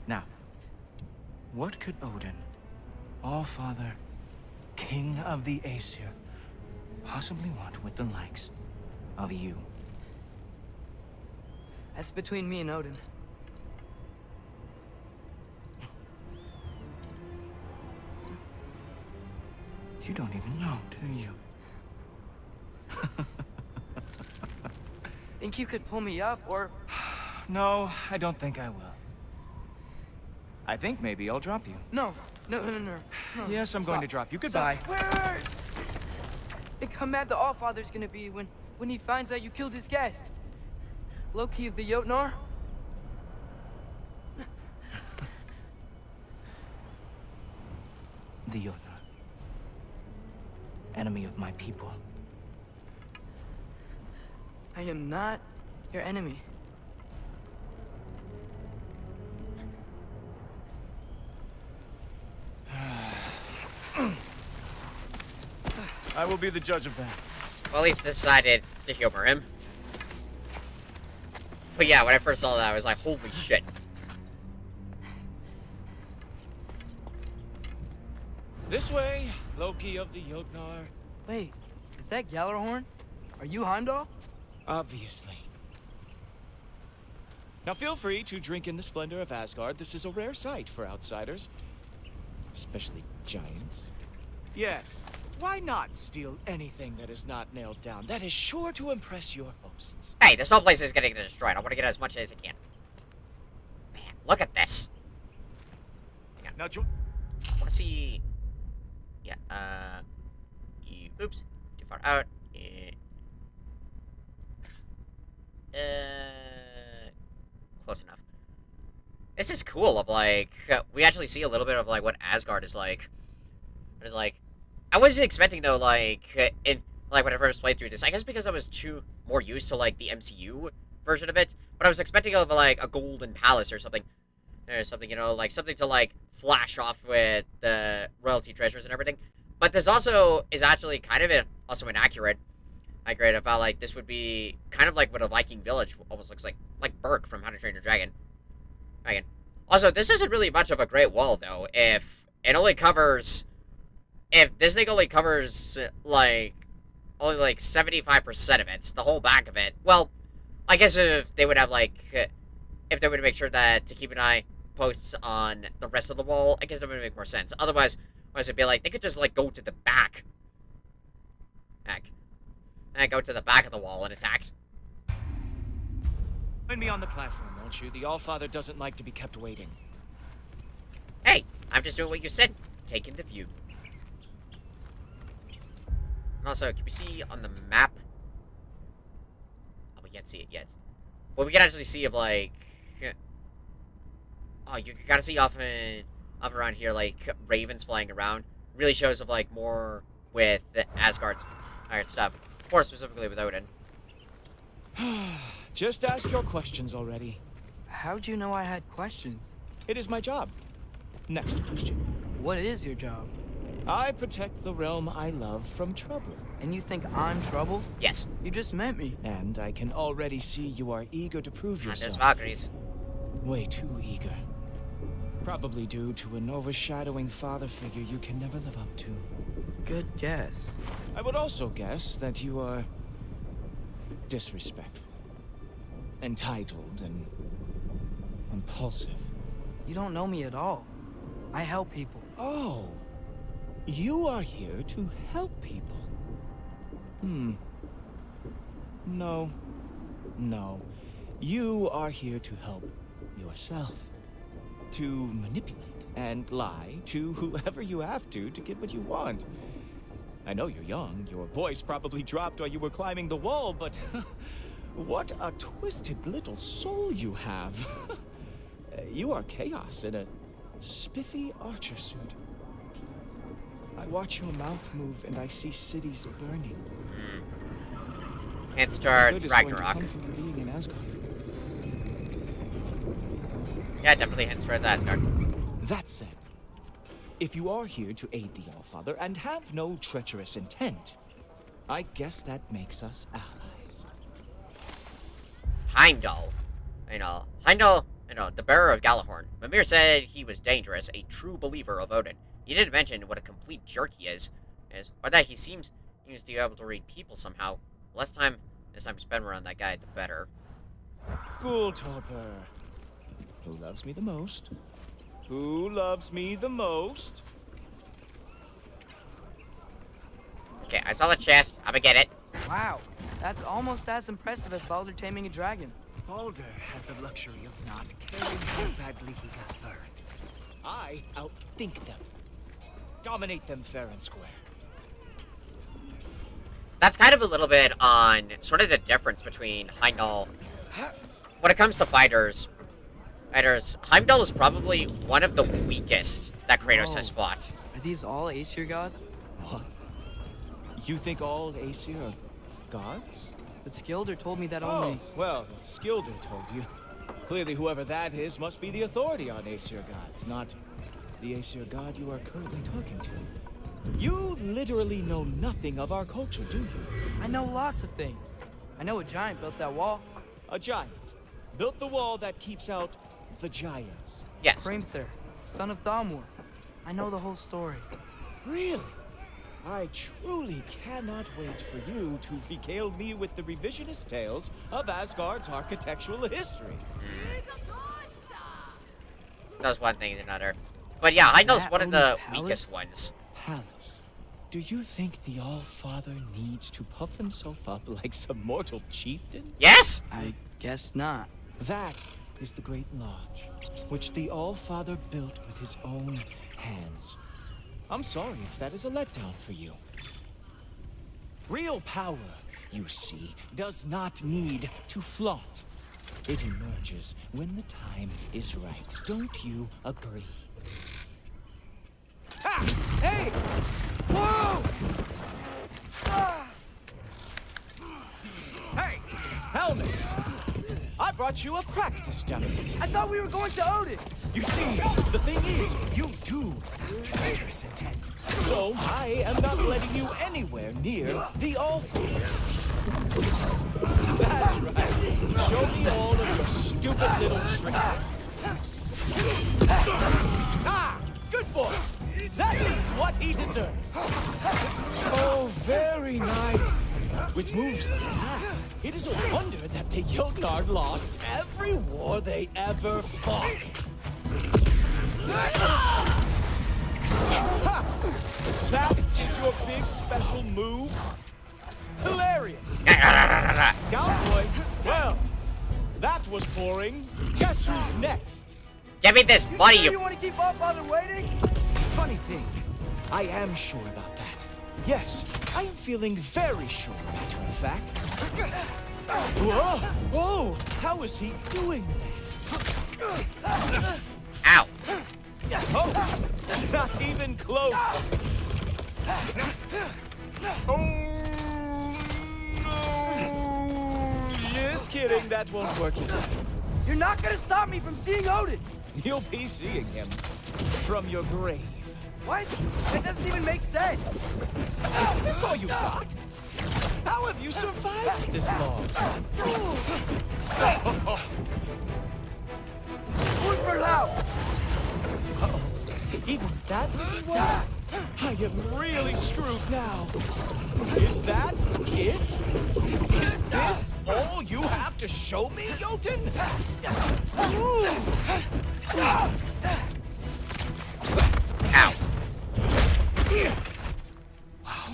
Now, what could Odin, Allfather, King of the Aesir, possibly want with the likes of you? That's between me and Odin. You don't even know, do you? Think you could pull me up, or... No, I don't think I will. I think maybe I'll drop you. No. Yes, I'm going to drop you. Goodbye. Wait. Think how mad the Allfather's gonna be when he finds out you killed his guest. Loki of the Jotnar? The Jotnar. Enemy of my people. I am not your enemy. I will be the judge of that. Well, at least decided to humor him. But yeah, when I first saw that, I was like, holy shit. This way, Loki of the Jotnar. Wait, is that Gjallarhorn? Are you Heimdall? Obviously. Now feel free to drink in the splendor of Asgard. This is a rare sight for outsiders. Especially giants. Yes, why not steal anything that is not nailed down? That is sure to impress your hosts. Hey, this whole place is getting destroyed. I want to get as much as I can. Man, look at this. Hang on. Now, I want to see... Yeah, oops. Too far out. Close enough. This is cool of, like, we actually see a little bit of, like, what Asgard is like. It is like... I wasn't expecting, though, like, when I first played through this, I guess because I was more used to, like, the MCU version of it, but I was expecting of, like, a golden palace or something. Or something, you know, like, something to, like, flash off with the royalty treasures and everything. But this also is actually kind of also inaccurate. Accurate about, like, this would be kind of like what a Viking village almost looks like. Like Berk from How to Train Your Dragon. Also, this isn't really much of a great wall, though. If it only covers... If this thing only covers, like, only, like, 75% of it, the whole back of it, well, I guess if they would have, like, if they would make sure that to keep an eye posts on the rest of the wall, I guess that would make more sense. Otherwise, it'd be like, they could just, like, go to the back. Go to the back of the wall and attack. Join me on the platform, won't you? The Allfather doesn't like to be kept waiting. Hey, I'm just doing what you said. Taking the view. And also, can we see on the map? Oh, we can't see it yet. But we can actually see of, like... Oh, you gotta see off around here, like, ravens flying around. Really shows of, like, more with the Asgard's stuff. More specifically with Odin. Just ask your questions already. How'd you know I had questions? It is my job. Next question. What is your job? I protect the realm I love from trouble. And you think I'm trouble? Yes. You just met me. And I can already see you are eager to prove yourself. And there's Valkyries. Way too eager. Probably due to an overshadowing father figure you can never live up to. Good guess. I would also guess that you are disrespectful, entitled, and impulsive. You don't know me at all. I help people. Oh, you are here to help people. No. You are here to help yourself. To manipulate and lie to whoever you have to get what you want. I know you're young. Your voice probably dropped while you were climbing the wall, but what a twisted little soul you have. You are chaos in a spiffy archer suit. I watch your mouth move and I see cities burning. It starts Ragnarok. Being in Asgard. Yeah, definitely hints towards Asgard. That said, if you are here to aid the Allfather and have no treacherous intent, I guess that makes us allies. Heimdall. Heimdall, the bearer of Gjallarhorn. Mimir said he was dangerous, a true believer of Odin. He didn't mention what a complete jerk he is, or that he seems to be able to read people somehow. Less time spent around that guy, the better. Skulltopper. Who loves me the most? Who loves me the most? Okay, I saw the chest. I'm gonna get it. Wow, that's almost as impressive as Baldur taming a dragon. Baldur had the luxury of not caring how badly he got burned. I outthink them. Dominate them fair and square. That's kind of a little bit on sort of the difference between Heimdall. When it comes to fighters, Heimdall is probably one of the weakest that Kratos has fought. Are these all Aesir gods? What? You think all Aesir are gods? But Skilder told me that Oh, only... well, if Skilder told you, clearly whoever that is must be the authority on Aesir gods, not the Aesir god you are currently talking to. You literally know nothing of our culture, do you? I know lots of things. I know a giant built that wall. A giant built the wall that keeps out the giants. Yes. Hrimthur, son of Thalmor. I know the whole story. Really? I truly cannot wait for you to regale me with the revisionist tales of Asgard's architectural history. That's one thing and another. But yeah, Heimdall's That one of the Odin's weakest ones. Palace. Do you think the All-Father needs to puff himself up like some mortal chieftain? Yes? I guess not. That is the Great Lodge, which the All-Father built with his own hands. I'm sorry if that is a letdown for you. Real power, you see, does not need to flaunt. It emerges when the time is right. Don't you agree? Ha! Hey! Whoa! Ah! Hey! Helmets! I brought you a practice dummy. I thought we were going to Odin! You see, the thing is, you do have treacherous intent. So, I am not letting you anywhere near the All-Father. That's right. Show me all of your stupid little tricks. Ah! Good boy! That is what he deserves. Oh, very nice. With moves like that, it is a wonder that the Jotnar lost every war they ever fought. Ha! That is your big special move? Hilarious. Cowboy, well, that was boring. Guess who's next? Give me this, buddy. You want to keep All-Father waiting? Funny thing, I am sure about that. Yes, I am feeling very sure, matter of fact. Whoa! Whoa! How is he doing that? Ow! Oh! Not even close! Oh, no! Just kidding, that won't work either. You're not gonna stop me from seeing Odin! You'll be seeing him from your grave. What? That doesn't even make sense! Is this all you got? How have you survived this long? Ulfr out! Uh-oh. Even that didn't work? I am really screwed now. Is that it? Is this all you have to show me, Jotun? Ow. Wow.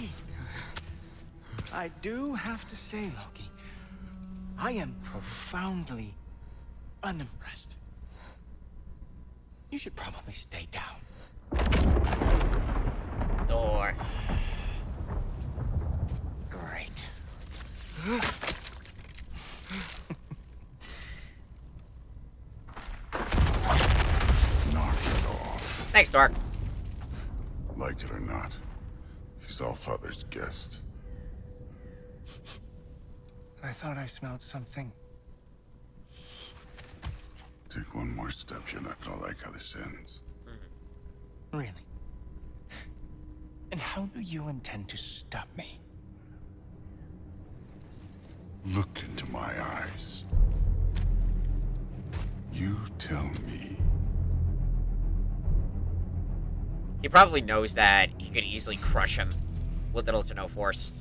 I do have to say, Loki, I am profoundly unimpressed. You should probably stay down. Door. Great. Knock it off. Thanks, Dork. Like it or not, he's All-Father's guest. I thought I smelled something. Take one more step, you're not gonna like how this ends. Really? And how do you intend to stop me? Look into my eyes. You tell me. He probably knows that he could easily crush him with little to no force.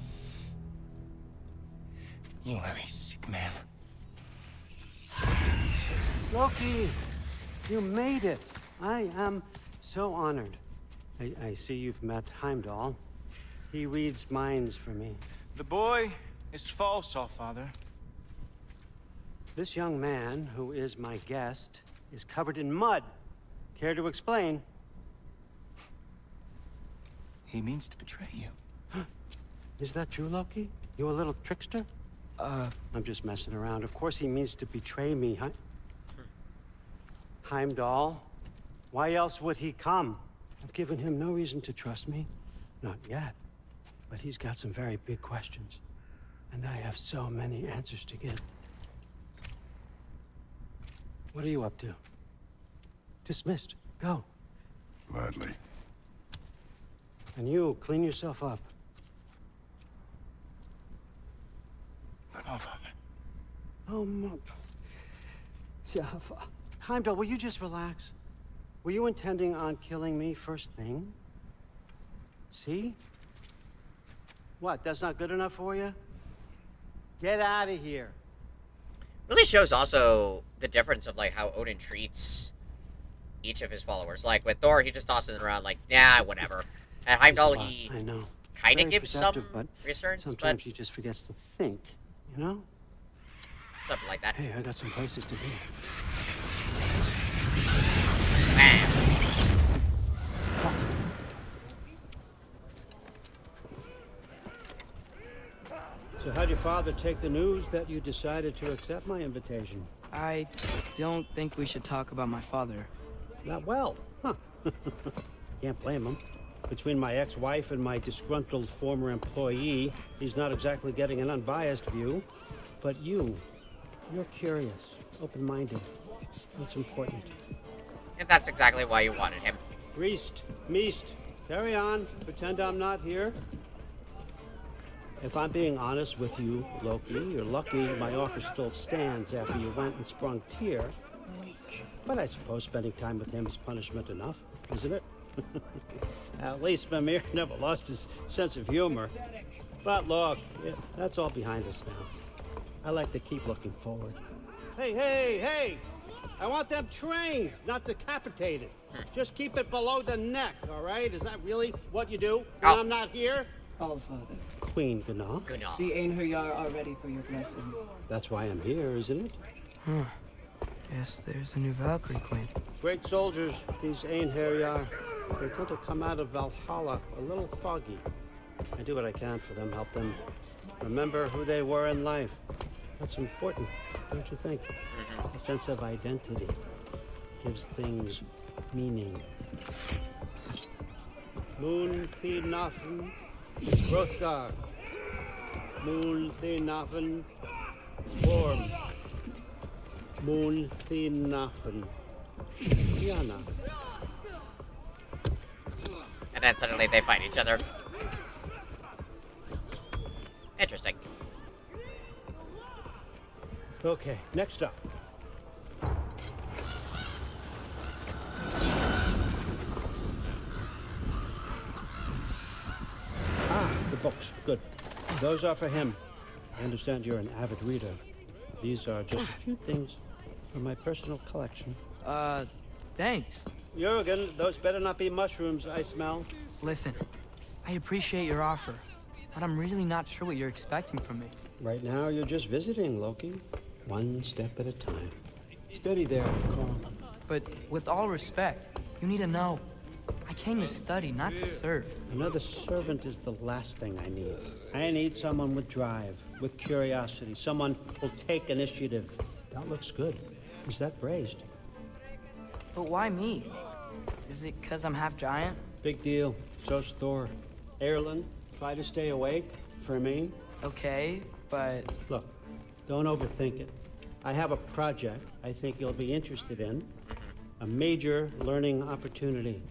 You are a sick man. Loki, you made it. I am so honored. I see you've met Heimdall. He reads minds for me. The boy is false, Allfather. This young man, who is my guest, is covered in mud. Care to explain? He means to betray you. Is that true, Loki? You a little trickster? I'm just messing around. Of course he means to betray me, huh? Heimdall? Why else would he come? I've given him no reason to trust me. Not yet. But he's got some very big questions. And I have so many answers to give. What are you up to? Dismissed. Go. Gladly. And you, clean yourself up. Allfather. Oh, Mom. Heimdall, will you just relax? Were you intending on killing me first thing? See? What, that's not good enough for you? Get out of here. Really shows also the difference of like how Odin treats each of his followers. Like with Thor, he just tosses it around like, nah, whatever. At Heimdall, he I know. kind of Very gives some but reassurance, sometimes but he just forgets to think, you know? something like that. Hey, I got some places to be. Bam. So how'd your father take the news that you decided to accept my invitation? I don't think we should talk about my father. Not well, huh? Can't blame him. Between my ex-wife and my disgruntled former employee, he's not exactly getting an unbiased view. But you're curious, open-minded. That's important. And that's exactly why you wanted him. Meest, carry on. Pretend I'm not here. If I'm being honest with you, Loki, you're lucky my offer still stands after you went and sprung Tyr. But I suppose spending time with him is punishment enough, isn't it? At least Mimir never lost his sense of humor. But look, that's all behind us now. I like to keep looking forward. Hey! I want them trained, not decapitated. Just keep it below the neck, all right? Is that really what you do when I'm not here? Allfather. Queen Gná. The Einherjar are ready for your blessings. That's why I'm here, isn't it? Huh. Guess there's a new Valkyrie queen. Great soldiers, these Einherjar. They tend to come out of Valhalla a little foggy. I do what I can for them, help them remember who they were in life. That's important, don't you think? A sense of identity gives things meaning. Moon Thinafen, Hrothgar. Moon Thinafen, Orm. Moon Thinafen, Yana. And then suddenly they fight each other. Interesting. Okay, next up. The books. Good. Those are for him. I understand you're an avid reader. These are just a few things from my personal collection. Thanks. Jurgen, those better not be mushrooms I smell. Listen, I appreciate your offer, but I'm really not sure what you're expecting from me. Right now, you're just visiting, Loki. One step at a time. Steady there, Carl. But with all respect, you need to know. I came to study, not to serve. Another servant is the last thing I need. I need someone with drive, with curiosity, someone who'll take initiative. That looks good. Is that braised? But why me? Is it because I'm half giant? Big deal. So's Thor. Erlen, try to stay awake for me. Okay, but... Look, don't overthink it. I have a project I think you'll be interested in. A major learning opportunity.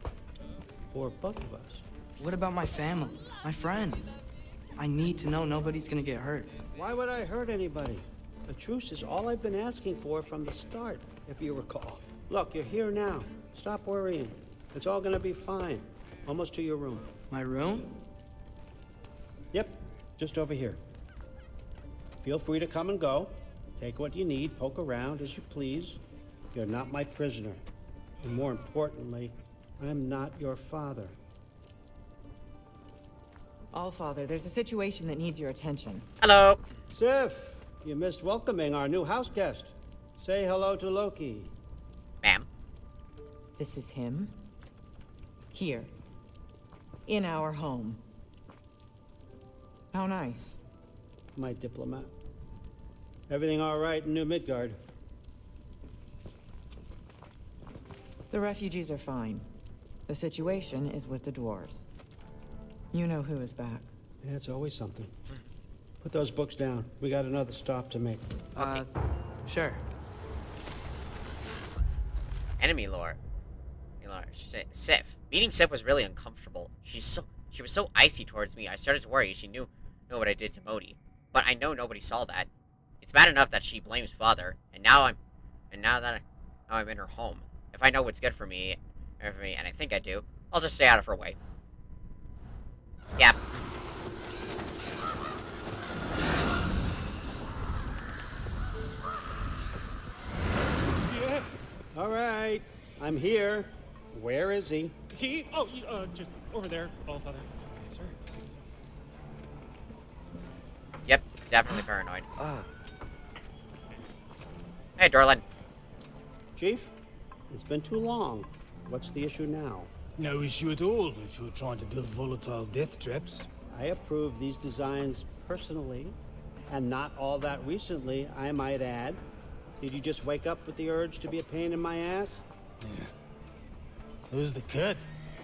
For both of us. What about my family? My friends? I need to know nobody's gonna get hurt. Why would I hurt anybody? A truce is all I've been asking for from the start, if you recall. Look, you're here now. Stop worrying. It's all gonna be fine. Almost to your room. My room? Yep, just over here. Feel free to come and go. Take what you need, poke around as you please. You're not my prisoner. And more importantly, I'm not your father. Allfather, there's a situation that needs your attention. Hello. Sif, you missed welcoming our new house guest. Say hello to Loki. Ma'am. This is him. Here. In our home. How nice. My diplomat. Everything all right in New Midgard? The refugees are fine. The situation is with the dwarves. You know who is back. Yeah, it's always something. Put those books down. We got another stop to make. Sure. Enemy lore. Sif. Meeting Sif was really uncomfortable. She was so icy towards me. I started to worry she knew what I did to Modi. But I know nobody saw that. It's bad enough that she blames father, and now I'm in her home. If I know what's good for me, and I think I do, I'll just stay out of her way. Yep. Yeah. All right. I'm here. Where is he? Just over there, Allfather. Sir. Yep, definitely paranoid. Hey, Dorlin. Chief, it's been too long. What's the issue now? No issue at all if you're trying to build volatile death traps. I approve these designs personally, and not all that recently, I might add. Did you just wake up with the urge to be a pain in my ass? Yeah. Who's the cut?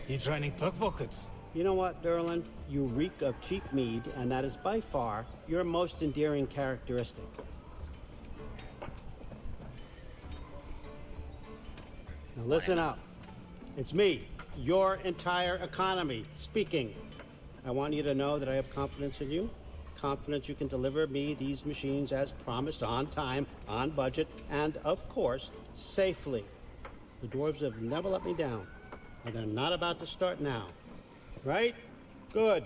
You training pickpockets? You know what, Derlin? You reek of cheap mead, and that is by far your most endearing characteristic. Now listen up. It's me, your entire economy, speaking. I want you to know that I have confidence in you. Confidence you can deliver me these machines as promised, on time, on budget, and, of course, safely. The dwarves have never let me down, and they're not about to start now. Right? Good.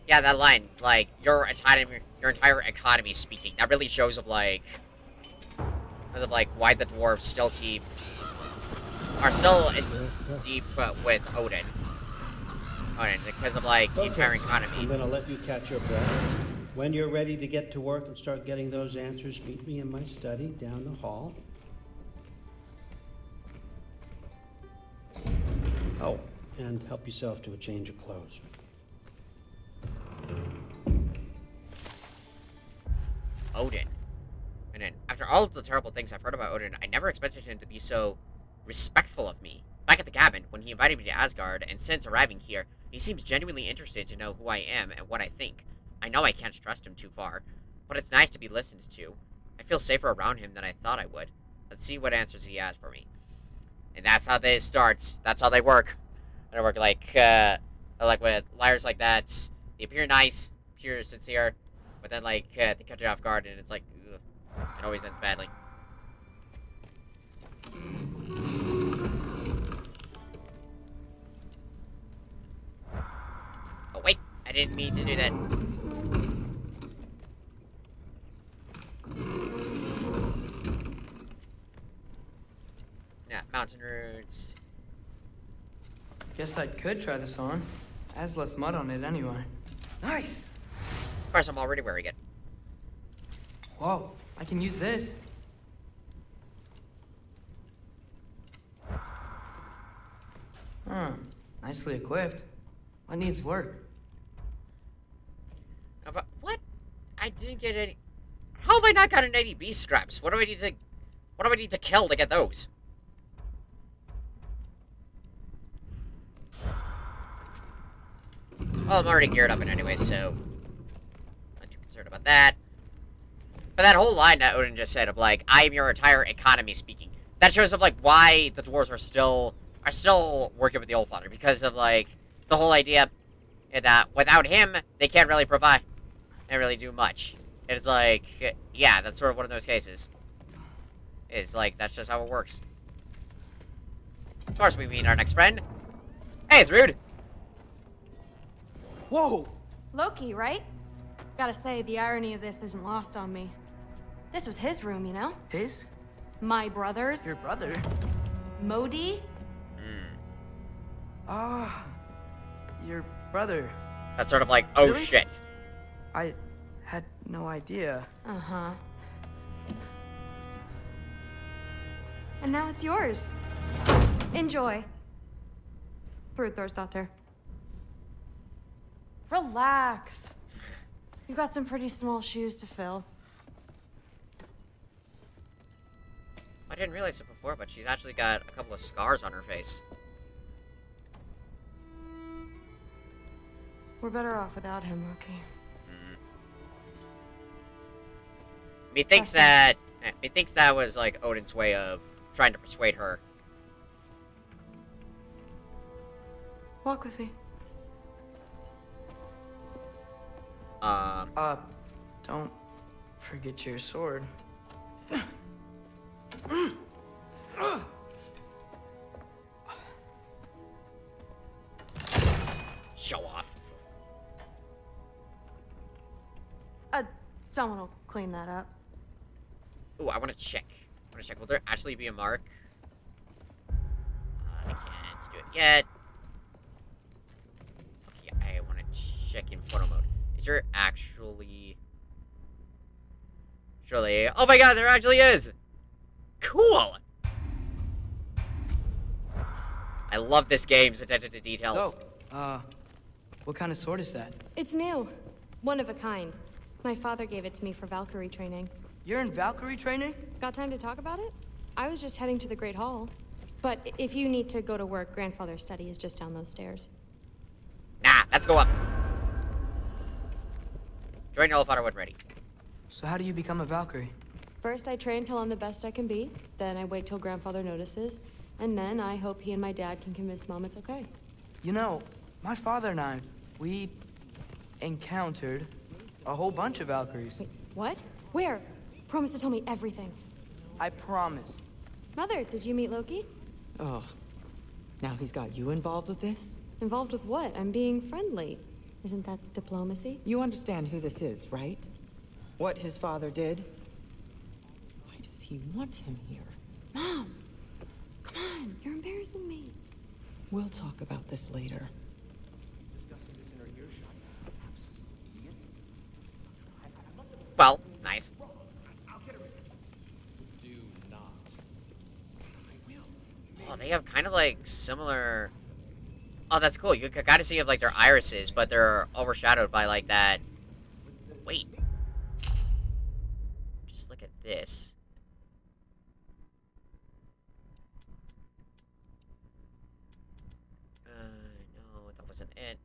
Yeah, that line, like, your entire economy speaking, that really shows of, like, why the dwarves still are still in deep with Odin, because of, like, the entire economy. I'm gonna let you catch your breath. When you're ready to get to work and start getting those answers, meet me in my study down the hall. Oh, and help yourself to a change of clothes. Odin. And then, after all of the terrible things I've heard about Odin, I never expected him to be so respectful of me. Back at the cabin, when he invited me to Asgard, and since arriving here, he seems genuinely interested to know who I am and what I think. I know I can't trust him too far, but it's nice to be listened to. I feel safer around him than I thought I would. Let's see what answers he has for me. And that's how they start. That's how they work. They work like with liars like that. They appear nice, appear sincere, but then they catch you off guard, and it's like, ugh, it always ends badly. Oh wait, I didn't mean to do that. Yeah, mountain roots. Guess I could try this on. Has less mud on it anyway. Nice! Of course, I'm already wearing it. Whoa, I can use this. Huh, nicely equipped. What needs work? What? I didn't get any. How have I not got an 80B scraps? What do I need to kill to get those? Well, I'm already geared up in anyway, so not too concerned about that. But that whole line that Odin just said of like, "I am your entire economy," speaking, that shows of like why the dwarves are still working with the Allfather, because of like the whole idea that without him they can't really provide and really do much. It's like, yeah, that's sort of one of those cases. It's like that's just how it works. Of course, we meet our next friend. Hey, it's Rude. Whoa! Loki, right? Gotta say, the irony of this isn't lost on me. This was his room, you know? His? My brothers? Your brother? Modi? Ah, your brother. That's sort of like, oh Really? shit. I had no idea. Uh-huh. And now it's yours. Enjoy. Daughter. Relax. You got some pretty small shoes to fill. I didn't realize it before, but she's actually got a couple of scars on her face. We're better off without him, Loki. Methinks that was like Odin's way of trying to persuade her. Walk with me. Don't forget your sword. Show off. Someone will clean that up. Ooh, I want to check. Will there actually be a mark? I can't do it yet. Okay, I want to check in photo mode. Is there actually... Surely... Oh my god, there actually is! Cool! I love this game's attention to details. So, what kind of sword is that? It's new. One of a kind. My father gave it to me for Valkyrie training. You're in Valkyrie training? Got time to talk about it? I was just heading to the Great Hall. But if you need to go to work, Grandfather's study is just down those stairs. Nah, let's go up. Join all father when ready. So how do you become a Valkyrie? First, I train till I'm the best I can be. Then I wait till Grandfather notices. And then I hope he and my dad can convince Mom it's okay. You know, my father and I, we encountered a whole bunch of Valkyries. Wait, what? Where? Promise to tell me everything. I promise. Mother, did you meet Loki? Oh, now he's got you involved with this? Involved with what? I'm being friendly. Isn't that diplomacy? You understand who this is, right? What his father did? Why does he want him here? Mom! Come on, you're embarrassing me. We'll talk about this later. Well, nice. Oh, they have kind of like similar... Oh, that's cool. You gotta see if like their irises, but they're overshadowed by like that... Wait. Just look at this. No, that wasn't it.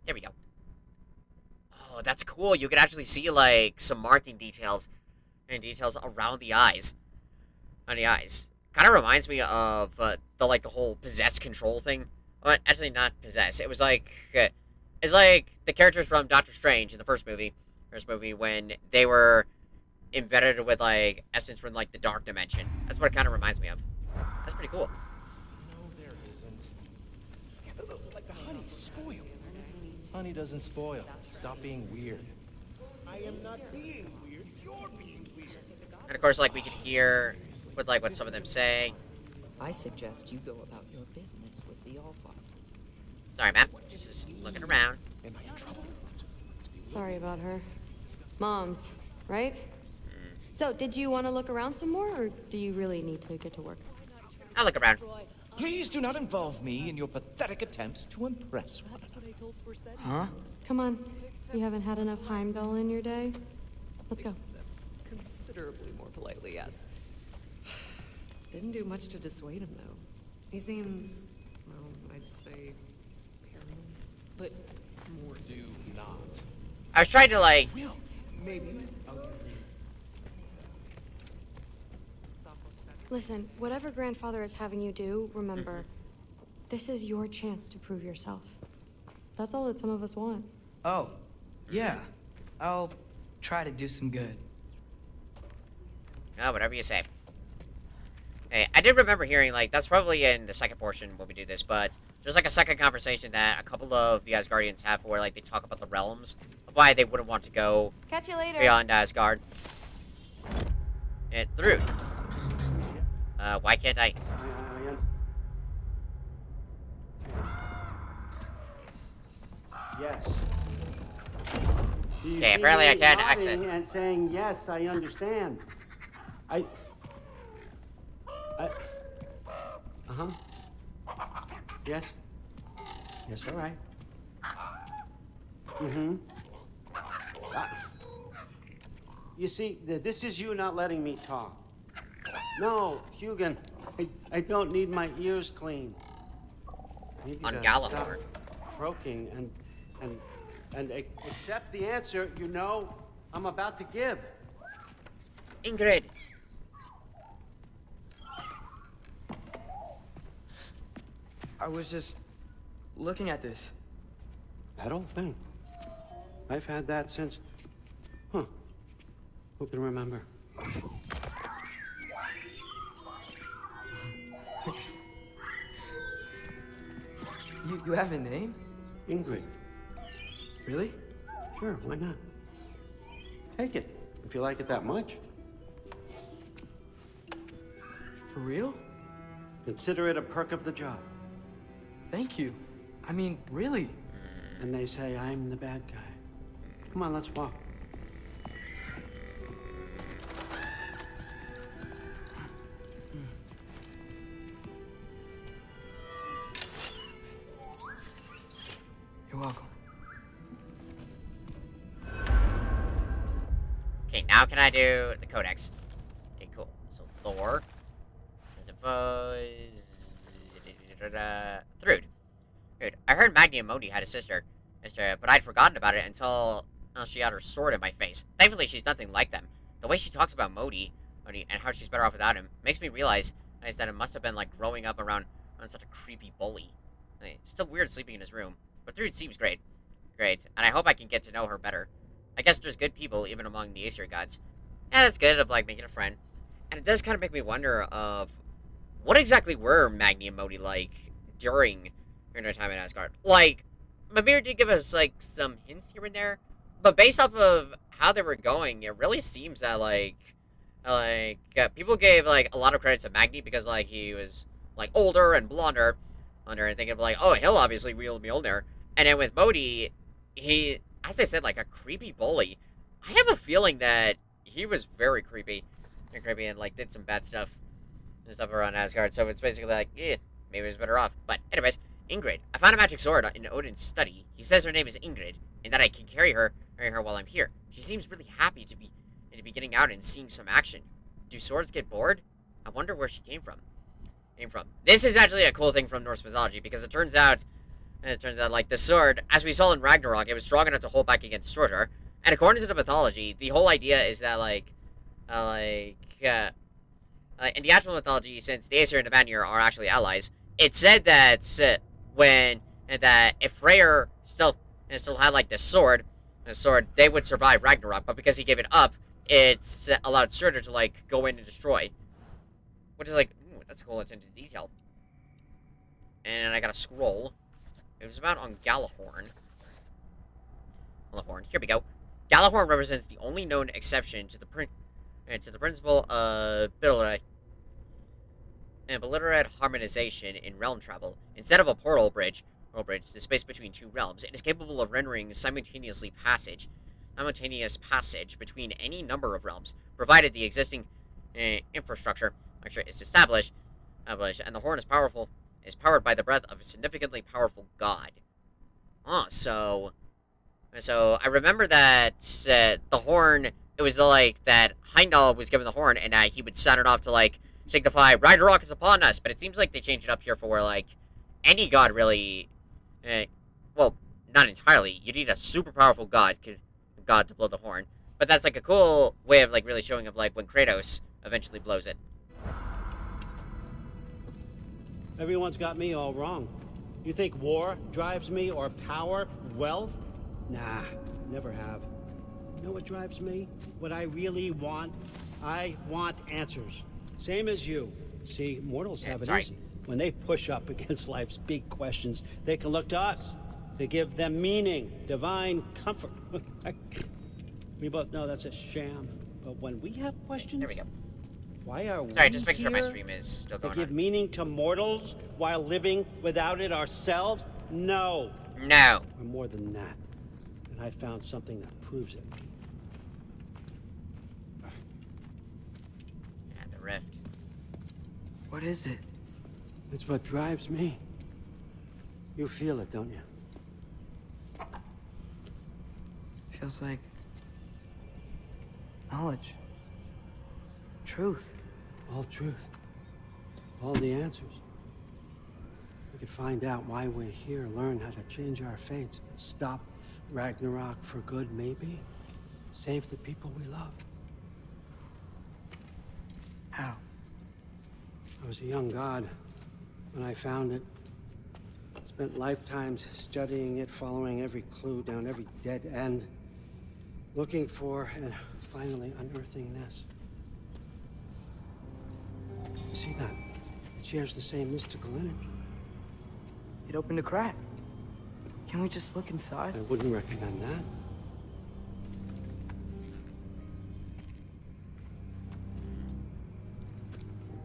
There we go. Oh, that's cool. You can actually see, like, some marking details and details around the eyes. On the eyes. Kind of reminds me of the whole possess control thing. Well, actually, not possess. It was like, it's like the characters from Doctor Strange in the first movie when they were embedded with, like, essence from, like, the dark dimension. That's what it kind of reminds me of. That's pretty cool. No, there isn't. Yeah, like the honey's spoiled. Honey doesn't spoil. Stop being weird. I am not being weird. You're being weird. And of course, like, we can hear with, like, what some of them say. I suggest you go about your business with the Allfather. Sorry, Matt. Just looking around. Am I in trouble? Sorry about her. Mom's, right? So, did you want to look around some more, or do you really need to get to work? I'll look around. Please do not involve me in your pathetic attempts to impress one another. Huh? Come on. You haven't had enough Heimdall in your day? Let's go. Considerably more politely, yes. Didn't do much to dissuade him, though. He seems, well, I'd say paranoid, but More do not. I was trying to, like... Maybe. Listen, whatever Grandfather is having you do, remember, this is your chance to prove yourself. That's all that some of us want. Oh, yeah. I'll try to do some good. Oh, whatever you say. Hey, I did remember hearing, like, that's probably in the second portion when we do this, but there's, like, a second conversation that a couple of the Asgardians have where, like, they talk about the realms of why they wouldn't want to go Catch you later. beyond Asgard. And through. Why can't I? Yes. Okay, apparently I can't access. And saying, yes, I understand. Uh-huh. Yes. Yes, all right. Mm-hmm. You see, this is you not letting me talk. No, Hugin, I don't need my ears cleaned. I need you to stop croaking and accept the answer you know I'm about to give. Ingrid. I was just looking at this. That old thing. I've had that since... Huh. Who can remember? You have a name? Ingrid. Really? Sure, why not? Take it, if you like it that much. For real? Consider it a perk of the job. Thank you. I mean, really. And they say I'm the bad guy. Come on, let's walk. You're welcome. Okay, now can I do the codex? Okay, cool. So Thor. Thrud. Dude, I heard Magni and Modi had a sister, but I'd forgotten about it until she had her sword in my face. Thankfully, she's nothing like them. The way she talks about Modi and how she's better off without him makes me realize that it must have been like growing up around such a creepy bully. It's still weird sleeping in his room, but Thrud seems great. And I hope I can get to know her better. I guess there's good people even among the Aesir gods. Yeah, it's good of like making a friend. And it does kind of make me wonder of what exactly were Magni and Modi like during their time in Asgard. Like, Mimir did give us like some hints here and there, but based off of how they were going, it really seems that people gave like a lot of credit to Magni because like he was like older and blonder, and thinking of like, oh, he'll obviously wield Mjolnir. And then with Modi, he, as I said, like a creepy bully. I have a feeling that he was very creepy and like did some bad stuff around Asgard. So it's basically like, yeah, maybe he was better off. But anyways, Ingrid, I found a magic sword in Odin's study. He says her name is Ingrid, and that I can carry her while I'm here. She seems really happy to be getting out and seeing some action. Do swords get bored? I wonder where she came from. This is actually a cool thing from Norse mythology because it turns out like the sword, as we saw in Ragnarok, it was strong enough to hold back against Surtur. And according to the mythology, the whole idea is that in the actual mythology, since the Aesir and the Vanir are actually allies, it said that if Freyr still had like the sword, they would survive Ragnarok. But because he gave it up, it allowed Surtur to like go in and destroy, which is like, ooh, that's a cool attention to detail. And I got a scroll. It was about on Galahorn. Here we go. Galahorn represents the only known exception to the principle of Billerud harmonization in realm travel. Instead of a portal bridge, the space between two realms, it is capable of rendering simultaneous passage between any number of realms, provided the existing infrastructure is established, and the horn is powered by the breath of a significantly powerful god. So I remember that the horn, it was that Heimdall was given the horn, and he would sound it off to like signify Ragnarok is upon us. But it seems like they changed it up here for like any god really. Well, not entirely. You need a super powerful god to blow the horn. But that's like a cool way of like really showing of like when Kratos eventually blows it. Everyone's got me all wrong. You think war drives me, or power, wealth? Nah, never have. You know what drives me? What I really want? I want answers. Same as you. See, mortals have it sorry. easy. When they push up against life's big questions, they can look to us to give them meaning, divine comfort. We both know that's a sham. But when we have questions, there we go. Why are we Sorry, just making sure my here stream is still to going give on. meaning to mortals while living without it ourselves? No. No. We're more than that. And I found something that proves it. Yeah, the rift. What is it? It's what drives me. You feel it, don't you? Feels like knowledge. Truth. All truth. All the answers. We could find out why we're here, learn how to change our fates, stop Ragnarok for good, maybe. Save the people we love. How? I was a young god when I found it. Spent lifetimes studying it, following every clue down every dead end, looking for and finally unearthing this. See that? It shares the same mystical energy. It opened a crack. Can we just look inside? I wouldn't recommend that.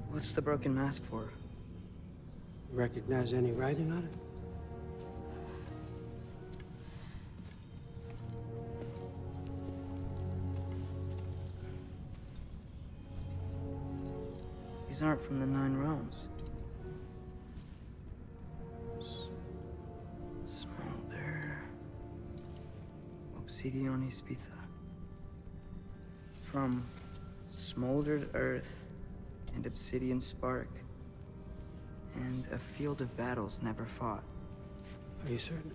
What's the broken mask for? Recognize any writing on it? These aren't from the Nine Realms. Smolder. Obsidione Spitha. From smoldered earth and obsidian spark. And a field of battles never fought. Are you certain?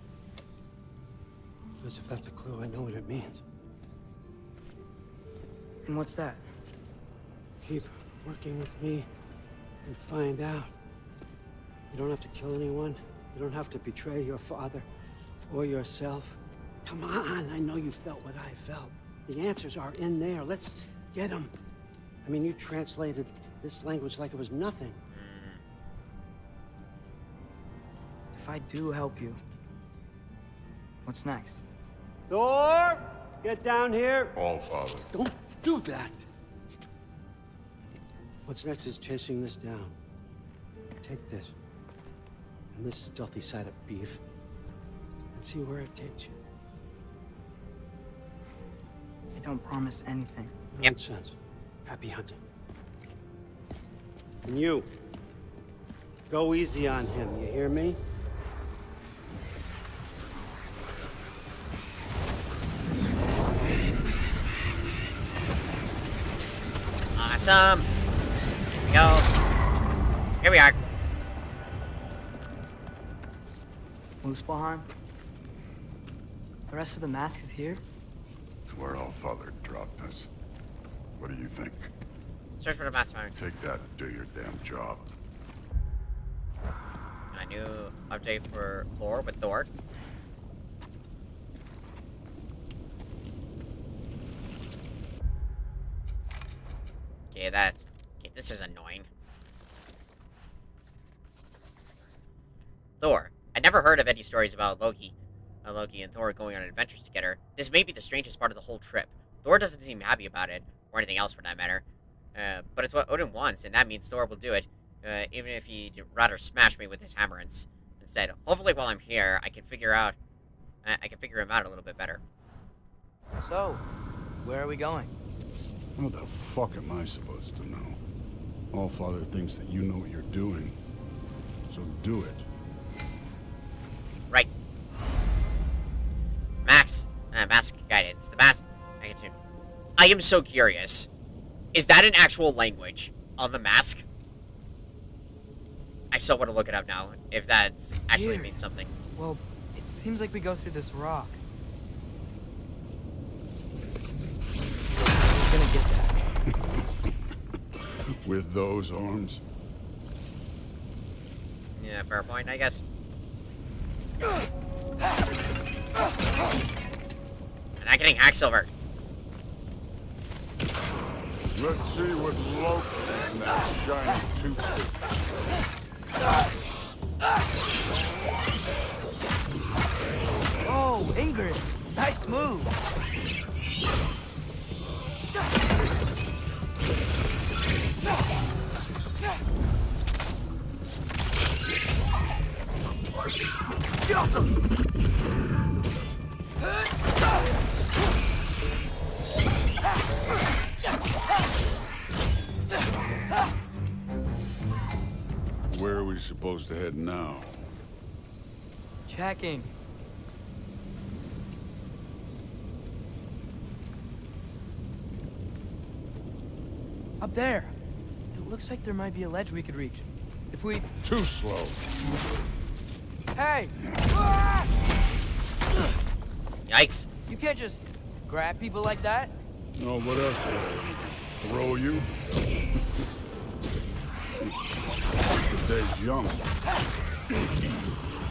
Because if that's a clue, I know what it means. And what's that? Keep working with me and find out. You don't have to kill anyone. You don't have to betray your father or yourself. Come on, I know you felt what I felt. The answers are in there. Let's get them. I mean, you translated this language like it was nothing. If I do help you, what's next? Thor, get down here. All Father. Don't do that. What's next is chasing this down. Take this and this stealthy side of beef and see where it takes you. I don't promise anything. Nonsense. Happy hunting. And you, go easy on him, you hear me? Awesome. Here we go. Here we are. Muspelheim? The rest of the mask is here? It's where All Father dropped us. What do you think? Search for the mastermind. Take that and do your damn job. A new update for lore with Thor. Okay, that's... Okay, this is annoying. Thor. I'd never heard of any stories about Loki and Thor going on adventures together. This may be the strangest part of the whole trip. Thor doesn't seem happy about it, or anything else for that matter. But it's what Odin wants, and that means Thor will do it, even if he'd rather smash me with his hammer instead. Hopefully, while I'm here, I can figure him out a little bit better. So, where are we going? How the fuck am I supposed to know? All Father thinks that you know what you're doing, so do it. Right. Mask guidance. The mask. I am so curious. Is that an actual language on the mask? I still want to look it up now, if that actually means something. Well, it seems like we go through this rock. I'm gonna get that. With those arms? Yeah, fair point, I guess. I'm not getting Hacksilver. Let's see what Loki... And that shiny toothpick. Oh, Ingrid. Nice move. Where are we supposed to head now? Checking. Up there. It looks like there might be a ledge we could reach. If we... Too slow. Hey! Yikes. You can't just grab people like that. No, what else? Throw you? The day's young.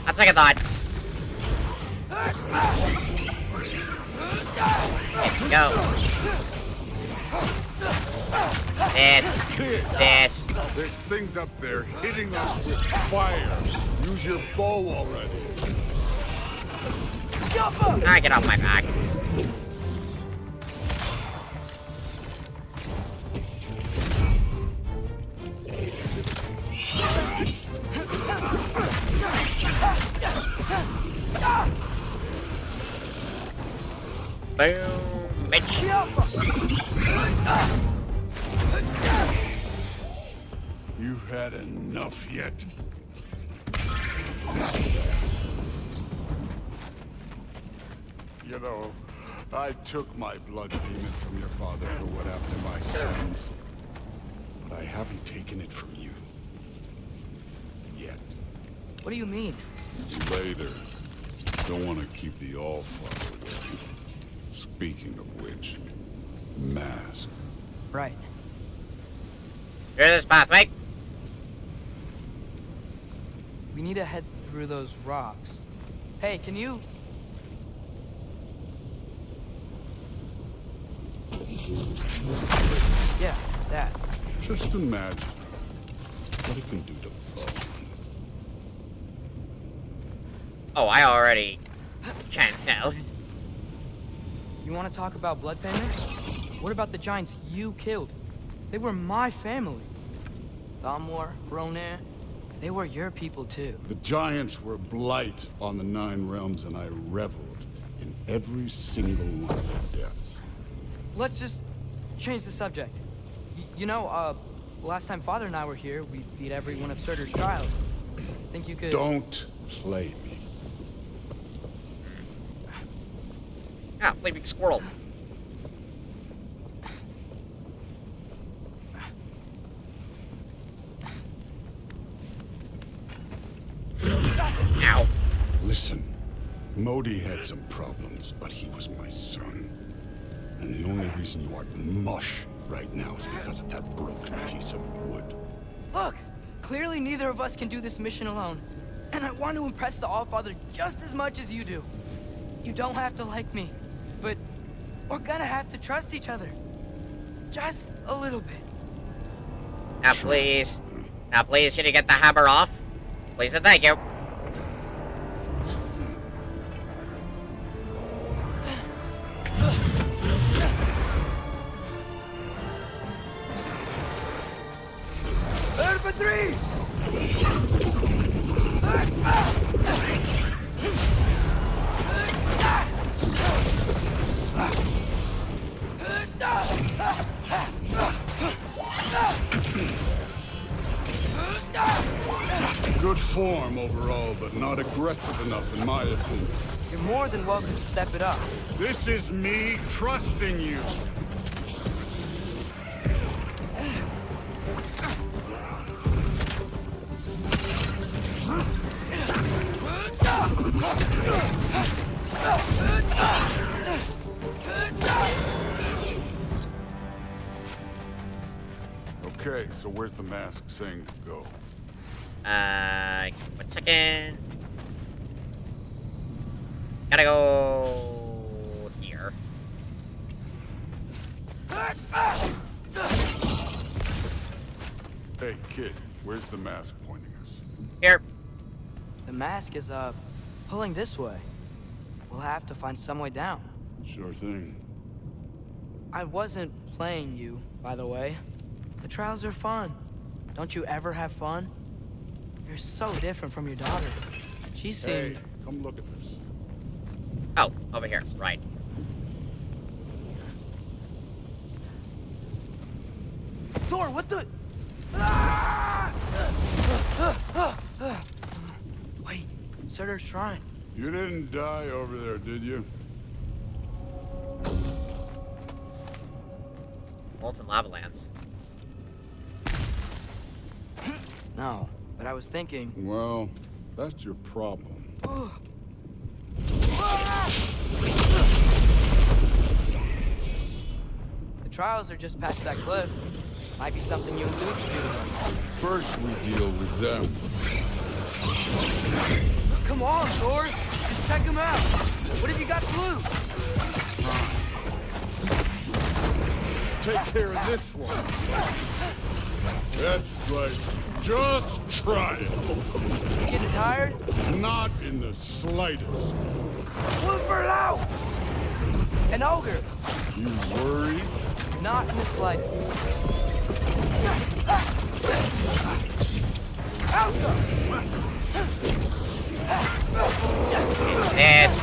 That's like a thought. Go. This. This. There's things up there hitting us with fire. Use your bow already. Alright, get off my back. Boom, bitch. You had enough yet? You know, I took my blood demon from your father for what happened to my sons. But I haven't taken it from you. Yet. What do you mean? Later. Don't want to keep the All-Father waiting. Speaking of which, mask. Right. Here's this pathway. We need to head through those rocks. Hey, can you... Yeah, that. Just imagine what it can do to bone. Oh, I already can tell. You want to talk about blood payment? What about the giants you killed? They were my family. Thamor, Ronan, they were your people too. The giants were blight on the 9 realms, and I reveled in every single one of their deaths. Let's just change the subject. You know, last time Father and I were here, we beat every one of Surtur's trials. Think you could... Don't play me. Ah, flaming squirrel. Ow. Listen, Modi had some problems, but he was my son. And the only reason you aren't mush right now is because of that broken piece of wood. Look! Clearly neither of us can do this mission alone. And I want to impress the All-Father just as much as you do. You don't have to like me, but we're gonna have to trust each other. Just a little bit. Now please. Now please, can you get the hammer off? Please and thank you. Good form overall, but not aggressive enough in my opinion. You're more than welcome to step it up. This is me trusting you. Okay, so where's the mask saying to go? 1 second. Gotta go here. Hey, kid, where's the mask pointing us? Here. The mask is, pulling this way. We'll have to find some way down. Sure thing. I wasn't playing you, by the way. The trials are fun. Don't you ever have fun? You're so different from your daughter. She seemed... Hey, come look at this. Oh, over here. Right. Thor, what the... Ah! Wait, Surtur's shrine. You didn't die over there, did you? Molten lava lands. No, but I was thinking... Well, that's your problem. The trials are just past that cliff. Might be something you and Luke should do to them. First we deal with them. Come on, Thor! Just check them out! What have you got to lose? Take care of this one. That's right. Just try it. You getting tired? Not in the slightest. Blooper out! An ogre! You worried? Not in the slightest. Yes.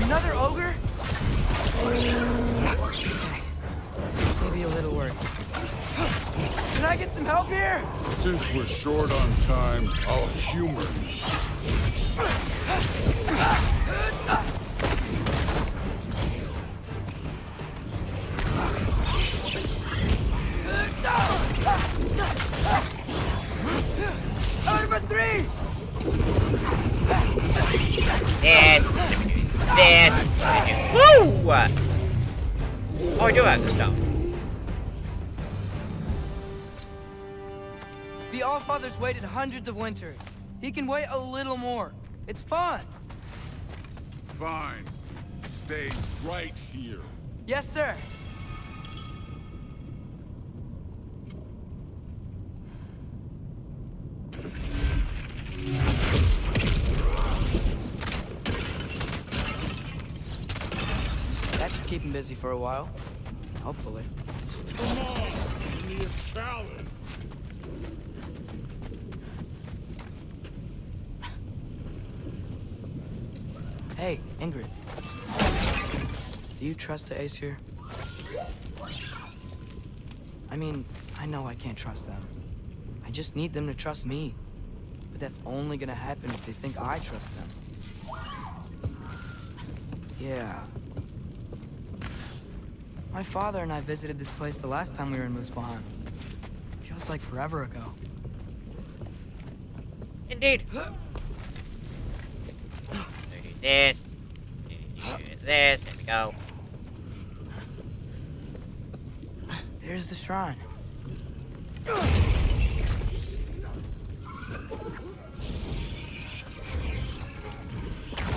Another ogre? Maybe a little worse. Can I get some help here? Since we're short on time, I'll humor you. Number 3! This. This. Woo! Oh, I do have the stone. The Allfather's waited hundreds of winters. He can wait a little more. It's fun. Fine. Stay right here. Yes, sir. That should keep him busy for a while. Hopefully. Come on! Give me a challenge! Hey, Ingrid. Do you trust the Aesir? I mean, I know I can't trust them. I just need them to trust me. But that's only gonna happen if they think I trust them. Yeah. My father and I visited this place the last time we were in Muspelheim. Feels like forever ago. Indeed. This. This. There we go. There's the shrine.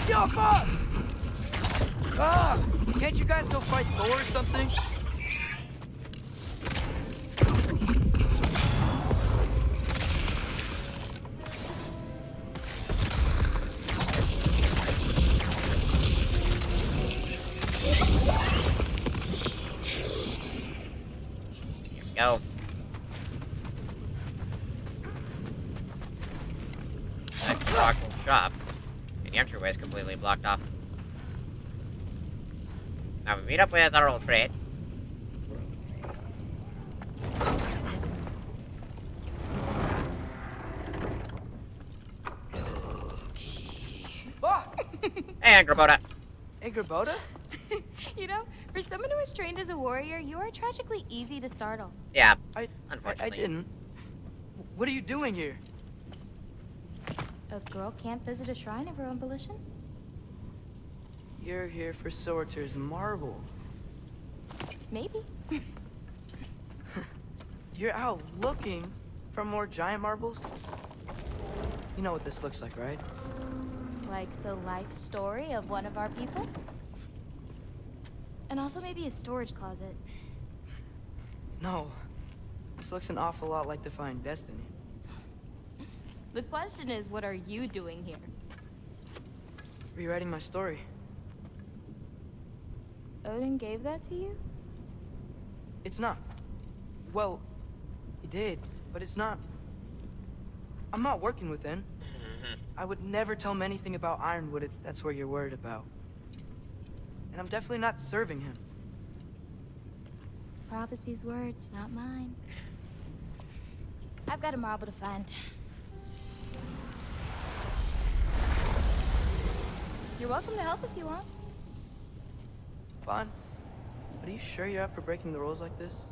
Yo, fuck! Ah! Can't you guys go fight Thor or something? Go. That's the Voxel's shop. And the entryway is completely blocked off. Now we meet up with our old friend. Hey, Angraboda. Angraboda? You know, for someone who is trained as a warrior, you are tragically easy to startle. Yeah, I didn't. What are you doing here? A girl can't visit a shrine of her own volition? You're here for Surtur's marble. Maybe. You're out looking for more giant marbles? You know what this looks like, right? Like the life story of one of our people? And also maybe a storage closet. No. This looks an awful lot like Defying Destiny. The question is, what are you doing here? Rewriting my story. Odin gave that to you? It's not. Well, he did, but it's not. I'm not working with him. I would never tell him anything about Ironwood if that's what you're worried about. And I'm definitely not serving him. It's prophecy's words, not mine. I've got a marble to find. You're welcome to help if you want. Fine. But are you sure you're up for breaking the rules like this?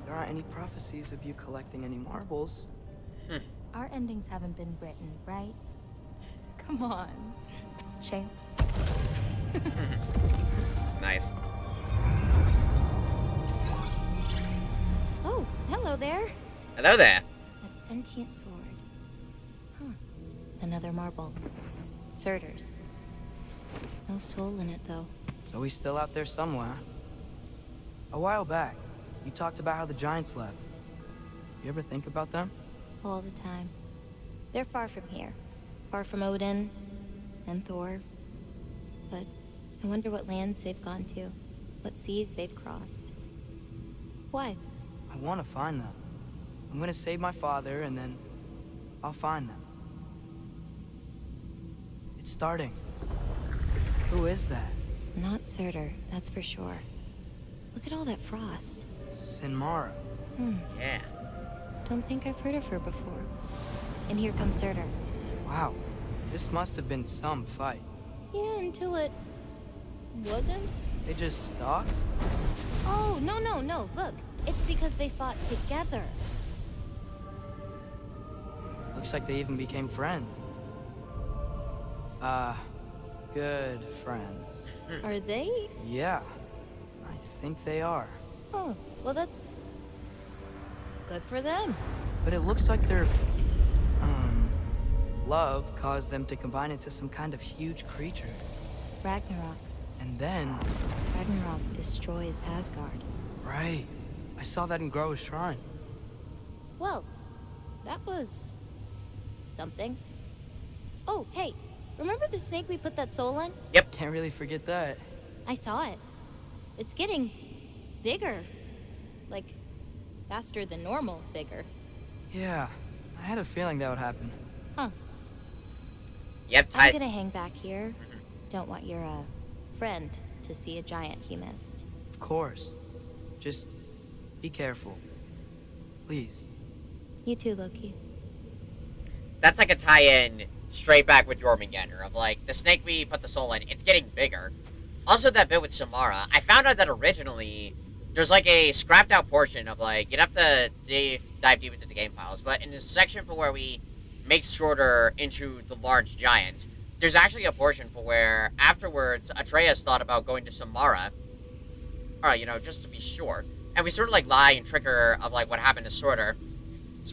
There aren't any prophecies of you collecting any marbles. Our endings haven't been written, right? Come on. Shame. Nice. Oh, hello there. Hello there. A sentient sword. Huh. Another marble. Surtur's. No soul in it, though. So he's still out there somewhere. A while back, you talked about how the giants left. You ever think about them? All the time. They're far from here. Far from Odin and Thor. But I wonder what lands they've gone to. What seas they've crossed. Why? I want to find them. I'm gonna save my father, and then I'll find them. It's starting. Who is that? Not Surtur, that's for sure. Look at all that frost. Sinmara. Yeah. Don't think I've heard of her before. And here comes Surtur. Wow. This must have been some fight. Yeah, until it wasn't. They just stalked? Oh, no. Look, it's because they fought together. Looks like they even became friends. Good friends. Are they? Yeah, I think they are. Oh, well that's good for them. But it looks like their, love caused them to combine into some kind of huge creature. Ragnarok. And then... Ragnarok destroys Asgard. Right. I saw that in Groa's shrine. Well, that was... something. Oh, hey, remember the snake we put that soul in? Yep. Can't really forget that. I saw it. It's getting bigger. Like, faster than normal bigger. Yeah, I had a feeling that would happen. Huh. Yep, I'm gonna hang back here. Don't want your, friend to see a giant he missed. Of course. Just be careful. Please. You too, Loki. That's like a tie-in straight back with Jormungandr of like, the snake we put the soul in, it's getting bigger. Also that bit with Samara, I found out that originally there's like a scrapped out portion of like, you'd have to dive deep into the game files, but in the section for where we make Surtur into the large giant, there's actually a portion for where afterwards Atreus thought about going to Samara, or just to be sure, and we sort of like lie and trick her of like what happened to Surtur,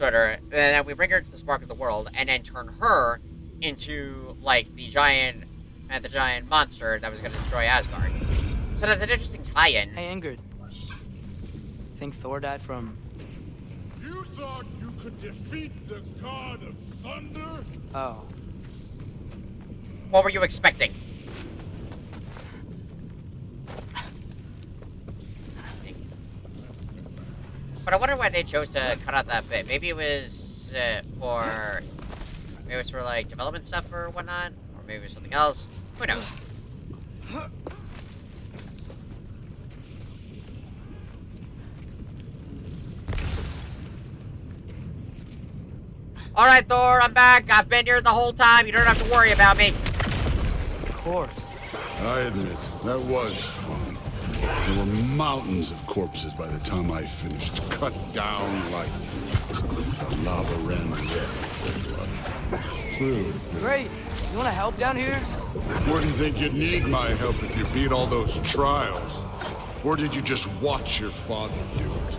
and then we bring her to the Spark of the World, and then turn her into like the giant monster that was going to destroy Asgard. So that's an interesting tie-in. Hey Ingrid, think Thor died from... You thought you could defeat the god of thunder? Oh. What were you expecting? But I wonder why they chose to cut out that bit. Maybe it was for like development stuff or whatnot, or maybe it was something else. Who knows? All right, Thor, I'm back. I've been here the whole time. You don't have to worry about me. Of course. I admit, that was fun. There were mountains of corpses by the time I finished, cut down like the lava ran red. True. Great. You want to help down here? Wouldn't think you'd need my help if you beat all those trials. Or did you just watch your father do it?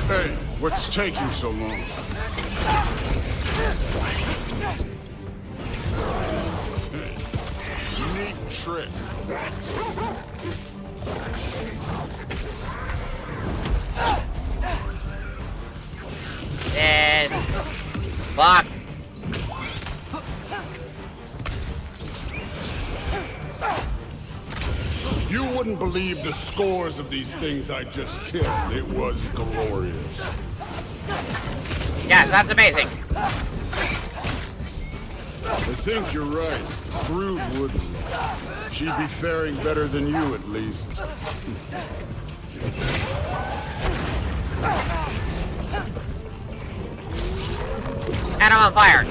Hey, what's taking so long? Neat trick. Fuck. You wouldn't believe the scores of these things I just killed. It was glorious. Yes, that's amazing. I think you're right. Brood wouldn't. She'd be faring better than you, at least. And I'm on fire.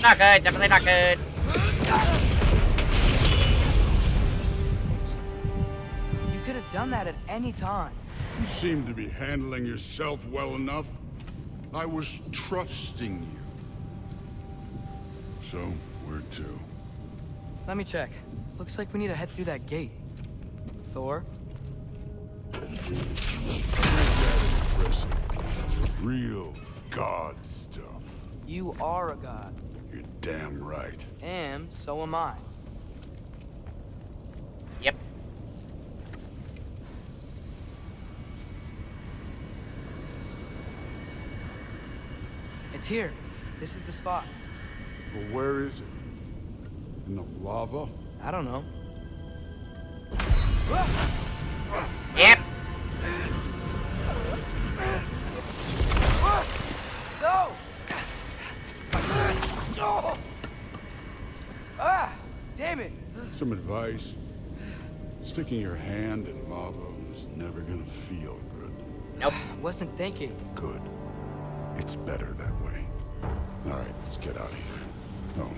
Not good, definitely not good. You could have done that at any time. You seem to be handling yourself well enough. I was trusting you. So, where to? Let me check. Looks like we need to head through that gate. Thor? Real god stuff. You are a god. You're damn right. And so am I. Yep. It's here. This is the spot. Well, where is it? In the lava? I don't know. Yep. No! No! Ah! Damn it! Some advice. Sticking your hand in lava is never gonna feel good. Nope. Wasn't thinking. Good. It's better that way. Alright, let's get out of here. No.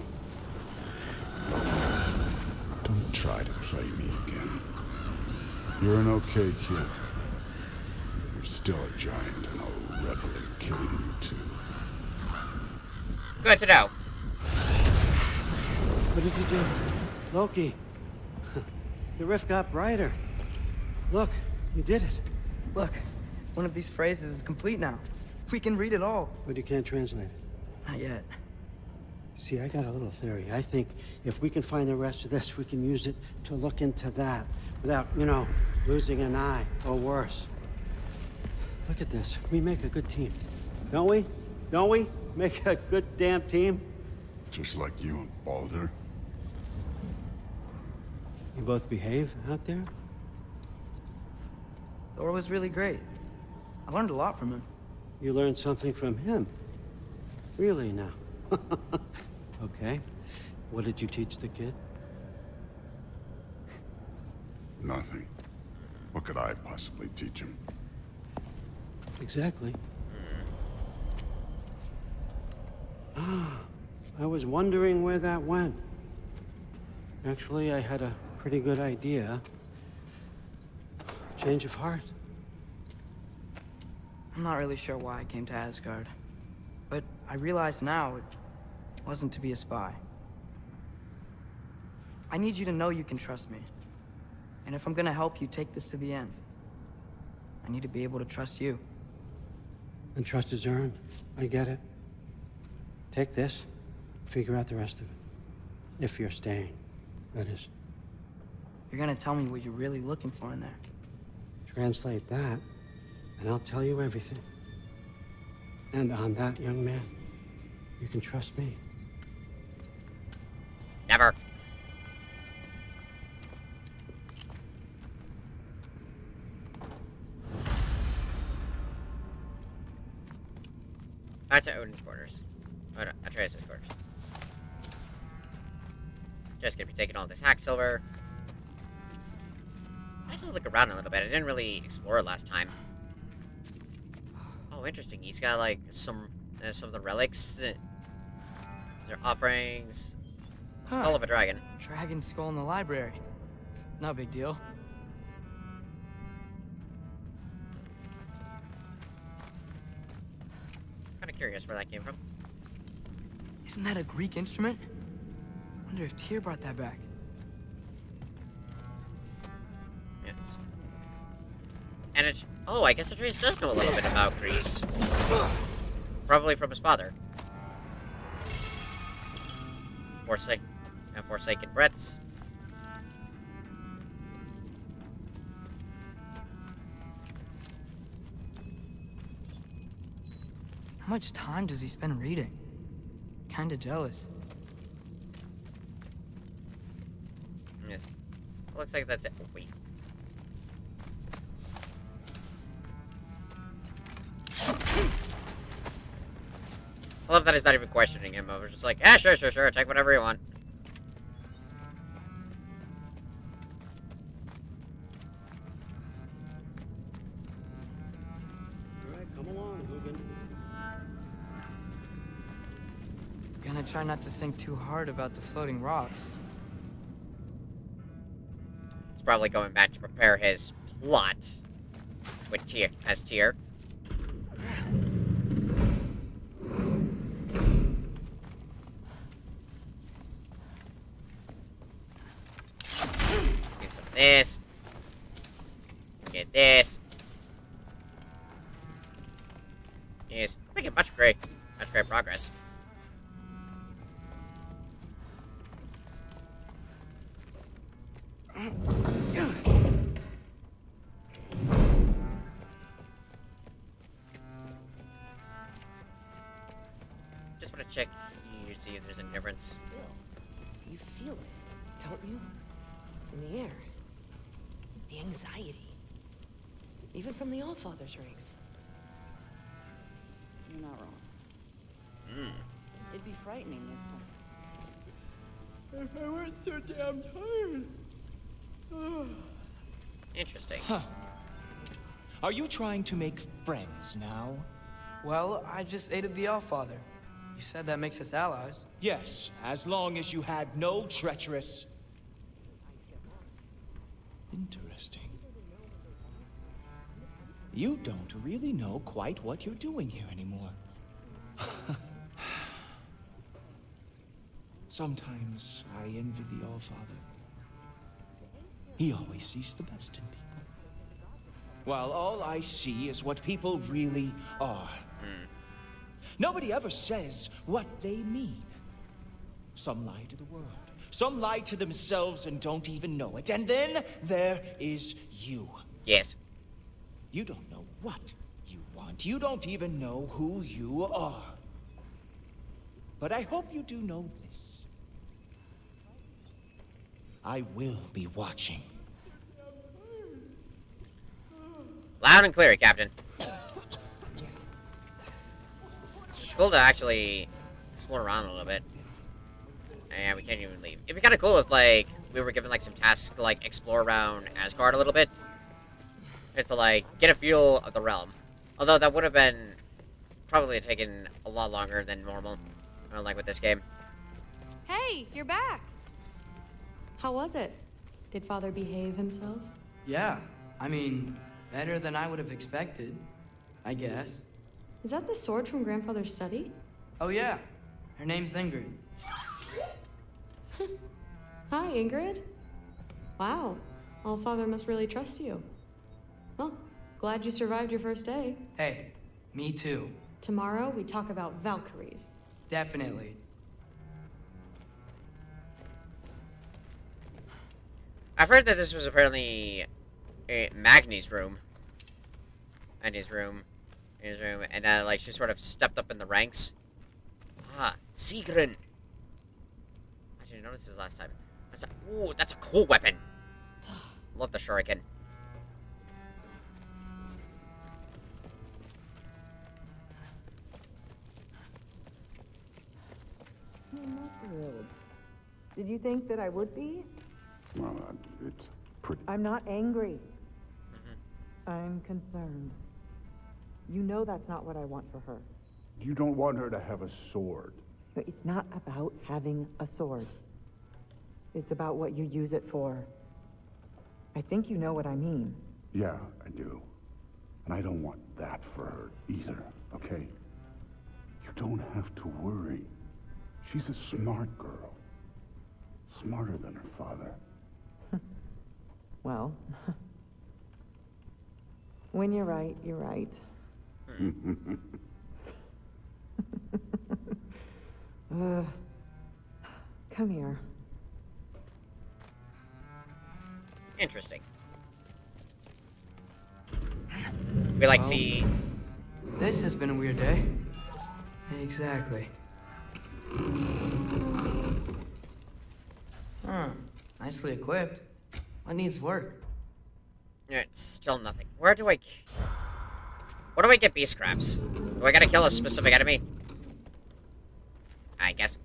Don't try to play me again. You're an okay kid. You're still a giant, and I'll revel in killing you too. Good to know. What did you do? Loki. The rift got brighter. Look, you did it. Look, one of these phrases is complete now. We can read it all. But you can't translate it. Not yet. See, I got a little theory. I think if we can find the rest of this, we can use it to look into that without, you know, losing an eye or worse. Look at this. We make a good team. Don't we? Don't we? Make a good damn team? Just like you and Baldur. You both behave out there? Thor was really great. I learned a lot from him. You learned something from him? Really now? Okay. What did you teach the kid? Nothing. What could I possibly teach him? Exactly. I was wondering where that went. Actually, I had a pretty good idea. Change of heart. I'm not really sure why I came to Asgard. But I realize now it wasn't to be a spy. I need you to know you can trust me. And if I'm gonna help you take this to the end, I need to be able to trust you. And trust is earned. I get it. Take this, figure out the rest of it. If you're staying, that is. You're gonna tell me what you're really looking for in there. Translate that, and I'll tell you everything. And on that, young man, you can trust me. Never. That's at Odin's quarters. Oh no, Atreus' quarters. Just gonna be taking all this hack silver. I just look around a little bit. I didn't really explore it last time. Oh, interesting. He's got like some of the relics. Their offerings. Skull of a dragon. Dragon skull in the library. No big deal. Kind of curious where that came from. Isn't that a Greek instrument? Wonder if Tyr brought that back. Yes. And it's... Oh, I guess Atreus does know a little bit about Greece. Probably from his father. Forsaken Brits. How much time does he spend reading? Kinda jealous. Yes. Looks like that's it. Oh, wait. I love that he's not even questioning him. I was just like, yeah, sure, take whatever you want. Alright, come along, Hugin. Gonna try not to think too hard about the floating rocks. He's probably going back to prepare his plot with Tyr, as Tyr. Get some of this. Get this. Yes, making much great progress. Just want to check here, see if there's any difference. You feel it, don't you? In the air. The anxiety. Even from the Allfather's rings. You're not wrong. It'd be frightening if I weren't so damn tired. Interesting. Huh. Are you trying to make friends now? Well, I just aided the Allfather. You said that makes us allies. Yes, as long as you had no treacherous... Interesting. You don't really know quite what you're doing here anymore. Sometimes I envy the Allfather. He always sees the best in people. While all I see is what people really are. Nobody ever says what they mean. Some lie to the world. Some lie to themselves and don't even know it. And then there is you. Yes. You don't know what you want. You don't even know who you are. But I hope you do know this. I will be watching. Loud and clear, Captain. It's cool to actually explore around a little bit. And we can't even leave. It'd be kind of cool if, like, we were given, like, some tasks to, like, explore around Asgard a little bit. It's to, like, get a feel of the realm. Although that would have been probably taken a lot longer than normal. Like with this game. Hey, you're back. How was it? Did Father behave himself? Yeah, I mean, better than I would have expected, I guess. Is that the sword from Grandfather's study? Oh yeah, her name's Ingrid. Hi, Ingrid. Wow, Allfather must really trust you. Well, glad you survived your first day. Hey, me too. Tomorrow we talk about Valkyries. Definitely. I've heard that this was apparently Magni's room. And his room. And, like, she sort of stepped up in the ranks. Ah, Sigrun. I didn't notice this last time. Ooh, that's a cool weapon. Love the shuriken. I'm not thrilled. Did you think that I would be? Well, it's pretty... I'm not angry. I'm concerned. You know that's not what I want for her. You don't want her to have a sword. But it's not about having a sword. It's about what you use it for. I think you know what I mean. Yeah, I do. And I don't want that for her either, okay? You don't have to worry. She's a smart girl. Smarter than her father. Well, when you're right, you're right. Come here. Interesting. We like see. This has been a weird day. Exactly. Nicely equipped. What needs work? It's still nothing. Where do I get bee scraps? Do I gotta kill a specific enemy? I guess.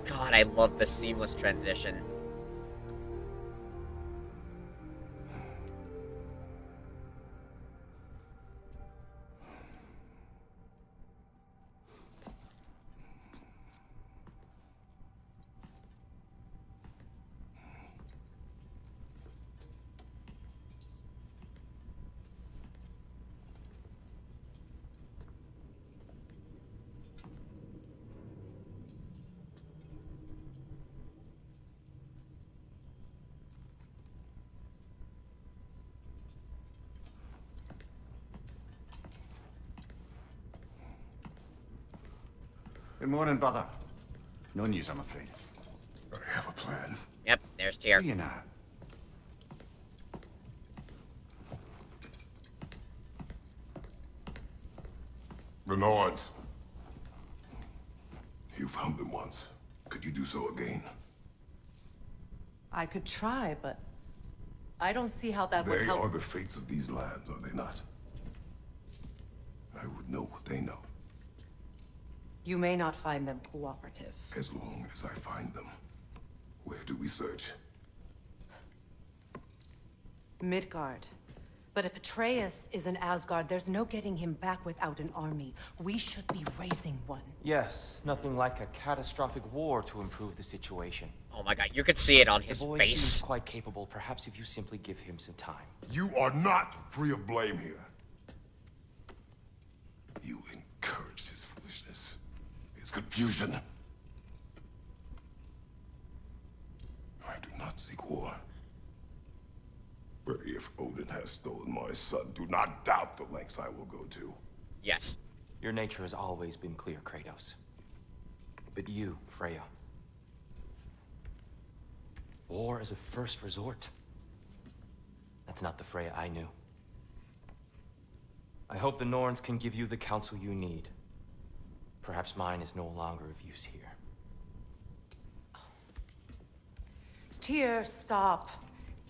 God, I love the seamless transition. Good morning, brother. No news, I'm afraid. I have a plan. Yep, there's Tyr. You know. The Nords. You found them once. Could you do so again? I could try, but I don't see how that would They help. are the fates of these lands, are they not? I would know what they know. You may not find them cooperative. As long as I find them. Where do we search? Midgard. But if Atreus is in Asgard, there's no getting him back without an army. We should be raising one. Yes, nothing like a catastrophic war to improve the situation. Oh my god, you could see it on his the boy face. Seems quite capable. Perhaps if you simply give him some time. You are not free of blame here. You encouraged his foolishness, his confusion. I do not seek war. But if Odin has stolen my son, do not doubt the lengths I will go to. Yes. Your nature has always been clear, Kratos. But you, Freya. War as a first resort. That's not the Freya I knew. I hope the Norns can give you the counsel you need. Perhaps mine is no longer of use here. Tyr, stop.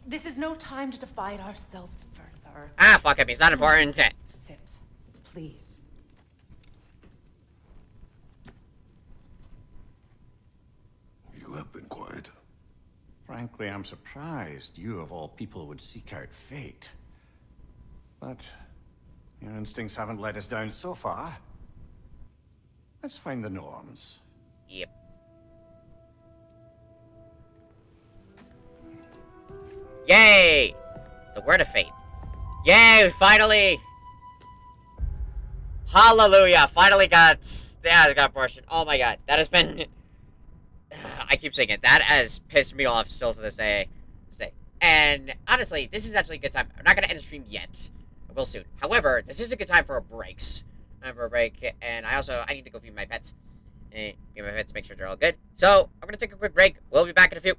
This is no time to divide ourselves further. Ah, fuck him. He's not important. Sit, please. You have been quiet. Frankly, I'm surprised you, of all people, would seek out fate. But your instincts haven't let us down so far. Let's find the Norns. Yep. Yay! The word of faith. Yay, finally! Hallelujah! Finally got... Yeah, I got a portion. Oh my god, that has been... I keep saying it. That has pissed me off still to this day. And honestly, this is actually a good time. I'm not going to end the stream yet. I will soon. However, this is a good time for a break. And I need to go feed my pets. Feed my pets, make sure they're all good. So, I'm going to take a quick break. We'll be back in a few.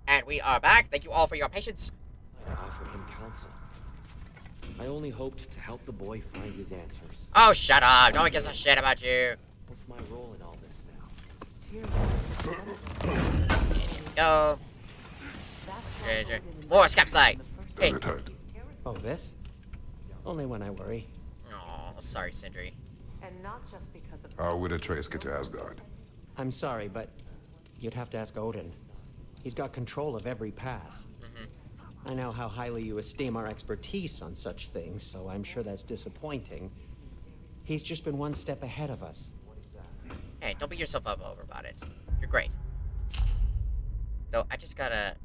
And we are back. Thank you all for your patience. I offered him counsel. I only hoped to help the boy find his answers. Oh, shut up. No one gives a shit about you. What's my role in all this now? Go. More Scapslag. Hey. Does it hurt? Oh, this? Only when I worry. Oh, sorry, Sindri. And not just because of... How would Atreus get to Asgard? I'm sorry, but you'd have to ask Odin. He's got control of every path. I know how highly you esteem our expertise on such things, so I'm sure that's disappointing. He's just been one step ahead of us. Hey, don't beat yourself up over about it. You're great. Though, I just gotta...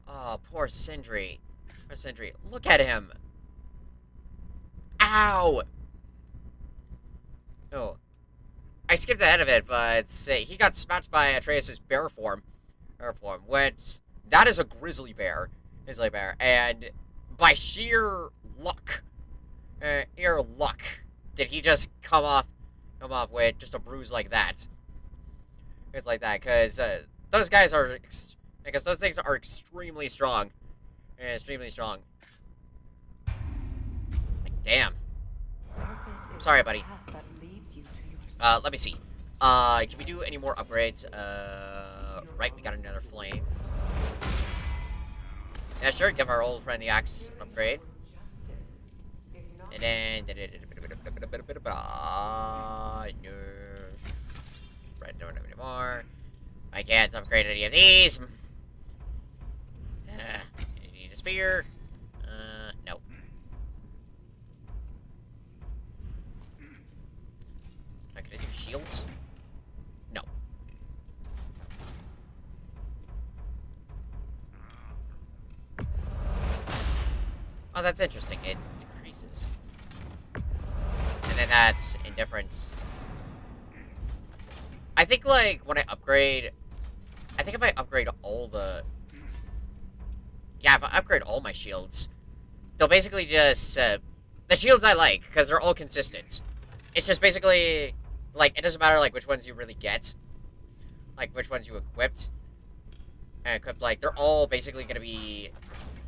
Oh, poor Sindri. Poor Sindri. Look at him. Ow! Oh. I skipped ahead of it, but he got smashed by Atreus' bear form. Which, that is a grizzly bear. And by sheer luck, did he just come off with just a bruise like that. It's like that, because those guys are, because those things are extremely strong. Extremely strong. Like, damn. I'm sorry, buddy. Let me see. Can we do any more upgrades? Right, we got another flame. Yeah, sure, give our old friend the axe an upgrade. And then... No. Right, don't have any more. I can't upgrade any of these. Need a spear. No. Can I do shields? No. Oh, that's interesting. It decreases. And then that's indifference. I think, like, when I upgrade... I think if I upgrade all the... Yeah, if I upgrade all my shields, they'll basically just... the shields I like, because they're all consistent. It's just basically... Like, it doesn't matter, like, which ones you really get. Like, which ones you equipped. And equipped, like, they're all basically gonna be...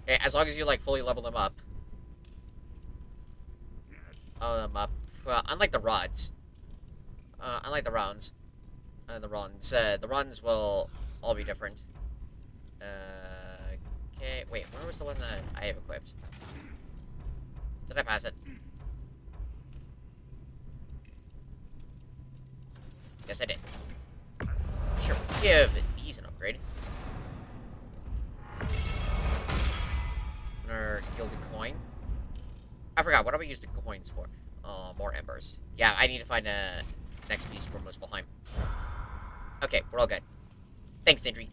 As long as you, like, fully level them up. Well, unlike the rods. Unlike the rounds. The runs will all be different. Okay, wait, where was the one that I have equipped? Did I pass it? Yes, I did. Sure, give these an upgrade. Another gilded coin. I forgot, what do we use the coins for? More embers. Yeah, I need to find a next piece from Muspelheim. Okay, we're all good. Thanks, Sindri.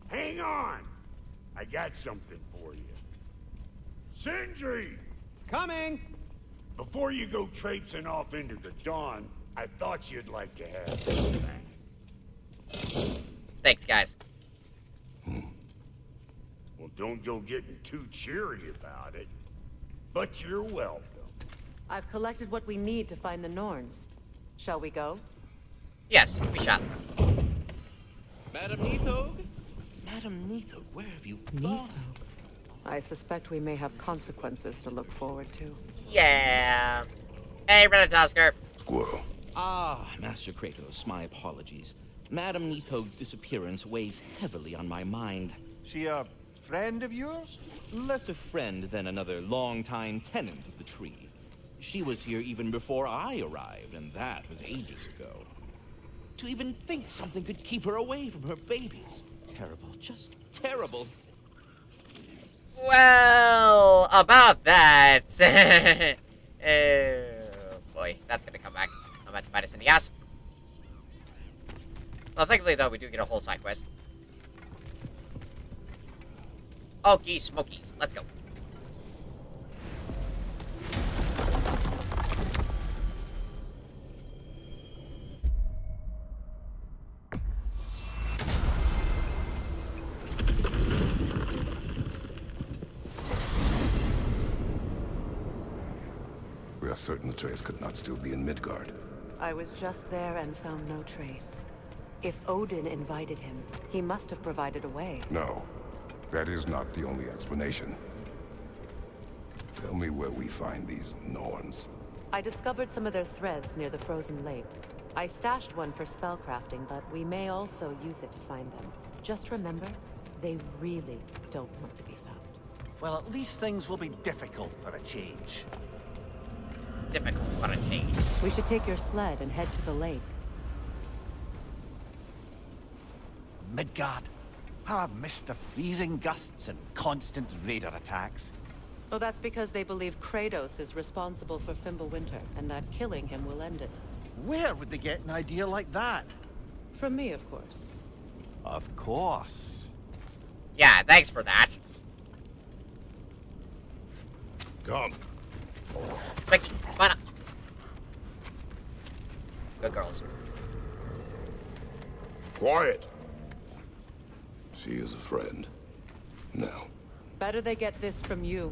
Hang on! I got something for you. Sindri! Coming! Before you go traipsing off into the dawn, I thought you'd like to have this thing. Thanks, guys. Well, don't go getting too cheery about it. But you're welcome. I've collected what we need to find the Norns. Shall we go? Yes, we shall. Madam Neathog? Madam Neathog, where have you gone? I suspect we may have consequences to look forward to. Yeah. Hey, Renatosker. Squirrel. Ah, Master Kratos, my apologies. Madam Neathog's disappearance weighs heavily on my mind. She a friend of yours? Less a friend than another longtime tenant of the tree. She was here even before I arrived, and that was ages ago. To even think something could keep her away from her babies. Terrible, just terrible. Well, about that... oh, boy. That's gonna come back. I'm about to bite us in the ass. Well, thankfully, though, we do get a whole side quest. Okie smokies. Let's go. We are certain Atreus could not still be in Midgard? I was just there and found no trace. If Odin invited him, he must have provided a way. No, that is not the only explanation. Tell me where we find these Norns. I discovered some of their threads near the frozen lake. I stashed one for spellcrafting, but we may also use it to find them. Just remember, they really don't want to be found. Well, at least things will be difficult for a change. Difficult for a change. We should take your sled and head to the lake. Midgard. How I've missed the freezing gusts and constant raider attacks. Well, that's because they believe Kratos is responsible for Fimbulwinter, and that killing him will end it. Where would they get an idea like that? From me, of course. Of course. Yeah, thanks for that. Come. Becky, spine up. Good girls. Quiet. She is a friend. Now. Better they get this from you.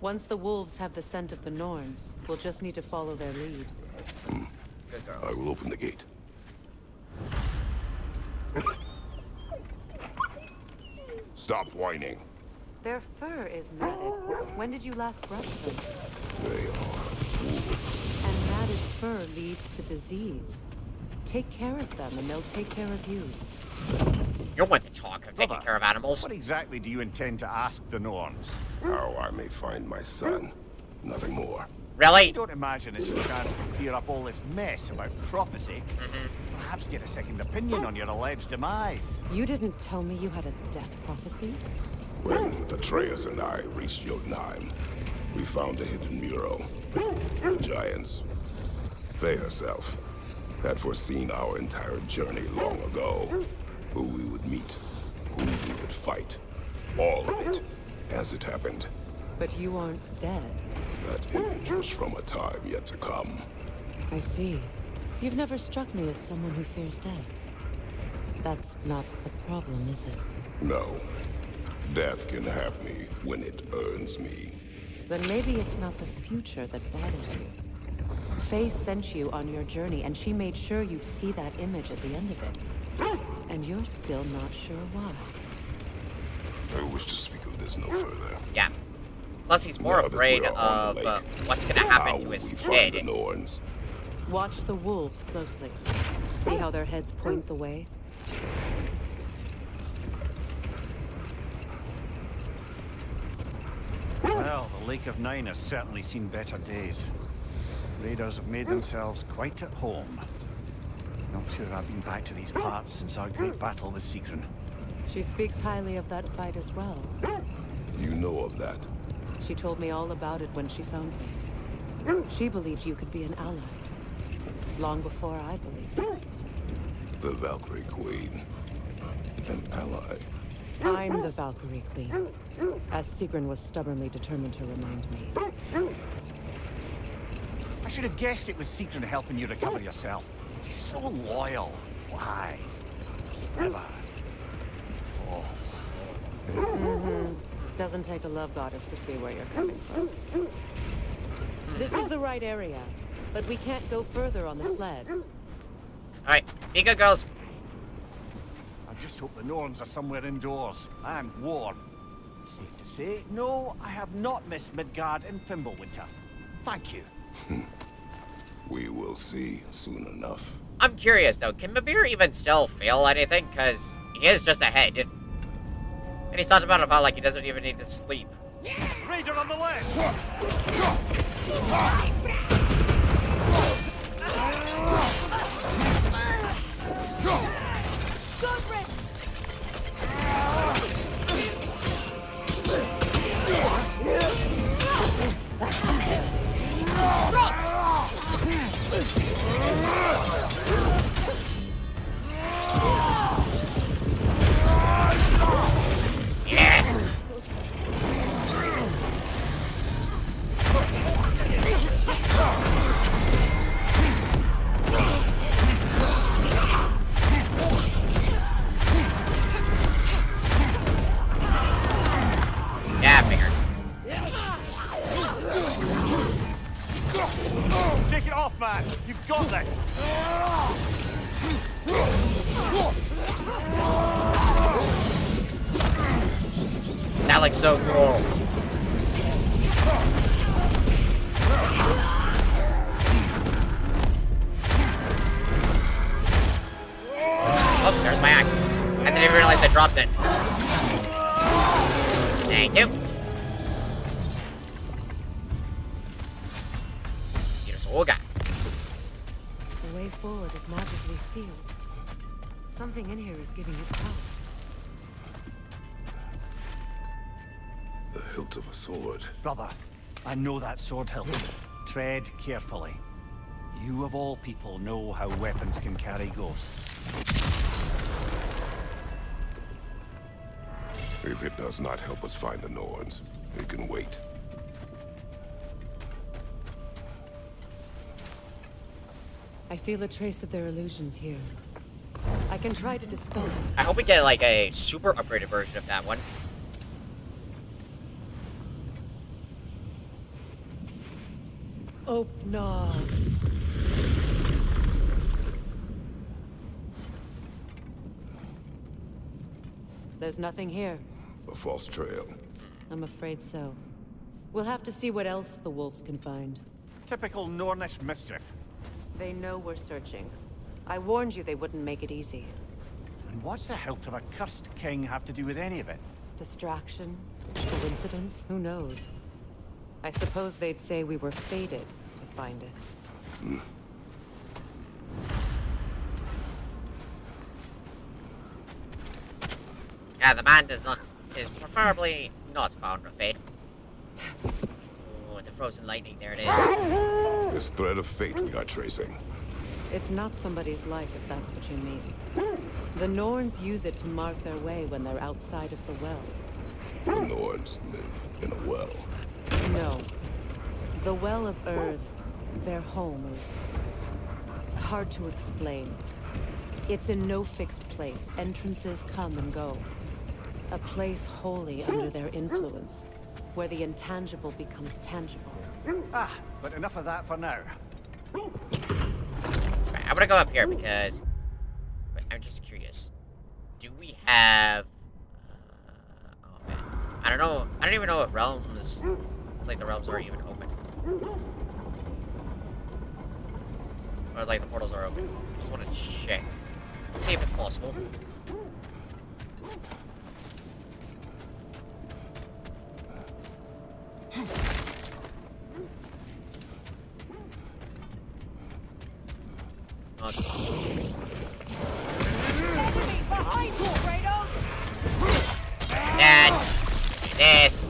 Once the wolves have the scent of the Norns, we'll just need to follow their lead. Good girls. I will open the gate. Stop whining. Their fur is matted. When did you last brush them? They are wolves. And matted fur leads to disease. Take care of them, and they'll take care of you. You're one to talk of taking care of animals. What exactly do you intend to ask the Norns? How I may find my son. Nothing more. Really? You don't imagine it's a chance to clear up all this mess about prophecy? Perhaps get a second opinion on your alleged demise. You didn't tell me you had a death prophecy? When Atreus and I reached Jotunheim, we found a hidden mural. The giants, Faye herself, had foreseen our entire journey long ago. Who we would meet, who we would fight. All of it, as it happened. But you aren't dead. That image was from a time yet to come. I see. You've never struck me as someone who fears death. That's not the problem, is it? No. Death can have me when it earns me. Then maybe it's not the future that bothers you. Faye sent you on your journey, and she made sure you'd see that image at the end of it. And you're still not sure why. I wish to speak of this no further. Yeah. Plus, he's more afraid of what's going to happen to his kid. Watch the wolves closely. See how their heads point the way? Well, the Lake of Nine has certainly seen better days. Raiders have made themselves quite at home. Not sure I've been back to these parts since our great battle with Sigrun. She speaks highly of that fight as well. You know of that? She told me all about it when she found me. She believed you could be an ally. Long before I believed it. The Valkyrie Queen. An ally. I'm the Valkyrie Queen. As Sigrun was stubbornly determined to remind me. I should have guessed it was Sigrun helping you recover yourself. She's so loyal, wise, clever. Doesn't take a love goddess to see where you're coming from. This is the right area, but we can't go further on the sled. Alright, be good, girls. I just hope the Norns are somewhere indoors and warm. Safe to say, no, I have not missed Midgard in Fimbulwinter. Thank you. We will see soon enough. I'm curious, though. Can Mimir even still feel anything? Because he is just ahead. And he's talked about how, like, he doesn't even need to sleep. Raider on the left! Yes! Shake it off, man! You've got this! That looks so cool. Oh, there's my axe. I didn't even realize I dropped it. Thank you. Here's all guy. The way forward is magically sealed. Something in here is giving it power. The hilt of a sword. Brother, I know that sword hilt. Tread carefully. You of all people know how weapons can carry ghosts. If it does not help us find the Norns, it can wait. I feel a trace of their illusions here. I can try to dispel them. I hope we get like a super upgraded version of that one. Open. There's nothing here. A false trail. I'm afraid so. We'll have to see what else the wolves can find. Typical Nornish mischief. They know we're searching. I warned you they wouldn't make it easy. And what's the hilt of a cursed king have to do with any of it? Distraction? Coincidence? Who knows? I suppose they'd say we were fated to find it. Yeah, the man is preferably not found with fate. Oh, the frozen lightning, there it is. This thread of fate we are tracing. It's not somebody's life, if that's what you mean. The Norns use it to mark their way when they're outside of the well. The Norns live in a well. No. The Well of Earth, their home, is hard to explain. It's in no fixed place. Entrances come and go. A place wholly under their influence, where the intangible becomes tangible. Ah, but enough of that for now. Right, I'm gonna go up here because I'm just curious. Do we have? Oh man, I don't know. I don't even know if realms, like the realms, are even open, or like the portals are open. Just want to check, see if it's possible. Behind you, Kratos! Dad, this.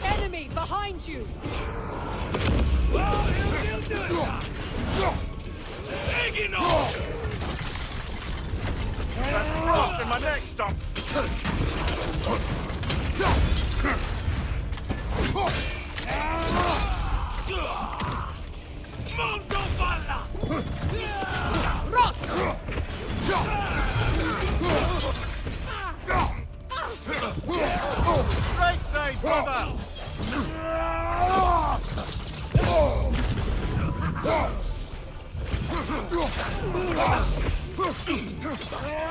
Enemy behind you! That's frost in my neck, stop! Right side, brother!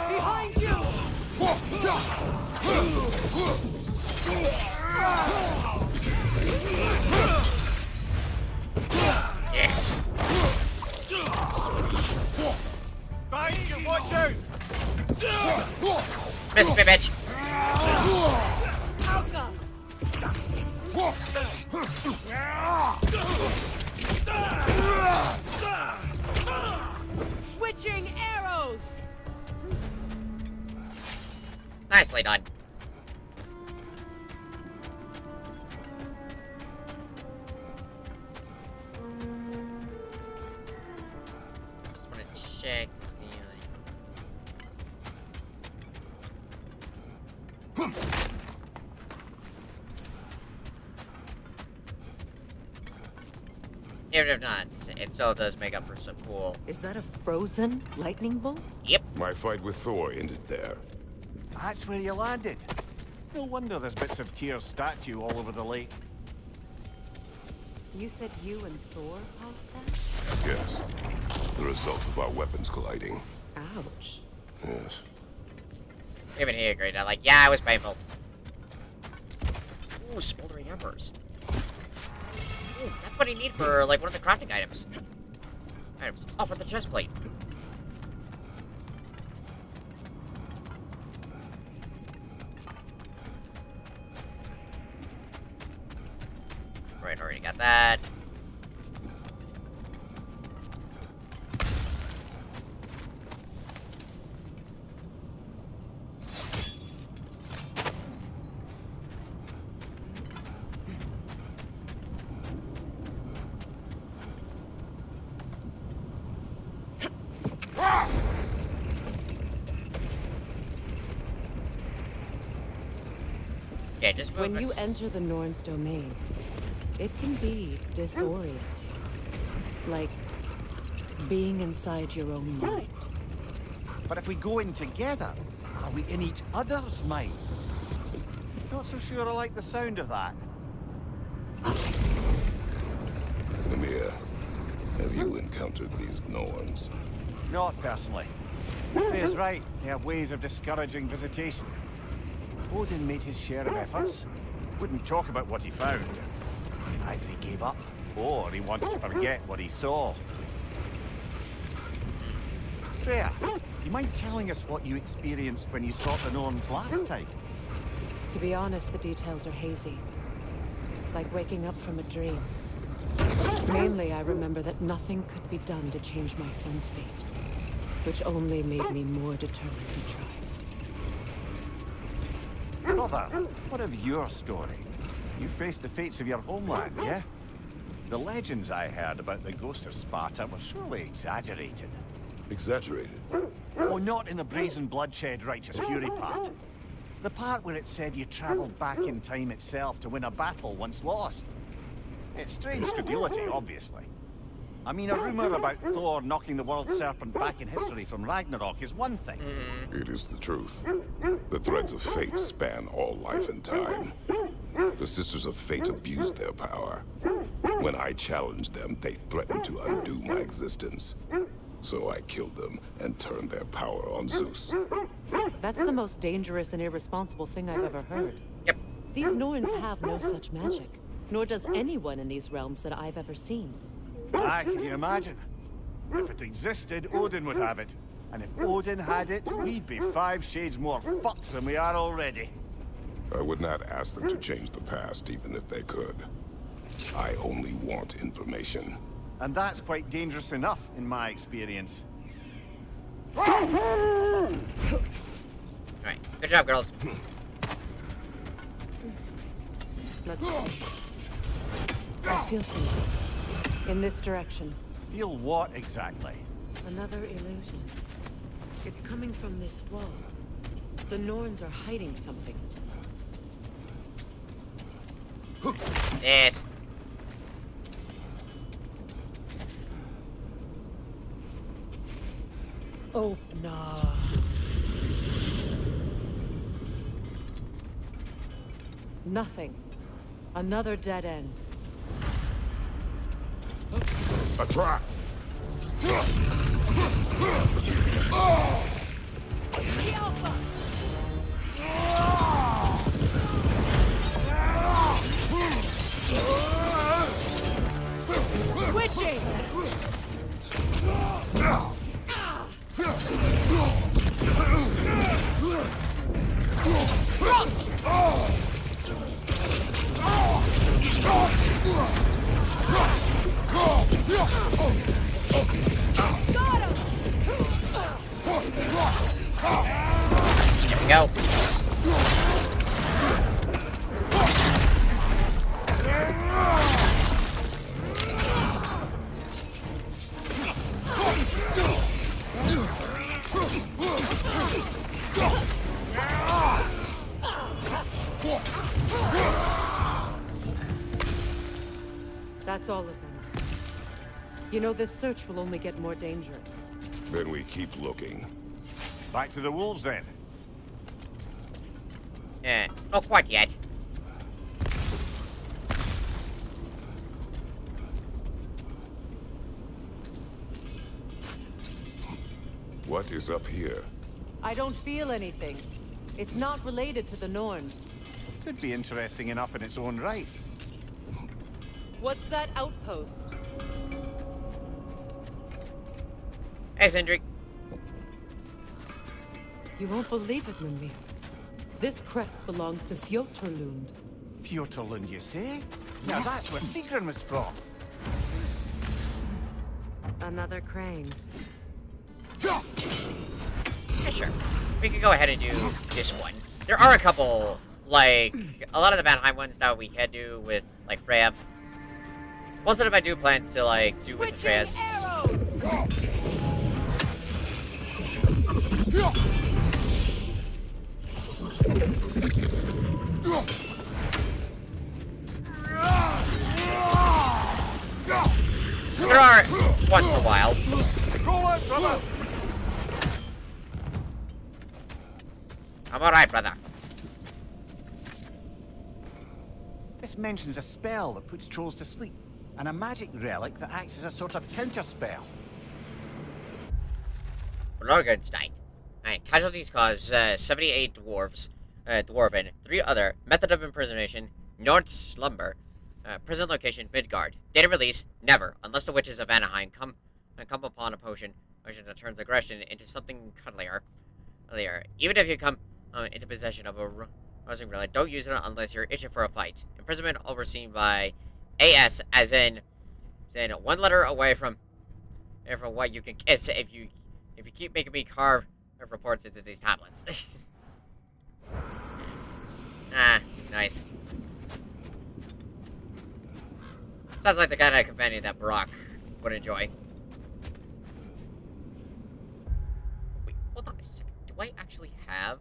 Behind you! Yes. Behind you, watch out! Miss me, bitch. Alka! Switching arrows! Nicely done. Just want to check, see, like... Even if not, it still does make up for some cool. Is that a frozen lightning bolt? Yep. My fight with Thor ended there. That's where you landed. No wonder there's bits of Tyr's statue all over the lake. You said you and Thor caused that? Yes. The result of our weapons colliding. Ouch. Yes. Even he agreed. I'm like, yeah, it was painful. Ooh, smoldering embers. Ooh, that's what I need for, like, one of the crafting items. Oh, for the chest plate. Right, already got that. Yeah, just when you enter the Norn's domain, it can be disorienting. Like being inside your own mind. But if we go in together, are we in each other's minds? Not so sure I like the sound of that. Ymir, have you encountered these Norns? Not personally. Freya's right. They have ways of discouraging visitation. Odin made his share of efforts. Wouldn't talk about what he found. Either he gave up, or he wanted to forget what he saw. Freya, you mind telling us what you experienced when you sought the Norns last time? To be honest, the details are hazy. Like waking up from a dream. Mainly, I remember that nothing could be done to change my son's fate, which only made me more determined to try. Brother, what of your story? You faced the fates of your homeland, yeah? The legends I heard about the ghost of Sparta were surely exaggerated. Exaggerated? Oh, not in the brazen bloodshed righteous fury part. The part where it said you traveled back in time itself to win a battle once lost. It's strange credulity, obviously. I mean, a rumor about Thor knocking the world serpent back in history from Ragnarok is one thing. It is the truth. The threads of fate span all life and time. The Sisters of Fate abused their power. When I challenged them, they threatened to undo my existence. So I killed them and turned their power on Zeus. That's the most dangerous and irresponsible thing I've ever heard. Yep. These Norns have no such magic, nor does anyone in these realms that I've ever seen. Can you imagine? If it existed, Odin would have it. And if Odin had it, we'd be 5 shades more fucked than we are already. I would not ask them to change the past, even if they could. I only want information. And that's quite dangerous enough, in my experience. Alright, good job, girls. Let's see. I feel something. In this direction. Feel what exactly? Another illusion. It's coming from this wall. The Norns are hiding something. Yes. Oh, no. Nothing. Another dead end. A trap! Switching! There we go. It's all of them. You know, this search will only get more dangerous. Then we keep looking. Back to the wolves, then. Not quite yet. What is up here? I don't feel anything. It's not related to the Norns. Could be interesting enough in its own right. What's that outpost? Hey, Sindri. You won't believe it, Mimir. This crest belongs to Fjoturlund. Fjoturlund, you say? Now that's where Sigrun was from. Another crane. Yeah, sure. We can go ahead and do this one. There are a couple, like, a lot of the Vanheim ones that we can do with, like, Freya. Most of them I do plan to, like, do with the Freyas. There are once in a while. I'm alright, brother. This mentions a spell that puts trolls to sleep, and a magic relic that acts as a sort of counter-spell. Blorgenstein. Alright, casualties cause 78 dwarves, dwarven, 3 other, method of impersonation, North slumber, prison location, Midgard. Date of release, never, unless the witches of Anaheim come upon a potion that turns aggression into something cuddlier. Even if you come into possession of a rousing relic, don't use it unless you're itching for a fight. Imprisonment overseen by AS, as in one letter away from what you can kiss if you keep making me carve reports into these tablets. Ah, nice. Sounds like the kind of companion that Brock would enjoy. Wait, hold on a second. Do I actually have...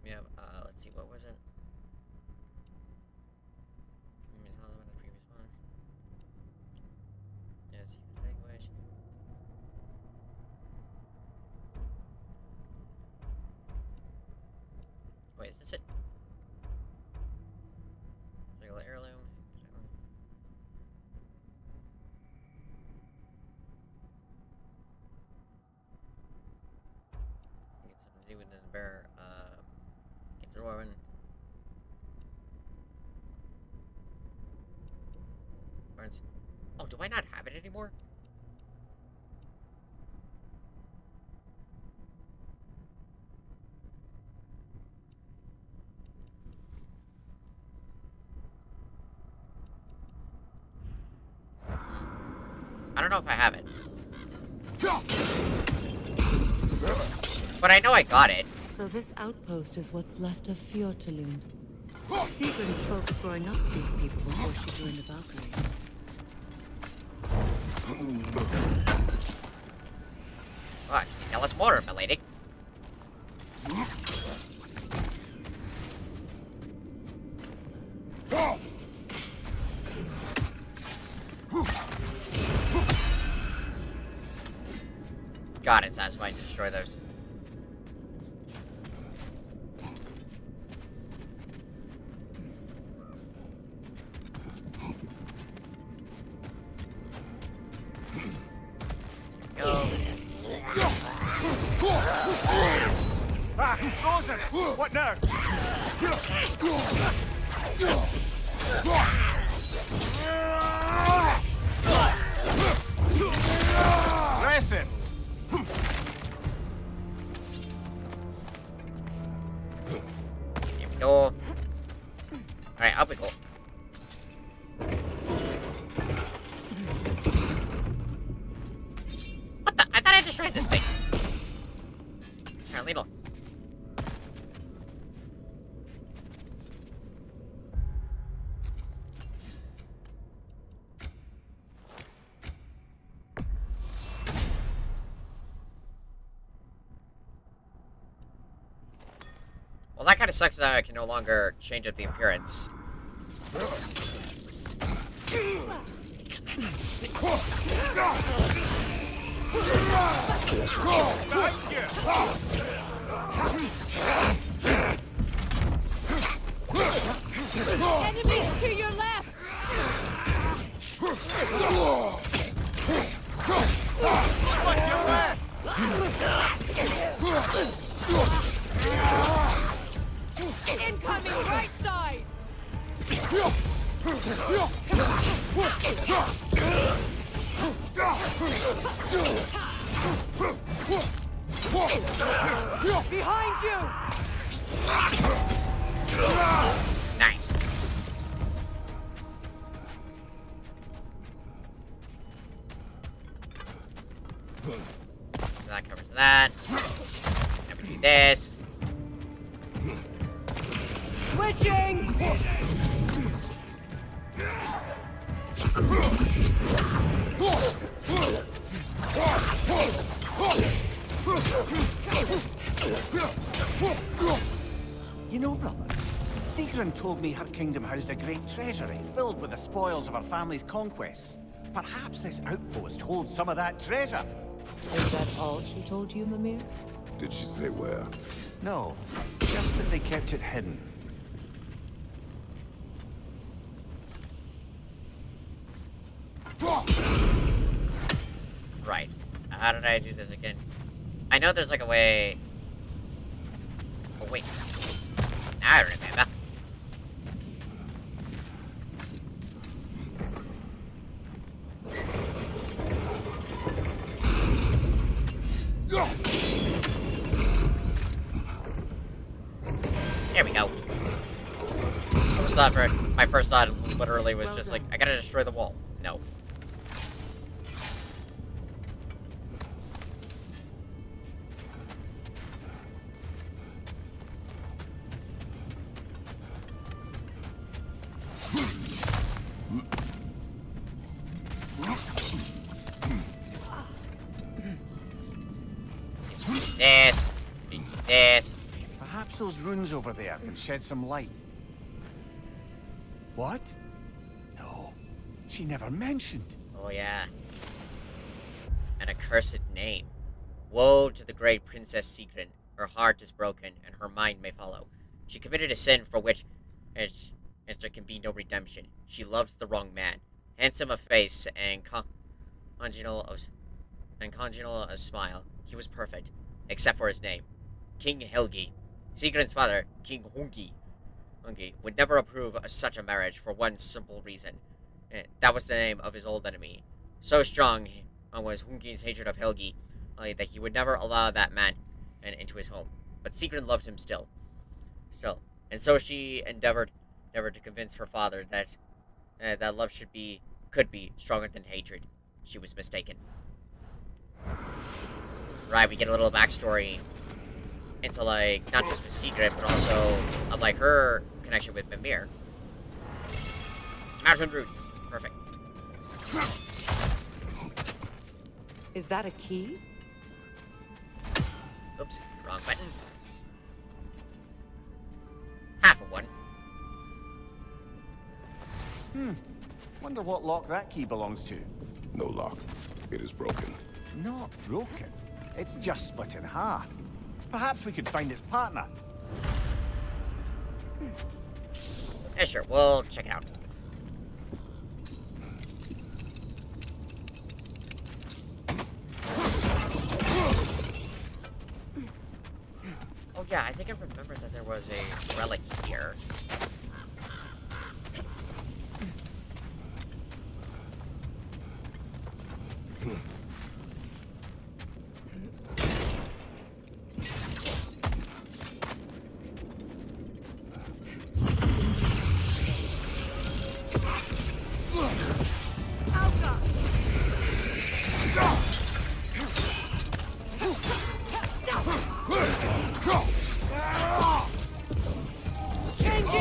We have, let's see, what was it? Wait, is this it? Regular heirloom. Get something to do with the bear. Get the dwarven. Oh, do I not have it anymore? I don't know if I have it. But I know I got it. So this outpost is what's left of Fjoturlund. Sigrun spoke of growing up with these people before she joined the Valkyries. What? Tell us more, milady. God, it's satisfying to destroy those. Ah, he's frozen! What now? Press him! Here we go. Alright, up we go. What the? I thought I destroyed this thing. Apparently not. that kind of sucks that I can no longer change up the appearance. Enemies to your left! Watch your left! Incoming right side! Behind you! Nice. So that covers that. Now we do this. Switching! You know, brother, Sigrun told me her kingdom housed a great treasury filled with the spoils of her family's conquests. Perhaps this outpost holds some of that treasure. Is that all she told you, Mimir? Did she say where? No, just that they kept it hidden. Right. How did I do this again? I know there's like a way... Oh, wait. Now I remember. There we go. My first thought literally was just like, I gotta destroy the wall. No. This. Perhaps those runes over there can shed some light. What? No, she never mentioned. Oh yeah. An accursed name. Woe to the great Princess Sigrun. Her heart is broken, and her mind may follow. She committed a sin for which there can be no redemption. She loved the wrong man. Handsome of face and congenial of smile. He was perfect, except for his name. King Helgi. Sigrun's father, King Hungi, would never approve of such a marriage for one simple reason. That was the name of his old enemy. So strong was Hungi's hatred of Helgi that he would never allow that man into his home. But Sigrun loved him still. And so she endeavored to convince her father that that love could be stronger than hatred. She was mistaken. Right, we get a little backstory into, like, not just with Sigrun, but also of, like, her connection with Mimir. Mountain roots. Perfect. Is that a key? Oops, wrong button. Half of one. Wonder what lock that key belongs to. No lock. It is broken. Not broken. It's just split in half. Perhaps we could find its partner. Yeah, sure. We'll check it out. Oh yeah, I think I remember that there was a relic here. Changing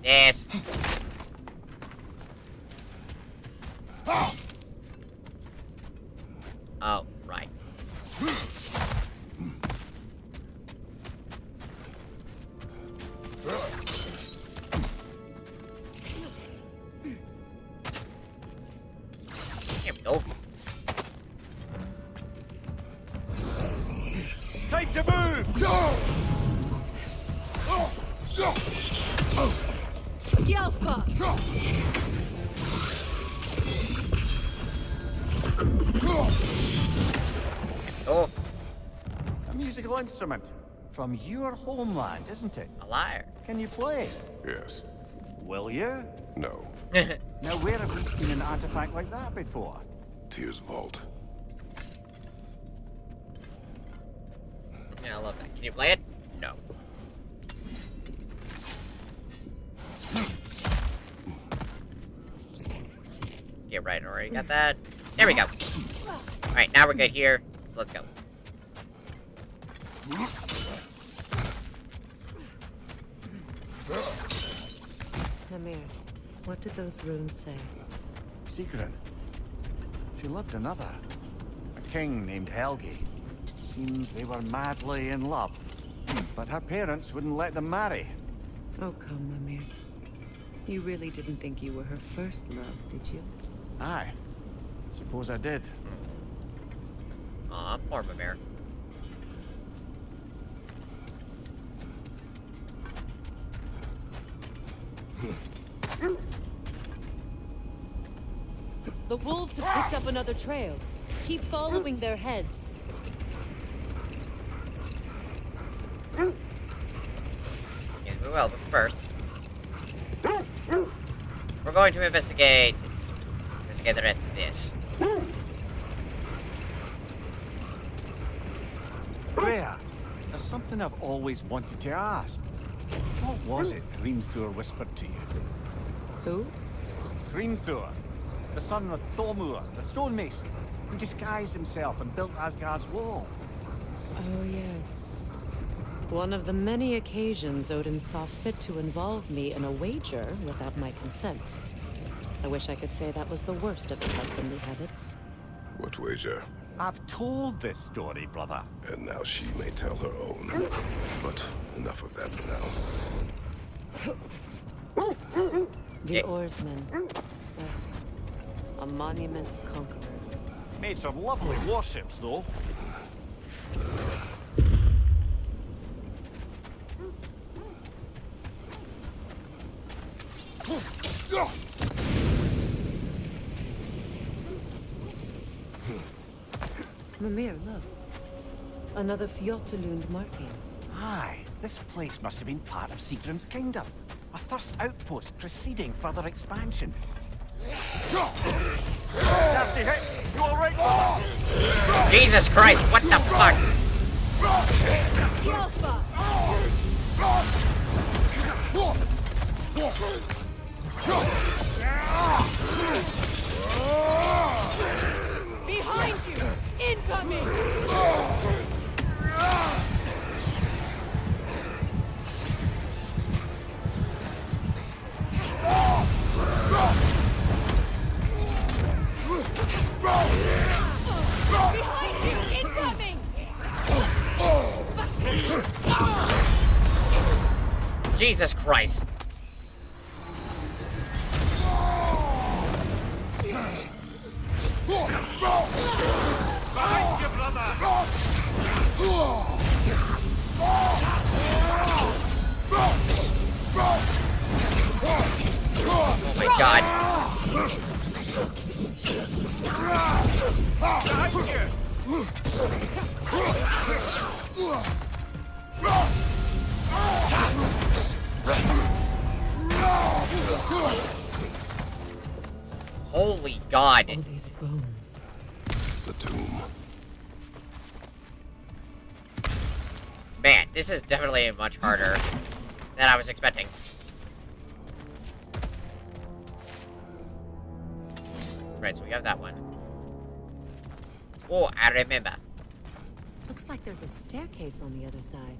Yes. Oh, right. Here we go. Time to move! Skjalfa! Oh. A musical instrument. From your homeland, isn't it? A liar. Can you play? Yes. Will you? No. Now, where have we seen an artifact like that before? Tears Vault. Yeah, I love that. Can you play it? No. Yeah, right, already got that. There we go. Alright, now we're good here. So let's go. Mimir, what did those runes say? Secret. She loved another. A king named Helgi. Seems they were madly in love. But her parents wouldn't let them marry. Oh, come, Mimir. You really didn't think you were her first love, did you? Aye. Suppose I did. Aw, poor Mimir. The wolves have picked up another trail. Keep following their heads. Yes, we will, but first... we're going to investigate the rest of this. Freya, there's something I've always wanted to ask. What was it Hrimthur whispered to you? Who? Hrimthur, the son of Thormur, the stonemason, who disguised himself and built Asgard's wall. Oh, yes. One of the many occasions Odin saw fit to involve me in a wager without my consent. I wish I could say that was the worst of his husbandly habits. What wager? I've told this story, brother. And now she may tell her own. But enough of that for now. The oarsmen. A monument of conquerors. Made some lovely warships, though. Mimir, look. Another Fjotalund marking. Aye, this place must have been part of Sigrun's kingdom. A first outpost preceding further expansion. Nasty hit! You alright? Jesus Christ, what the fuck? Behind you! Incoming! Behind you! Incoming! Jesus Christ. Behind you, brother! Oh my God. Holy God. All these bones. This is a tomb. Man, this is definitely much harder than I was expecting. Right, so we have that one. Oh, I remember. Looks like there's a staircase on the other side.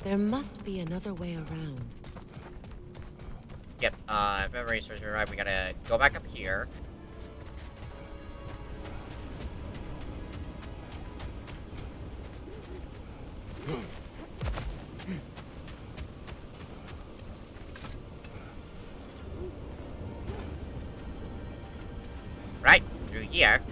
There must be another way around. Yep, if memory serves me right, we gotta go back up here. Right, through here.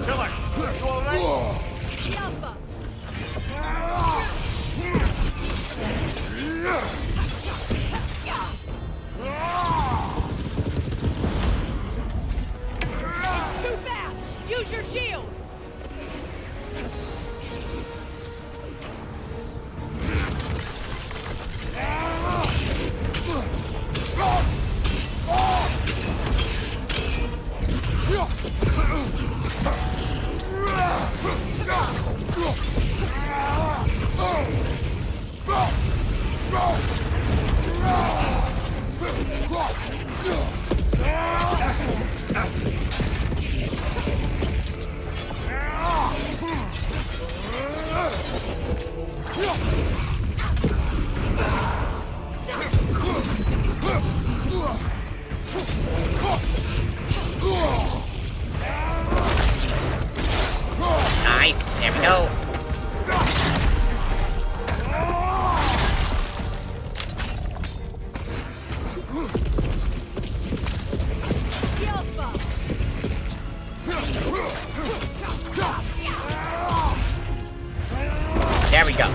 Chiller, you alright? Too fast! Use your shield! Nice, there we go. There we go.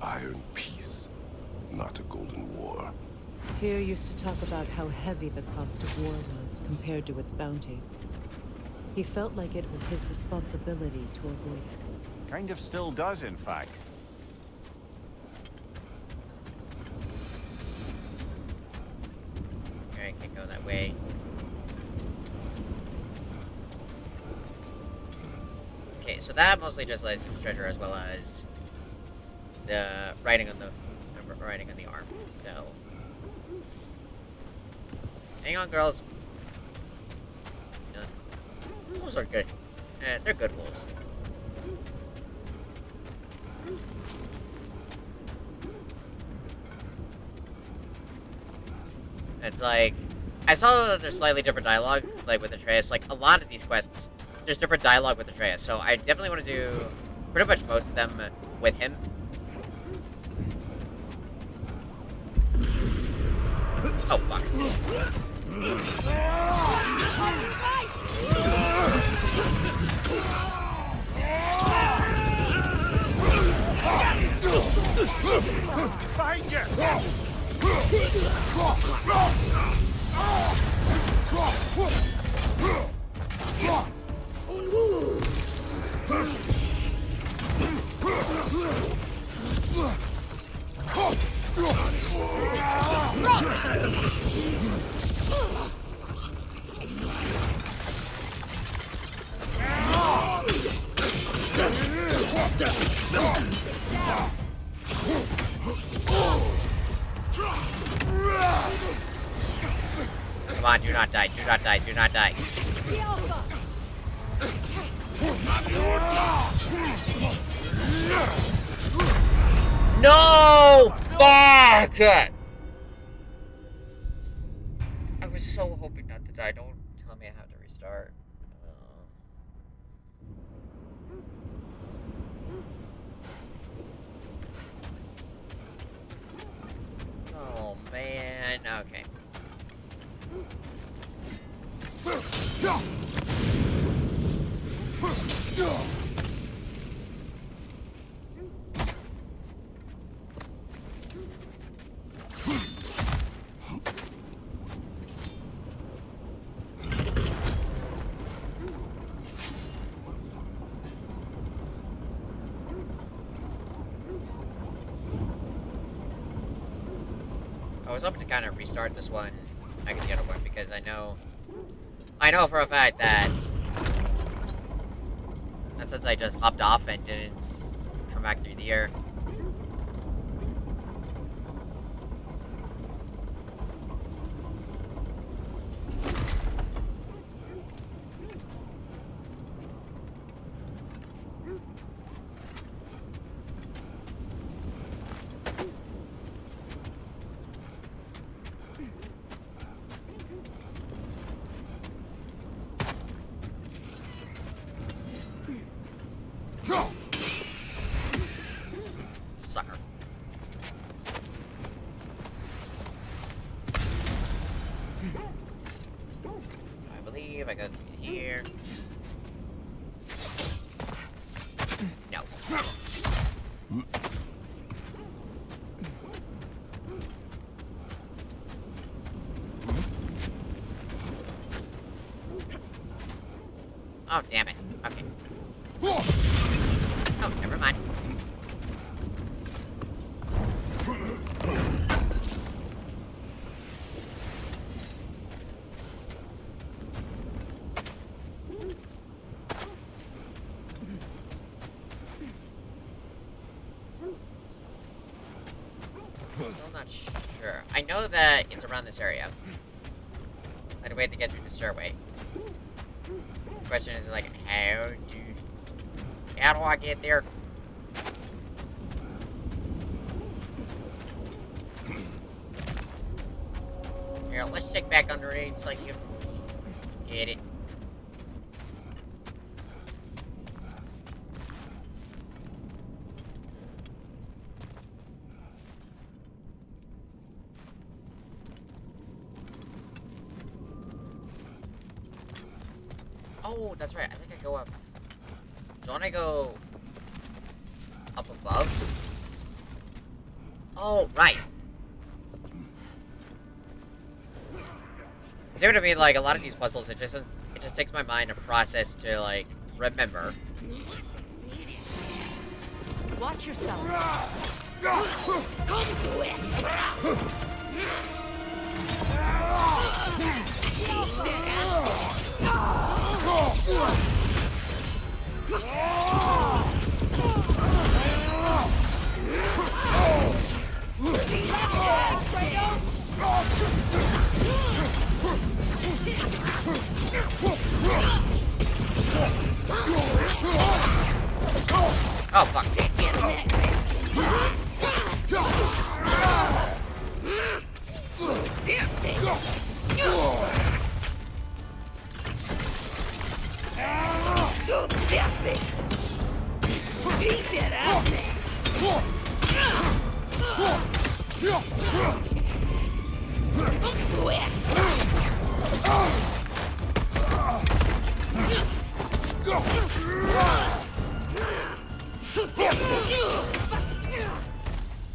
Iron peace, not a golden war. Tyr used to talk about how heavy the cost of war was compared to its bounties. He felt like it was his responsibility to avoid it. Kind of still does, in fact. Okay, can't go that way. Okay, so that mostly just leads to the treasure as well as the writing on the arm. So hang on, girls. Wolves are good. They're good wolves. It's like I saw that there's slightly different dialogue, like with Atreus. Like a lot of these quests, there's different dialogue with Atreus. So I definitely want to do pretty much most of them with him. Oh, fuck. Behind you! Come on, do not die, do not die, do not die. No! Fuck! I was so hoping not to die. Don't tell me I have to restart. Oh, man. Okay. was hoping to kind of restart this one back at the other one because I know for a fact that since I just hopped off and didn't come back through the air. Sucker. I believe I got here. No. Oh, damn it. Okay. Oh, never mind. Still not sure. I know that it's around this area. I had a way to get through the stairway. The question is like, how do I get there? Here, let's check back underneath so you can get it. Oh, that's right. I think I go up. Don't I go up above? Oh, right. See what I mean? Like, a lot of these puzzles, it just takes my mind a process to, like, remember. Watch yourself. Oh, fuck.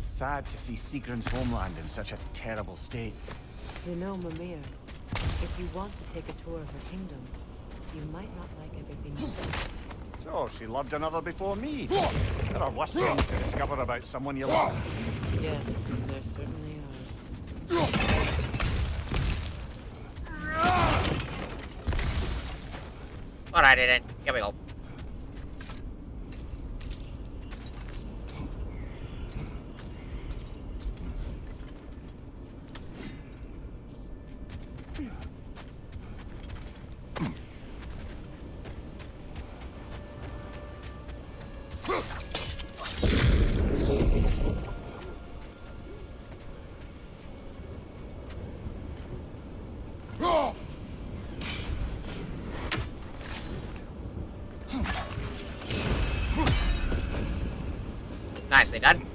Sad to see Sigrun's homeland in such a terrible state. You know, Mimir, if you want to take a tour of her kingdom, you might not like everything you see. So, she loved another before me. There are worse things to discover about someone you love. Yes, there certainly are. But I didn't. Here we go. Nicely done.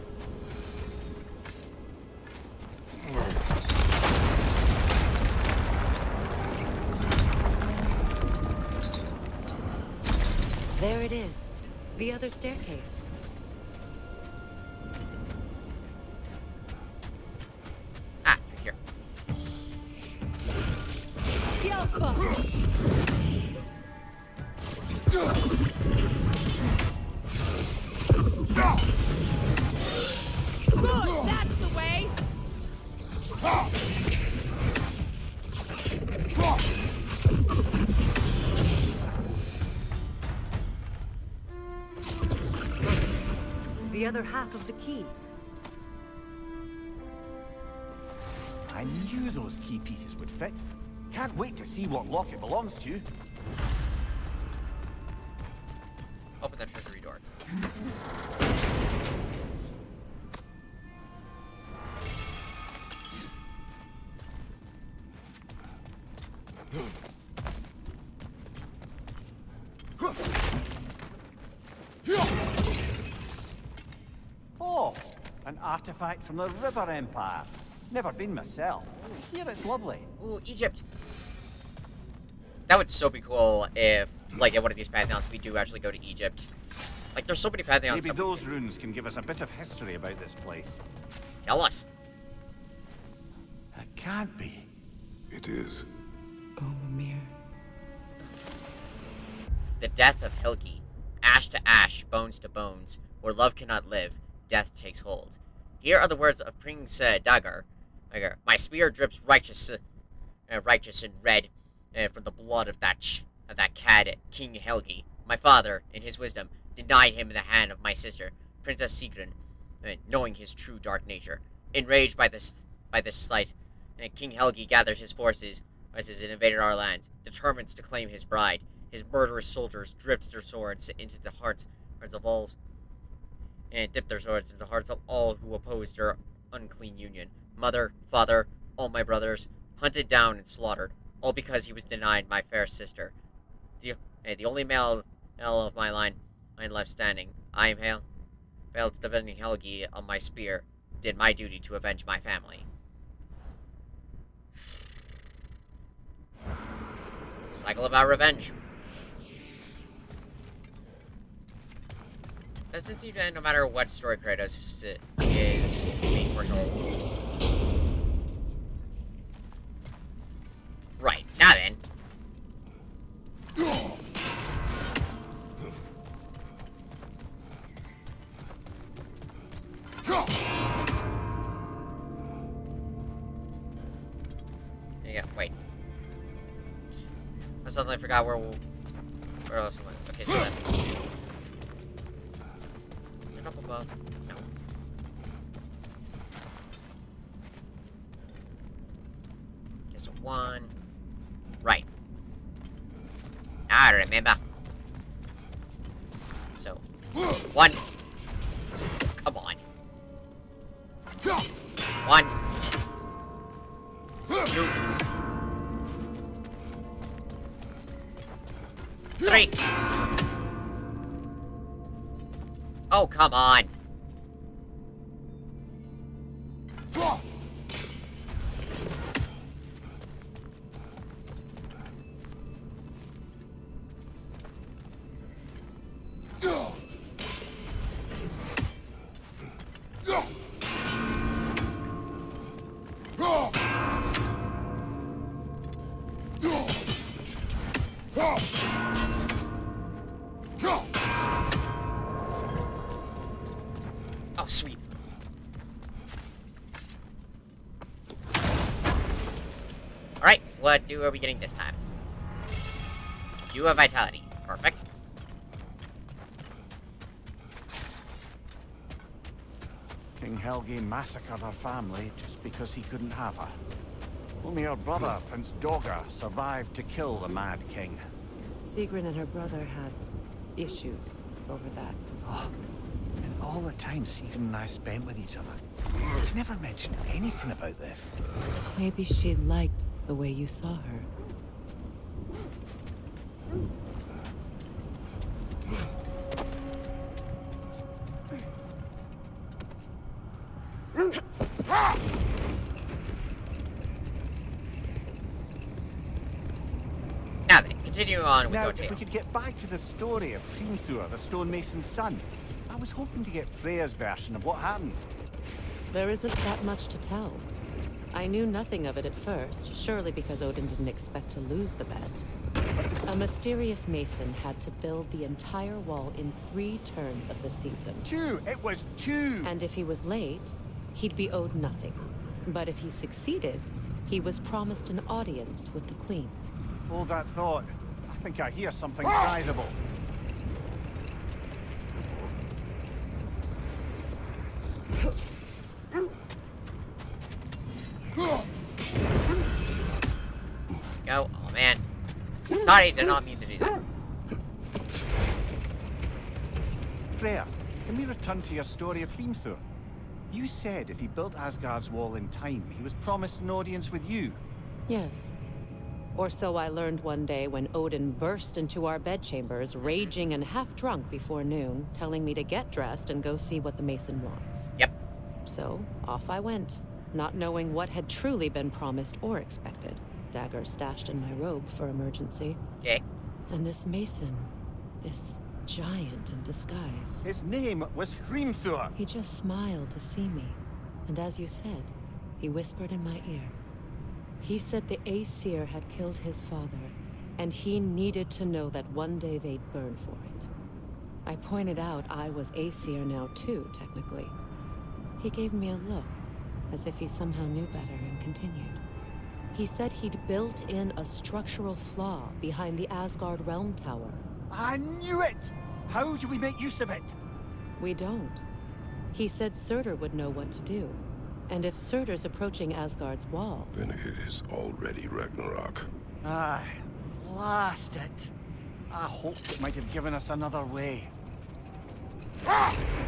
There it is. The other staircase. Ah, here. Good, that's the way. The other half of the key. I knew those key pieces would fit. Can't wait to see what lock it belongs to. Open that treasury door. Oh, an artifact from the River Empire. Never been myself. Here it's lovely. Ooh, Egypt. That would so be cool if, like, at one of these pantheons, we do actually go to Egypt. Like, there's so many pantheons. Maybe those runes can give us a bit of history about this place. Tell us. It can't be. It is. Oh, Mimir. The death of Helgi. Ash to ash, bones to bones. Where love cannot live, death takes hold. Here are the words of Prince Dagger. My spear drips righteous and red from the blood of that cad, King Helgi. My father, in his wisdom, denied him in the hand of my sister, Princess Sigrun, knowing his true dark nature. Enraged by this slight, King Helgi gathered his forces and invaded our land, determined to claim his bride. His murderous soldiers dipped their swords into the hearts of all, and dipped their swords into the hearts of all who opposed their unclean union. Mother, father, all my brothers, hunted down and slaughtered, all because he was denied my fair sister. The only male of my line left standing. I am hailed to defending Helgi on my spear, did my duty to avenge my family. Cycle about revenge. Doesn't seem to end no matter what story Kratos is being foretold. Right, now then. Yeah, wait. I suddenly forgot where else we went. Okay, so that's... And up above. No. Okay, so one... Right. I remember. So, one. Come on. One. Two. Three. Oh, come on. Oh, sweet. Alright, what are we getting this time? You have vitality. Perfect. King Helgi massacred her family just because he couldn't have her. Only her brother, Prince Dogger, survived to kill the Mad King. Sigrun and her brother had issues over that. Oh, and all the time Sigrun and I spent with each other. She never mentioned anything about this. Maybe she liked the way you saw her. Now then, continue on with now, your if tale. we could get back to the story of Hrimthur, the stonemason's son. I was hoping to get Freya's version of what happened. There isn't that much to tell. I knew nothing of it at first, surely because Odin didn't expect to lose the bet. A mysterious mason had to build the entire wall in 3 turns of the season. 2! It was 2! And if he was late, he'd be owed nothing. But if he succeeded, he was promised an audience with the Queen. Hold that thought. I think I hear something sizable. Go. Oh man. Sorry, did not mean to do that. Freya, can we return to your story of Hrimthur? You said if he built Asgard's wall in time, he was promised an audience with you. Yes. Or so I learned one day when Odin burst into our bedchambers, raging and half drunk before noon, telling me to get dressed and go see what the Mason wants. Yep. So, off I went, not knowing what had truly been promised or expected. Dagger stashed in my robe for emergency. Okay. And this Mason, this giant in disguise. His name was Hrimthur. He just smiled to see me. And as you said, he whispered in my ear. He said the Aesir had killed his father, and he needed to know that one day they'd burn for it. I pointed out I was Aesir now too, technically. He gave me a look, as if he somehow knew better, and continued. He said he'd built in a structural flaw behind the Asgard Realm Tower. I knew it! How do we make use of it? We don't. He said Surtur would know what to do. And if Surtur's approaching Asgard's wall... Then it is already Ragnarok. Aye, blast it. I hoped it might have given us another way.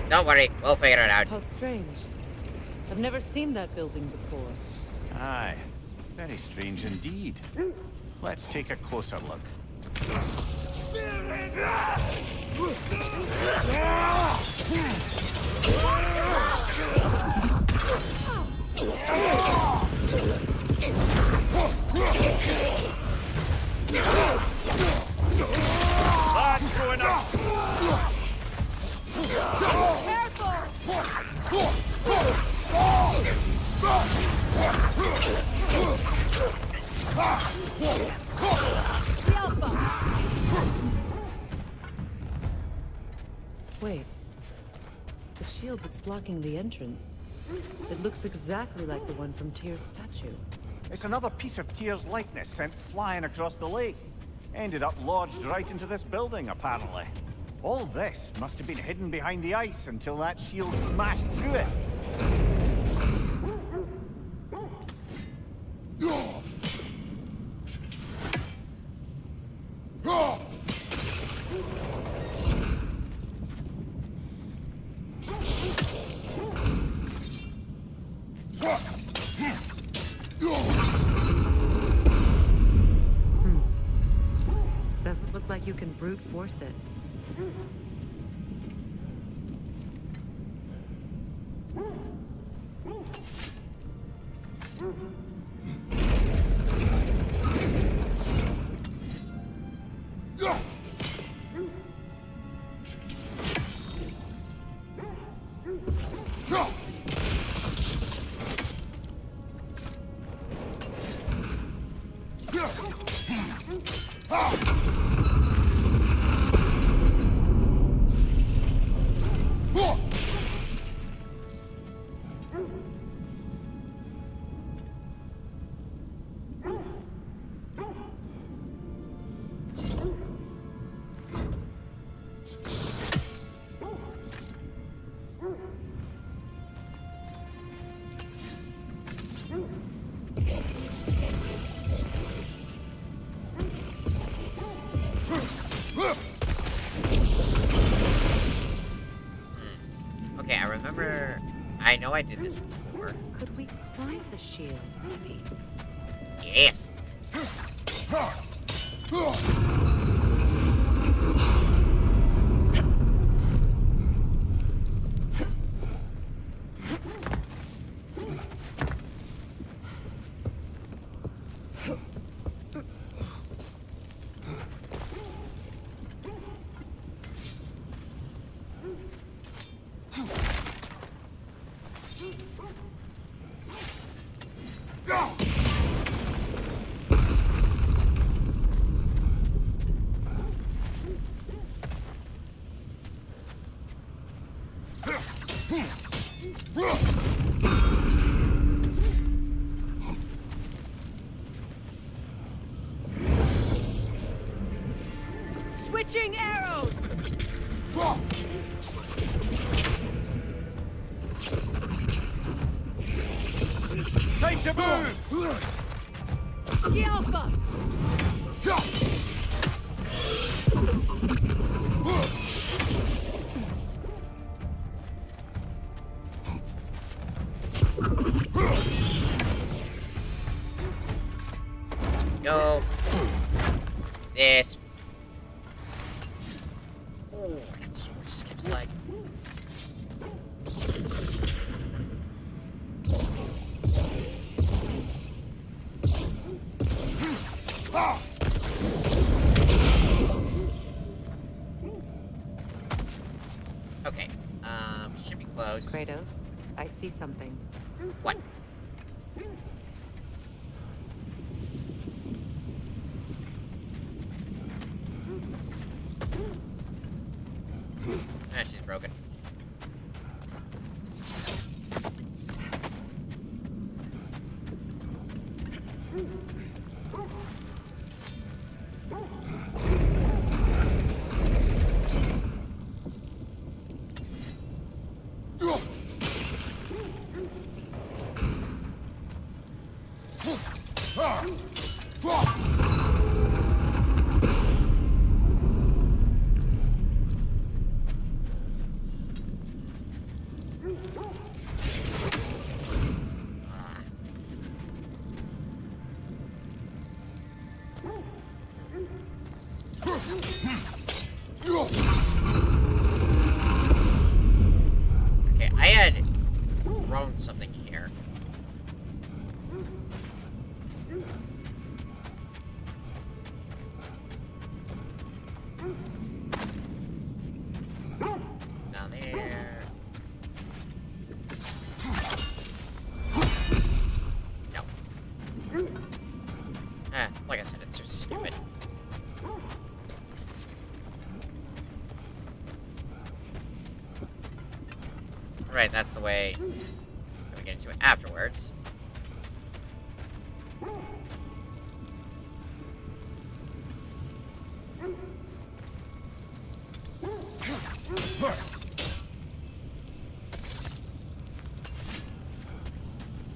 Don't worry, we'll figure it out. How strange. I've never seen that building before. Aye, very strange indeed. Let's take a closer look. That's going up! Wait. The shield that's blocking the entrance. It looks exactly like the one from Tyr's statue. It's another piece of Tyr's likeness sent flying across the lake. Ended up lodged right into this building, apparently. All this must have been hidden behind the ice until that shield smashed through it. Doesn't look like you can brute force it. Okay, I remember... I know I did this before. Could we climb the shield, maybe? Yes! Switching arrows! Time to move! Ski Alpha! No. This. Oh, I got so much skip slag. Okay, should be close. Kratos, I see something. What? Ah, she's broken. Okay, I had thrown something here. Down there. No. Like I said, it's so stupid. Right, that's the way we get into it afterwards.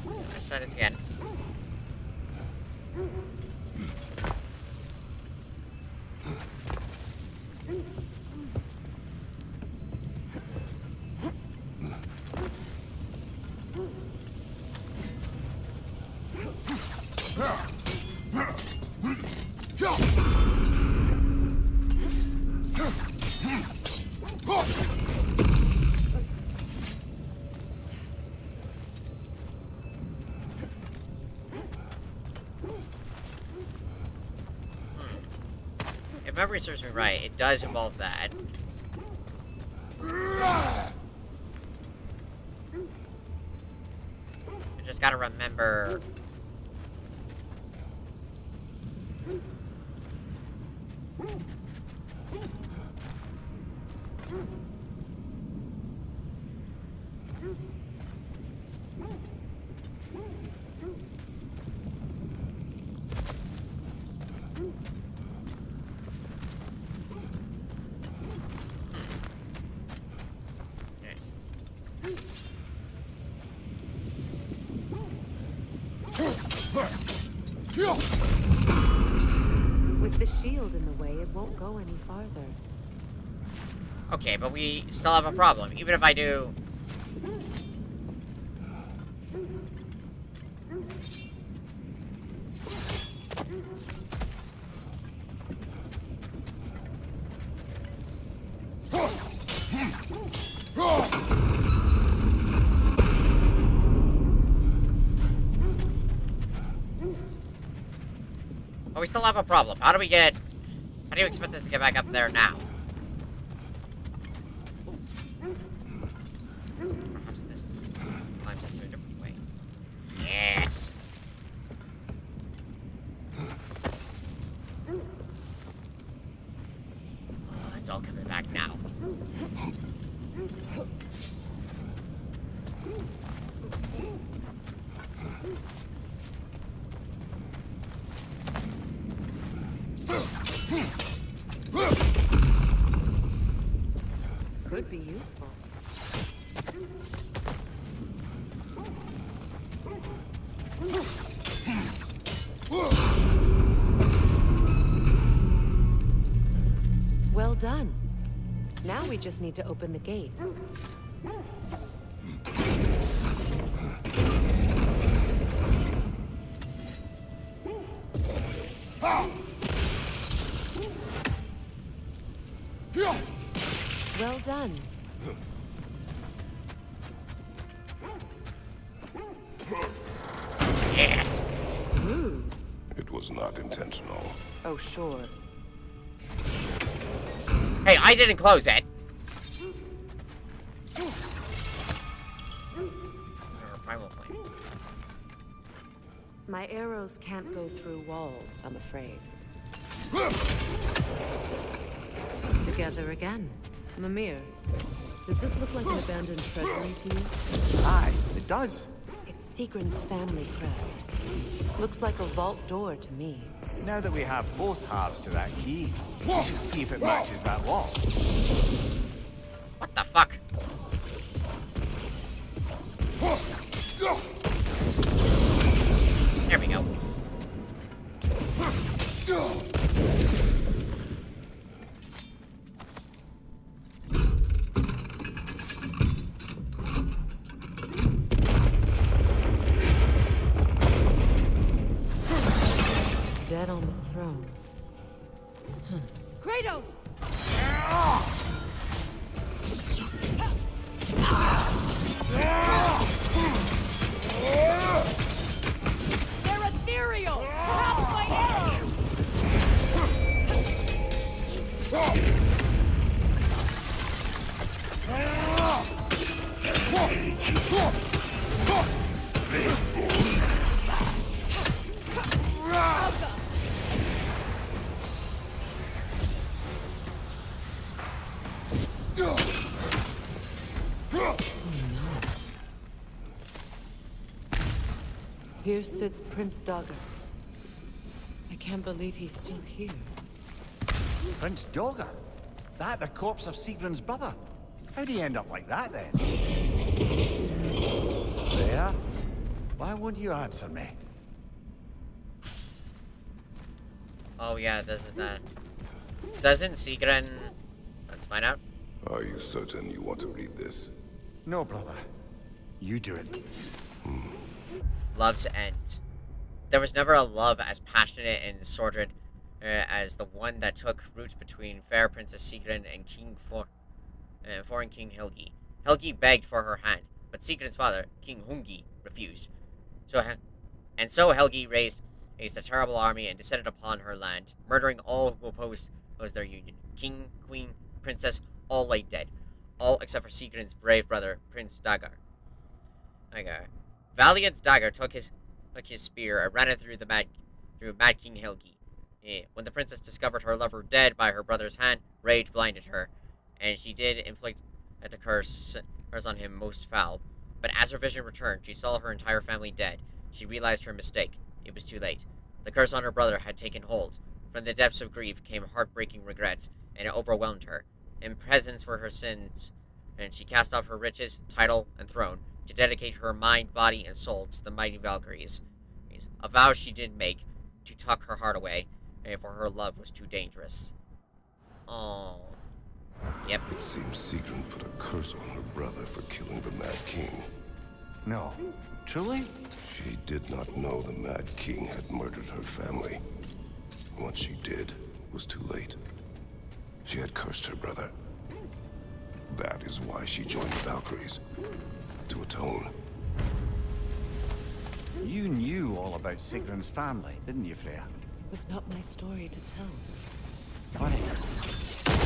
Let's try this again. If memory serves me right, it does involve that. I just gotta remember. With the shield in the way, it won't go any farther. Okay, but we still have a problem. Even if I do... But we still have a problem. How do we get... How do you expect us to get back up there now? Perhaps this climbs us through a different way. Yes! Oh, it's all coming back now. be useful. Well done. Now we just need to open the gate. Well done. Yes. It was not intentional. Oh, sure. Hey, I didn't close it. My arrows can't go through walls, I'm afraid. Together again. Mimir, does this look like an abandoned treasury to you? Aye, it does. It's Sigrun's family crest. Looks like a vault door to me. Now that we have both halves to that key, we should see if it matches that wall. What the fuck? There we go. Dead on the throne. Kratos! They're ethereal! Stop my arrows! Here sits Prince Dagger. I can't believe he's still here. Prince Dagger? That the corpse of Sigrun's brother? How'd he end up like that, then? There? Why won't you answer me? Oh yeah, this is that. Doesn't Sigrun... Let's find out. Are you certain you want to read this? No, brother. You do it. Love's end. There was never a love as passionate and sordid as the one that took root between fair Princess Sigrun and foreign King Helgi. Helgi begged for her hand, but Sigrun's father, King Hungi, refused. So Helgi raised a terrible army and descended upon her land, murdering all who opposed their union. King, queen, princess, all lay dead. All except for Sigrun's brave brother, Prince Dagger. Valiant Dagger took his spear and ran it through Mad King Helgi. When the princess discovered her lover dead by her brother's hand, rage blinded her, and she did inflict the curse on him most foul. But as her vision returned, she saw her entire family dead. She realized her mistake. It was too late. The curse on her brother had taken hold. From the depths of grief came heartbreaking regret, and it overwhelmed her. In presence for her sins, and she cast off her riches, title, and throne to dedicate her mind, body, and soul to the mighty Valkyries. A vow she did make to tuck her heart away, for her love was too dangerous. Oh. Yep. It seems Sigrun put a curse on her brother for killing the Mad King. No. Truly? She did not know the Mad King had murdered her family. What she did was too late. She had cursed her brother. That is why she joined the Valkyries. To atone. You knew all about Sigrun's family, didn't you, Freya? It was not my story to tell. Funny.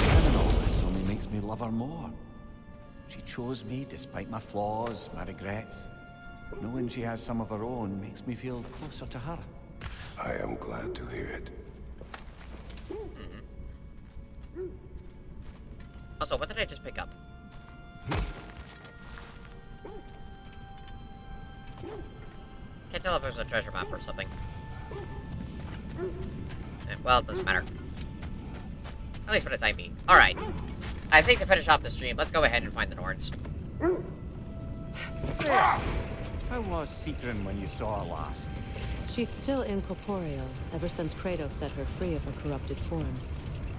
Knowing all this only makes me love her more. She chose me despite my flaws, my regrets. Knowing she has some of her own makes me feel closer to her. I am glad to hear it. Also, what did I just pick up? Can't tell if there's a treasure map or something. Well, it doesn't matter. At least for the time being. Alright. I think to finish off the stream, let's go ahead and find the Norns. How was Seekrin when you saw her last? She's still incorporeal, ever since Kratos set her free of her corrupted form.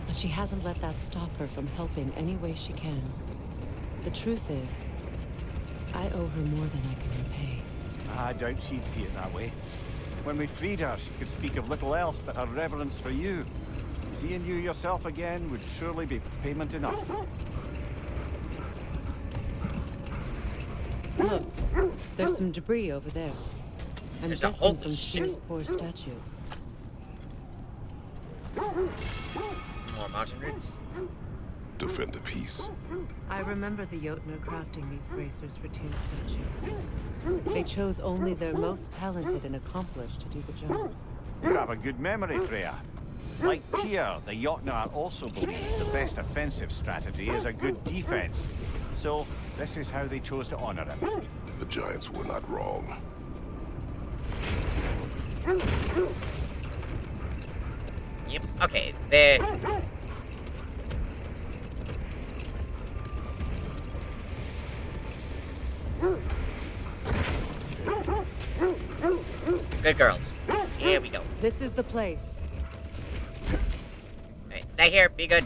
But she hasn't let that stop her from helping any way she can. The truth is, I owe her more than I can repay. I doubt she'd see it that way. When we freed her, she could speak of little else but her reverence for you. Seeing you yourself again would surely be payment enough. Look, there's some debris over there. I'm There's a guessing holy from shit. Tyr's poor statue. More mountain roots. Defend the peace. I remember the Jotnar crafting these bracers for Tyr's statue. They chose only their most talented and accomplished to do the job. You have a good memory, Freya. Like Tyr, the Jotnar also believe the best offensive strategy is a good defense. So, this is how they chose to honor him. The Giants were not wrong. Yep. Okay. There. Good girls. Here we go. This is the place. Alright, stay here. Be good.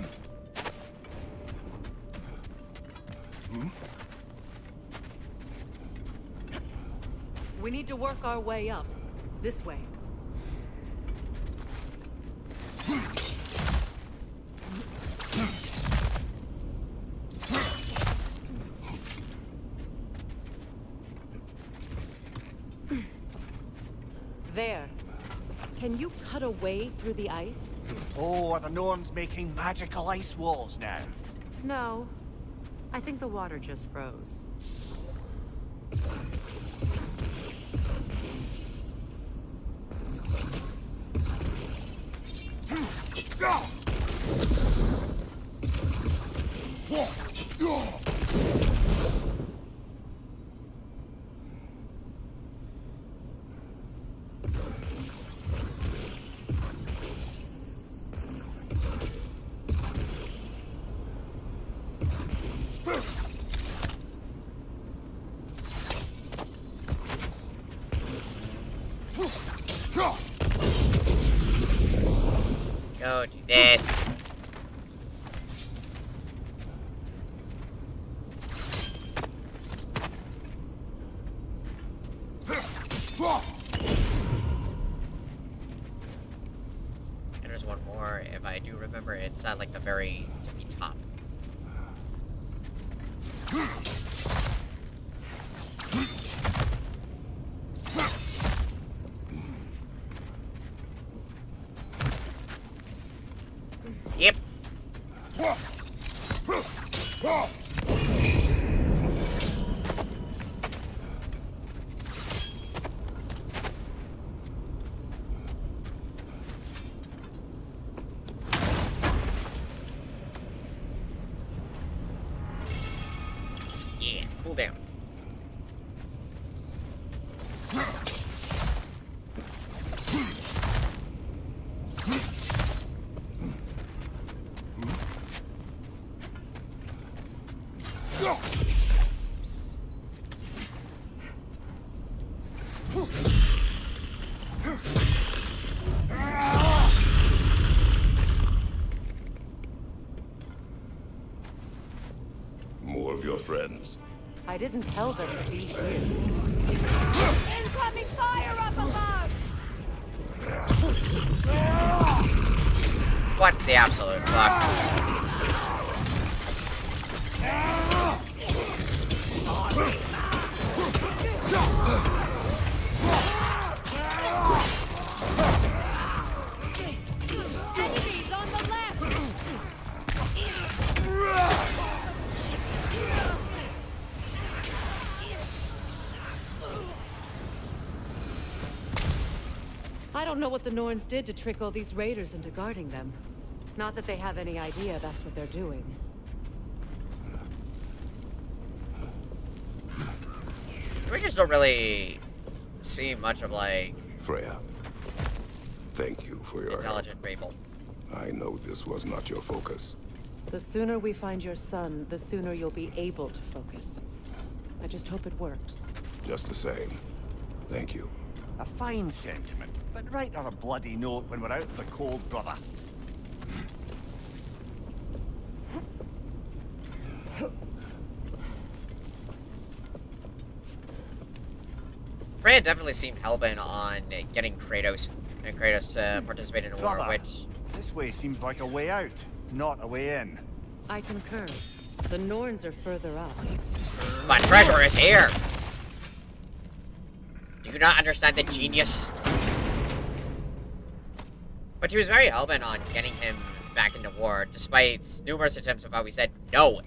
We need to work our way up. This way. There. Can you cut a way through the ice? Oh, are the Norns making magical ice walls now? No. I think the water just froze. Go do this. And there's one more, if I do remember, it's at like the very tippy top. Yep. Yeah, cool down. More of your friends. I didn't tell them to be here. Incoming fire up above! What the absolute fuck? Enemies on the left! I don't know what the Norns did to trick all these raiders into guarding them. Not that they have any idea that's what they're doing. We just don't really see much of like Freya, thank you for your help. intelligent Rabel. I know this was not your focus, The sooner we find your son, the sooner you'll be able to focus. I just hope it works. Just the same. Thank you. A fine sentiment, but write her a bloody note when we're out in the cold, brother. Freya definitely seemed hellbent on getting Kratos to participate in the war, Brother, which... this way seems like a way out, not a way in. I concur. The Norns are further up. My treasure is here! Do you not understand the genius? But she was very hellbent on getting him back into war, despite numerous attempts of how we said no.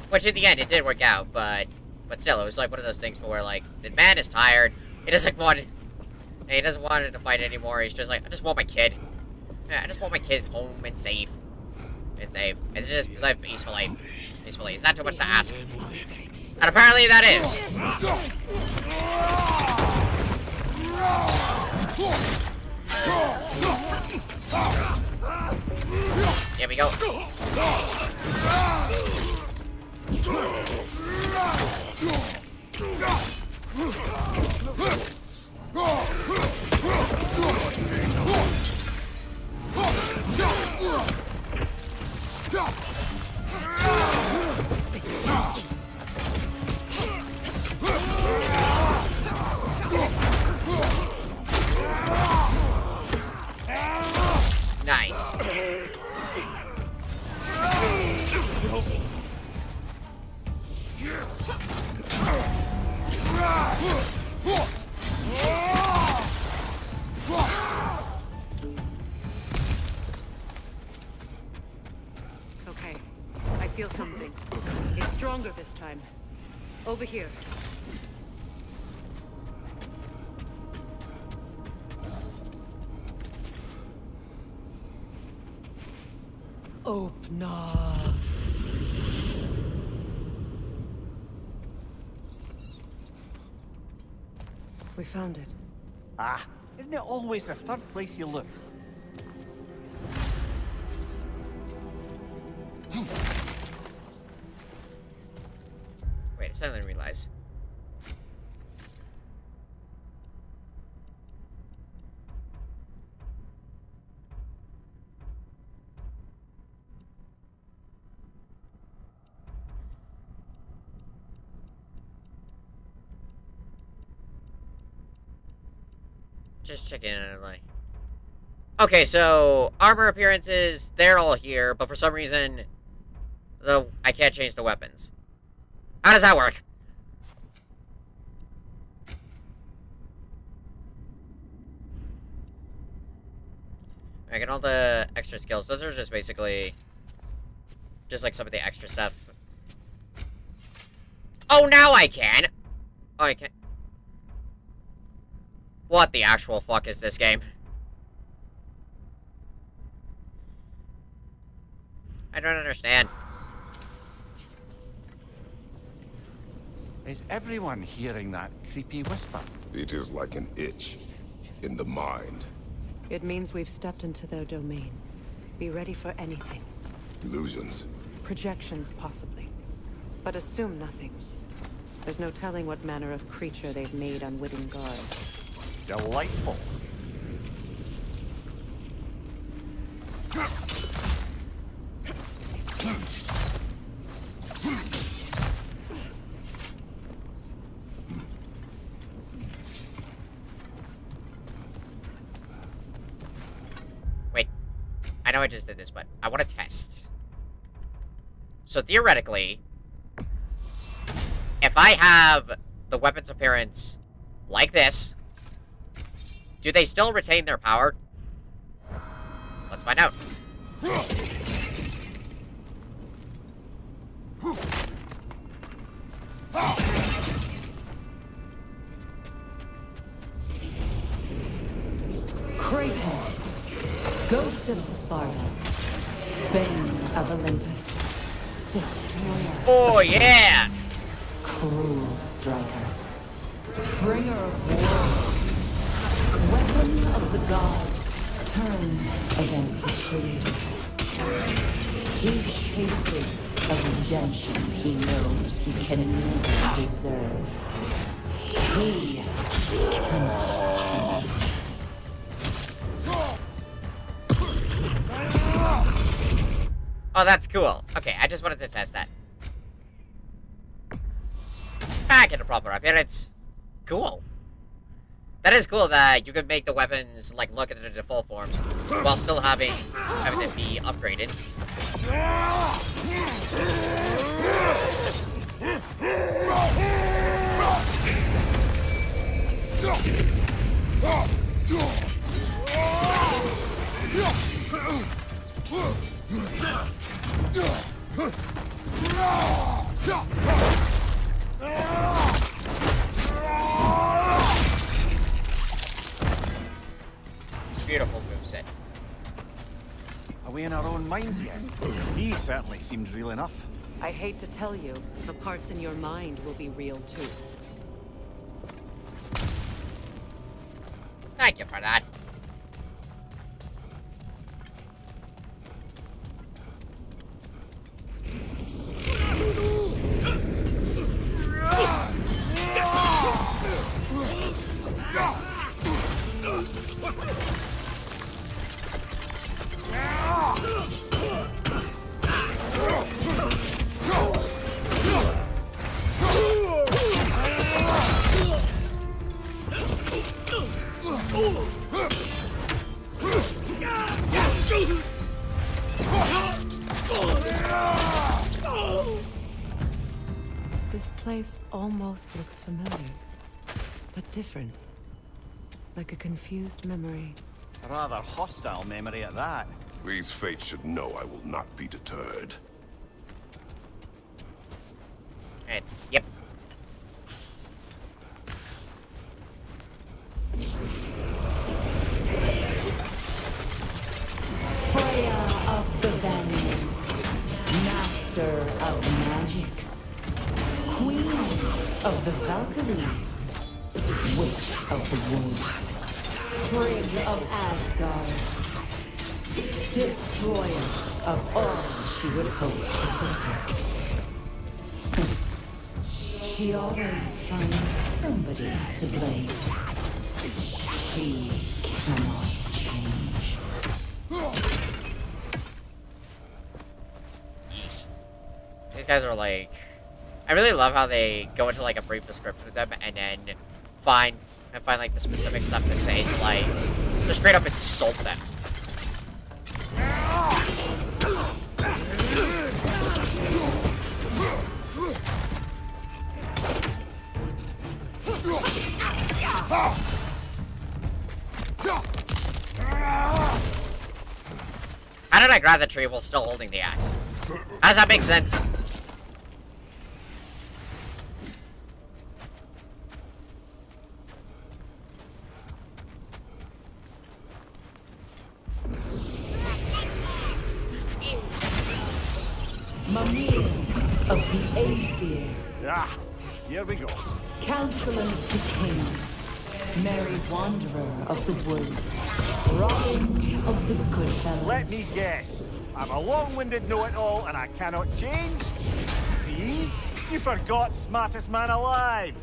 Which in the end, it did work out, but still, it was like one of those things where, like, the man is tired, he doesn't want to fight anymore, he's just like, I just want my kid. Yeah, I just want my kids home and safe. It's safe. And just live peacefully. Peacefully. It's not too much to ask. And apparently that is. Here we go. Nice. Okay, I feel something. It's stronger this time. Over here. Open up. We found it. Ah, isn't it always the third place you look? Wait, I suddenly realized. Just checking in, like... Okay, so, armor appearances, they're all here, but for some reason, I can't change the weapons. How does that work? I get all the extra skills. Those are just basically... just like some of the extra stuff. Oh, now I can! Oh, I can't... What the actual fuck is this game? I don't understand. Is everyone hearing that creepy whisper? It is like an itch in the mind. It means we've stepped into their domain. Be ready for anything. Illusions. Projections, possibly. But assume nothing. There's no telling what manner of creature they've made unwitting guards. Delightful. Wait. I know I just did this, but I want to test. So theoretically, if I have the weapon's appearance like this, do they still retain their power? Let's find out. Kratos, Ghost of Sparta, Bane of Olympus, Destroyer. Oh yeah! Cruel striker, bringer of war. Weapon of the gods, turned against his creators. He chases a redemption he knows he can never deserve. He cannot change. Oh, that's cool. Okay, I just wanted to test that. Back in the proper appearance. Cool. That is cool that you could make the weapons, like, look at the default forms while still having them be upgraded. Beautiful moveset. Are we in our own minds yet? He certainly seemed real enough. I hate to tell you, the parts in your mind will be real too. Thank you for that. This place almost looks familiar, but different. Like a confused memory. A rather hostile memory at that. These fates should know I will not be deterred. It's, yep. Freya of the Vanguard, master of magics, queen of the Valkyries, witch of the woods, Frigg of Asgard, destroyer of all she would hope to protect. She always finds somebody to blame. She cannot change. These guys are like... I really love how they go into like a brief description of them and then find like the specific stuff to say to like... to straight up insult them. How did I grab the tree while still holding the axe? How does that make sense? Mimir of the Aesir. Ah, here we go. Counselor to kings. Merry wanderer of the woods. Robin of the good fellows. Let me guess. I'm a long-winded know-it-all and I cannot change? See? You forgot smartest man alive.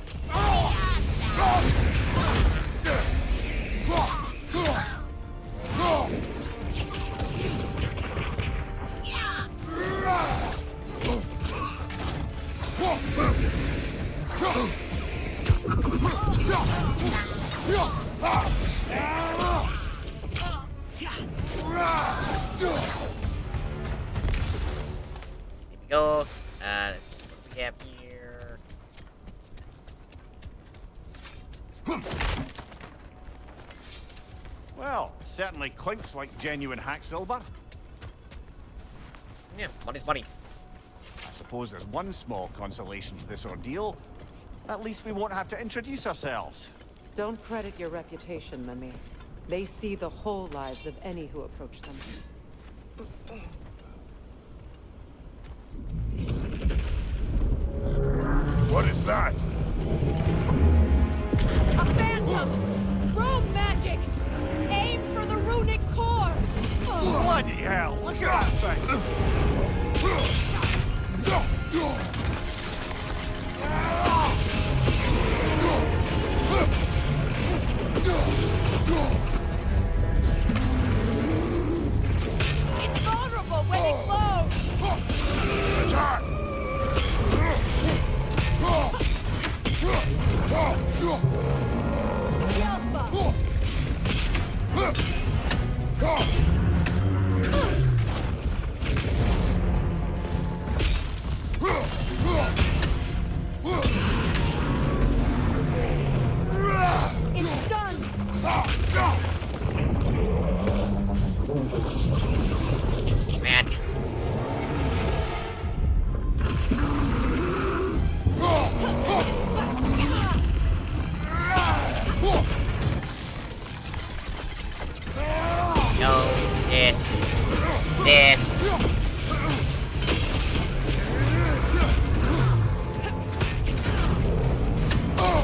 Go. Let's see what we have here. Well, certainly clinks like genuine hack silver. Yeah, money's money. I suppose there's one small consolation to this ordeal. At least we won't have to introduce ourselves. Don't credit your reputation, Mimir. They see the whole lives of any who approach them. What is that? A phantom! Rogue magic! Aim for the runic core! Bloody hell, look at that thing! It's vulnerable when it glows! Attack! It's done! Man. No, this.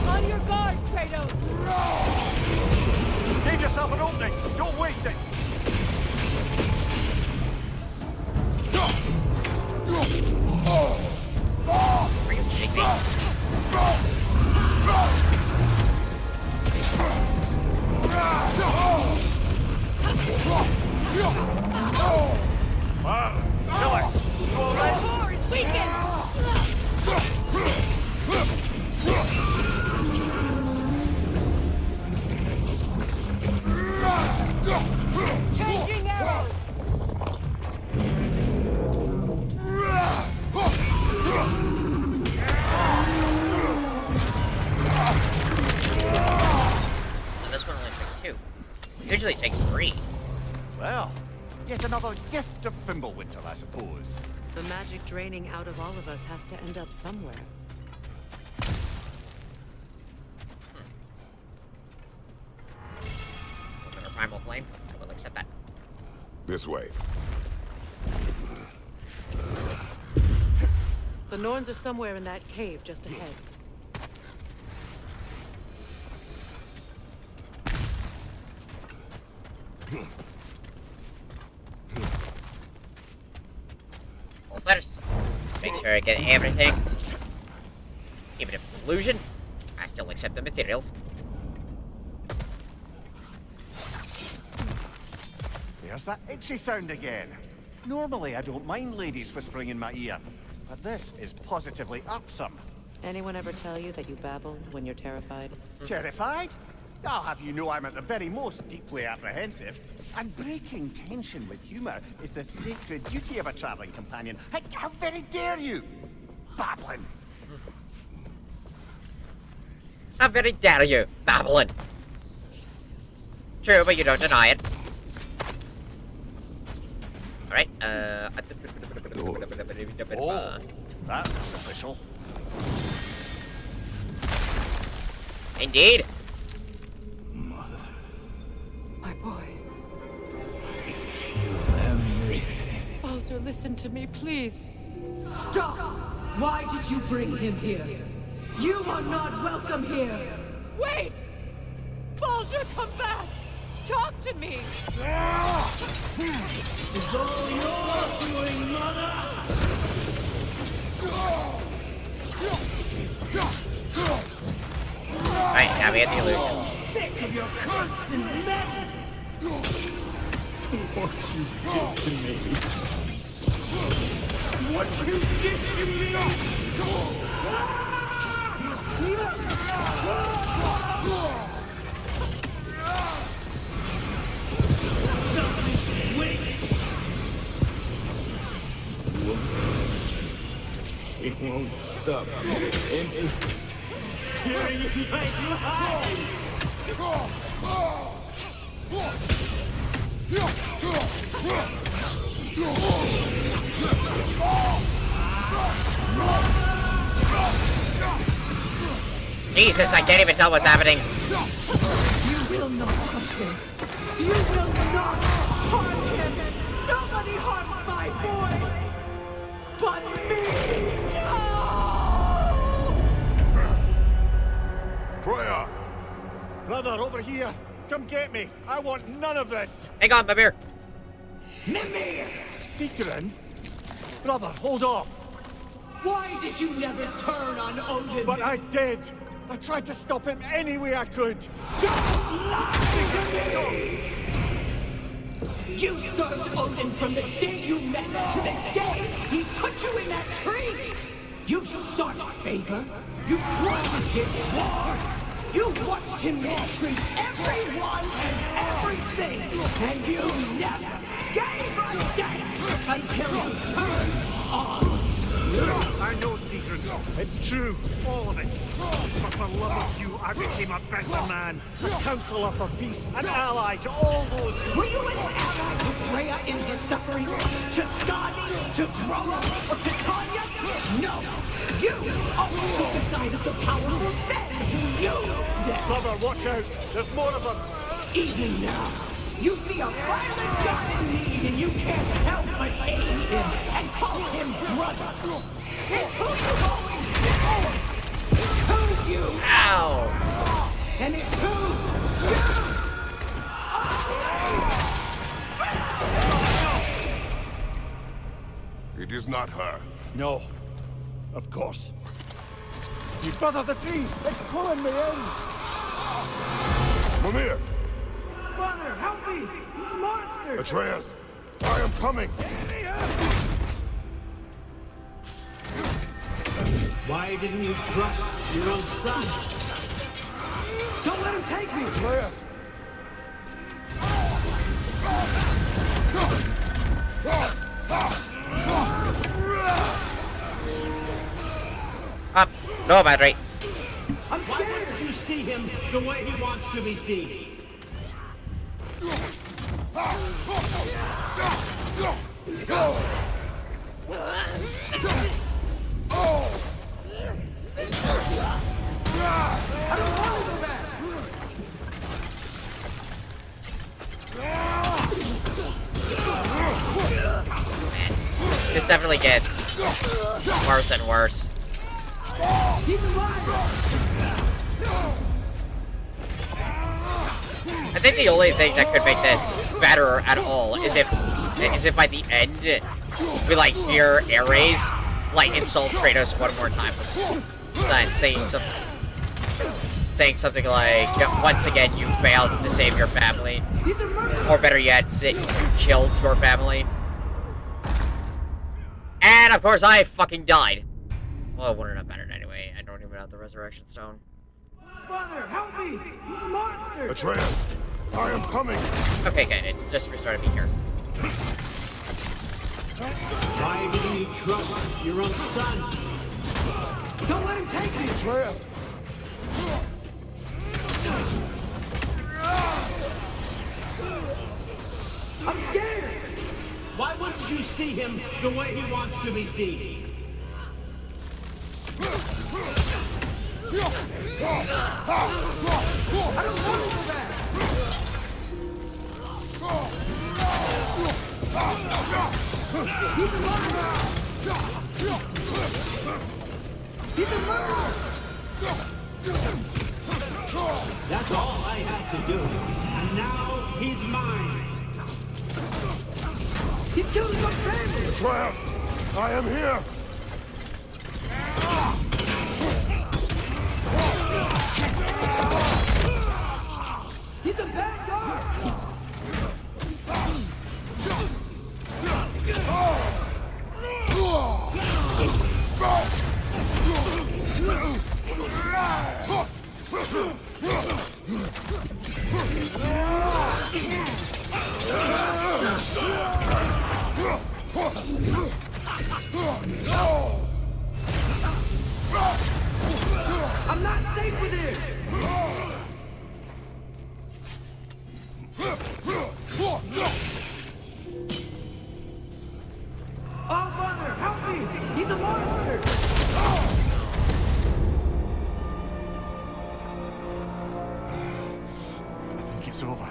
On your guard, Kratos! Give yourself an opening. Don't waste it. Are you kidding me? My core is weakened! Changing arrows! Oh, this one only took 2. Usually it takes 3. Well, yet another gift of Fimbulwinter, I suppose. The magic draining out of all of us has to end up somewhere. Another primal flame. I will accept that. This way. The Norns are somewhere in that cave just ahead. Hold first. Make sure I get everything. Even if it's illusion, I still accept the materials. There's that itchy sound again. Normally, I don't mind ladies whispering in my ear, but this is positively irksome. Anyone ever tell you that you babble when you're terrified? Terrified? I'll have you know I'm at the very most deeply apprehensive. And breaking tension with humor is the sacred duty of a traveling companion. How very dare you? Babbling. How very dare you, babbling. True, but you don't deny it. Alright, Oh, that's official. Indeed. My boy. Everything. Baldur, listen to me, please. Stop! Why did you bring him here? You are not welcome here! Wait! Baldur, come back! Talk to me! This is all your doing, mother! Alright, now we get the illusion. Sick of your constant meddling! What you did to me. What you did to me! Selfish witch! It won't stop. And tearing in my life. Jesus, I can't even tell what's happening. You will not touch him. You will not harm him. Nobody harms my boy. But me. Freya! Brother, over here! Come get me! I want none of this! Hang on, Mimir. Mimir! Seekerin? Brother, hold off! Why did you never turn on Odin? But I did! I tried to stop him any way I could! Don't lie to me! You served Odin from the day you met to the day he put you in that tree! You sought his favor! You wanted his war! You watched him mistreat everyone and everything! And you never gave a damn until you turned on! I know secrets. It's true. All of it. But for love of you, I became a better man. A counselor for peace. An ally to all those who... Were you an ally to Freya in her suffering? To Skadi? To Groma? Or to Tanya? No! You always took the side of the powerful then who used them! Brother, watch out. There's more of them. Even now, you see a violent god in need and you can't help but aid him and call him brother. It's who you've always been. Who you Ow! And it's who you are. It is not her. No. Of course. You brother the tree! It's pulling me in! Mimir! Brother, help me! Monster! Atreus! I am coming! Why didn't you trust your own son? Don't let him take me! Atreus! Up. No battery. I'm scared! Why wouldn't you see him the way he wants to be seen? I don't want to go back! This definitely gets worse and worse. I think the only thing that could make this better at all is if by the end we like hear Ares like insult Kratos one more time with saying something like, once again you failed to save your family, or better yet, you killed your family. And of course I fucking died. Well, it wouldn't have mattered anyway. I don't even have the resurrection stone. Brother, help me! Monster! Atreus! I am coming! Okay, good. It just restarted me here. Why didn't you trust your own son? Don't let him take me! Atreus! I'm scared! Why wouldn't you see him the way he wants to be seen? I don't want to go back! He's a murderer! That's all I have to do. And now he's mine. He's killing my family! Atreus! I am here! He's a bad guard! I'm not safe with him! Oh, Father, help me! He's a monster! I think it's over.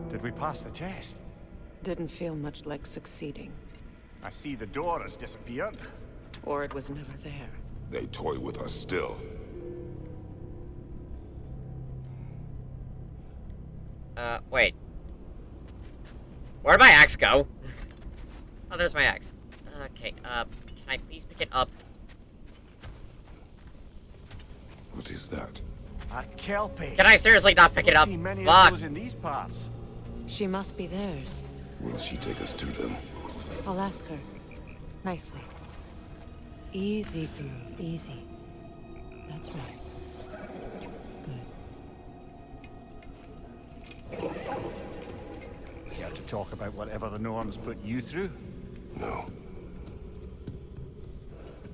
Did we pass the test? Didn't feel much like succeeding. I see the door has disappeared. Or it was never there. They toy with us still. Wait. Where'd my axe go? Oh, there's my axe. Okay, Can I please pick it up? What is that? A kelpie. Can I seriously not pick it up? Seen many Fuck. of those in these parts. She must be theirs. Will she take us to them? I'll ask her. Nicely. Easy, girl. Easy. That's right. Care to talk about whatever the Norns put you through? No.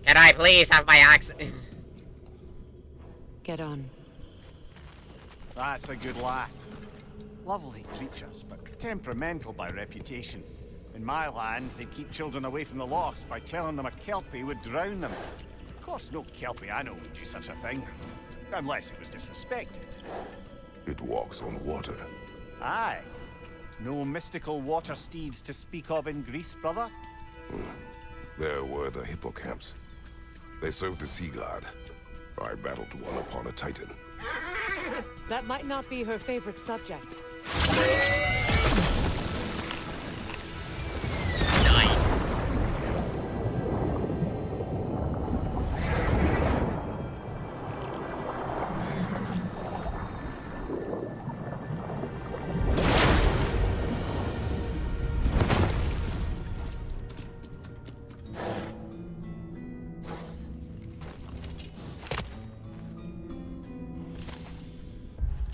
Can I please have my axe? Get on. That's a good lass. Lovely creatures, but temperamental by reputation. In my land, they keep children away from the lochs by telling them a kelpie would drown them. Of course, no kelpie I know would do such a thing. Unless it was disrespected. It walks on water. Aye. No mystical water steeds to speak of in Greece, brother? There were the hippocamps. They served the sea god. I battled one upon a titan. That might not be her favorite subject. Nice.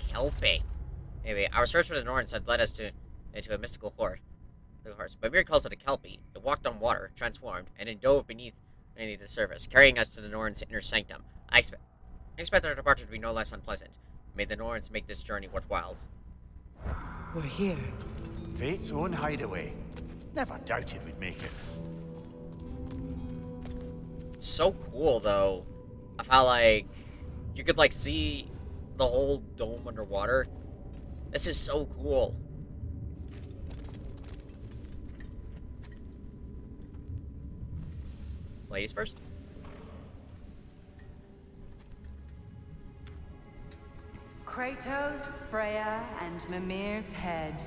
Kelpie. Anyway, our search for the Norns had led us into a mystical horde. But Mimir calls it a Kelpie. It walked on water, transformed, and then dove beneath the surface, carrying us to the Norns' inner sanctum. I expect our departure to be no less unpleasant. May the Norns make this journey worthwhile. We're here. Fate's own hideaway. Never doubted we'd make it. It's so cool, though, of how, like, you could, like, see the whole dome underwater. This is so cool. Ladies first. Kratos, Freya, and Mimir's head.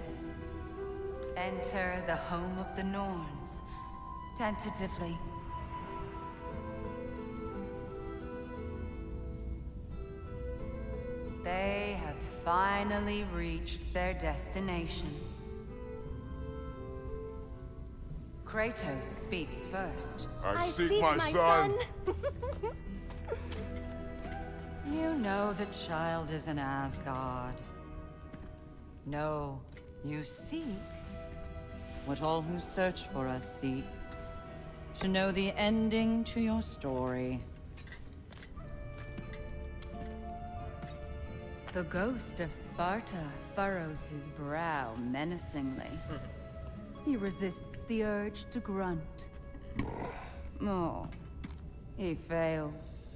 Enter the home of the Norns, tentatively. They have finally reached their destination. Kratos speaks first. I seek my son. You know the child is in Asgard. No, you seek what all who search for us seek. To know the ending to your story. The ghost of Sparta furrows his brow menacingly. He resists the urge to grunt. Oh, he fails.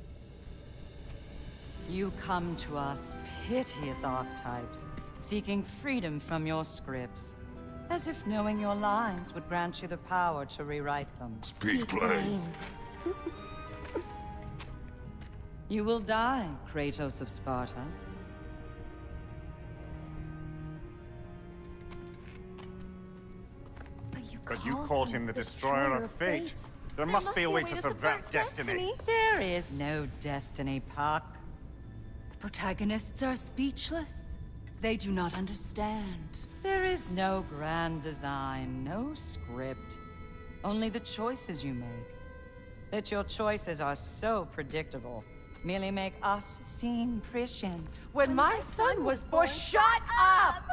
You come to us, piteous archetypes, seeking freedom from your scripts. As if knowing your lines would grant you the power to rewrite them. Speak plain. You will die, Kratos of Sparta. But you called him the Destroyer of Fate. There must be a way to subvert destiny. There is no destiny, Puck. The protagonists are speechless. They do not understand. There is no grand design, no script. Only the choices you make. That your choices are so predictable merely make us seem prescient. When my son was born, shut up!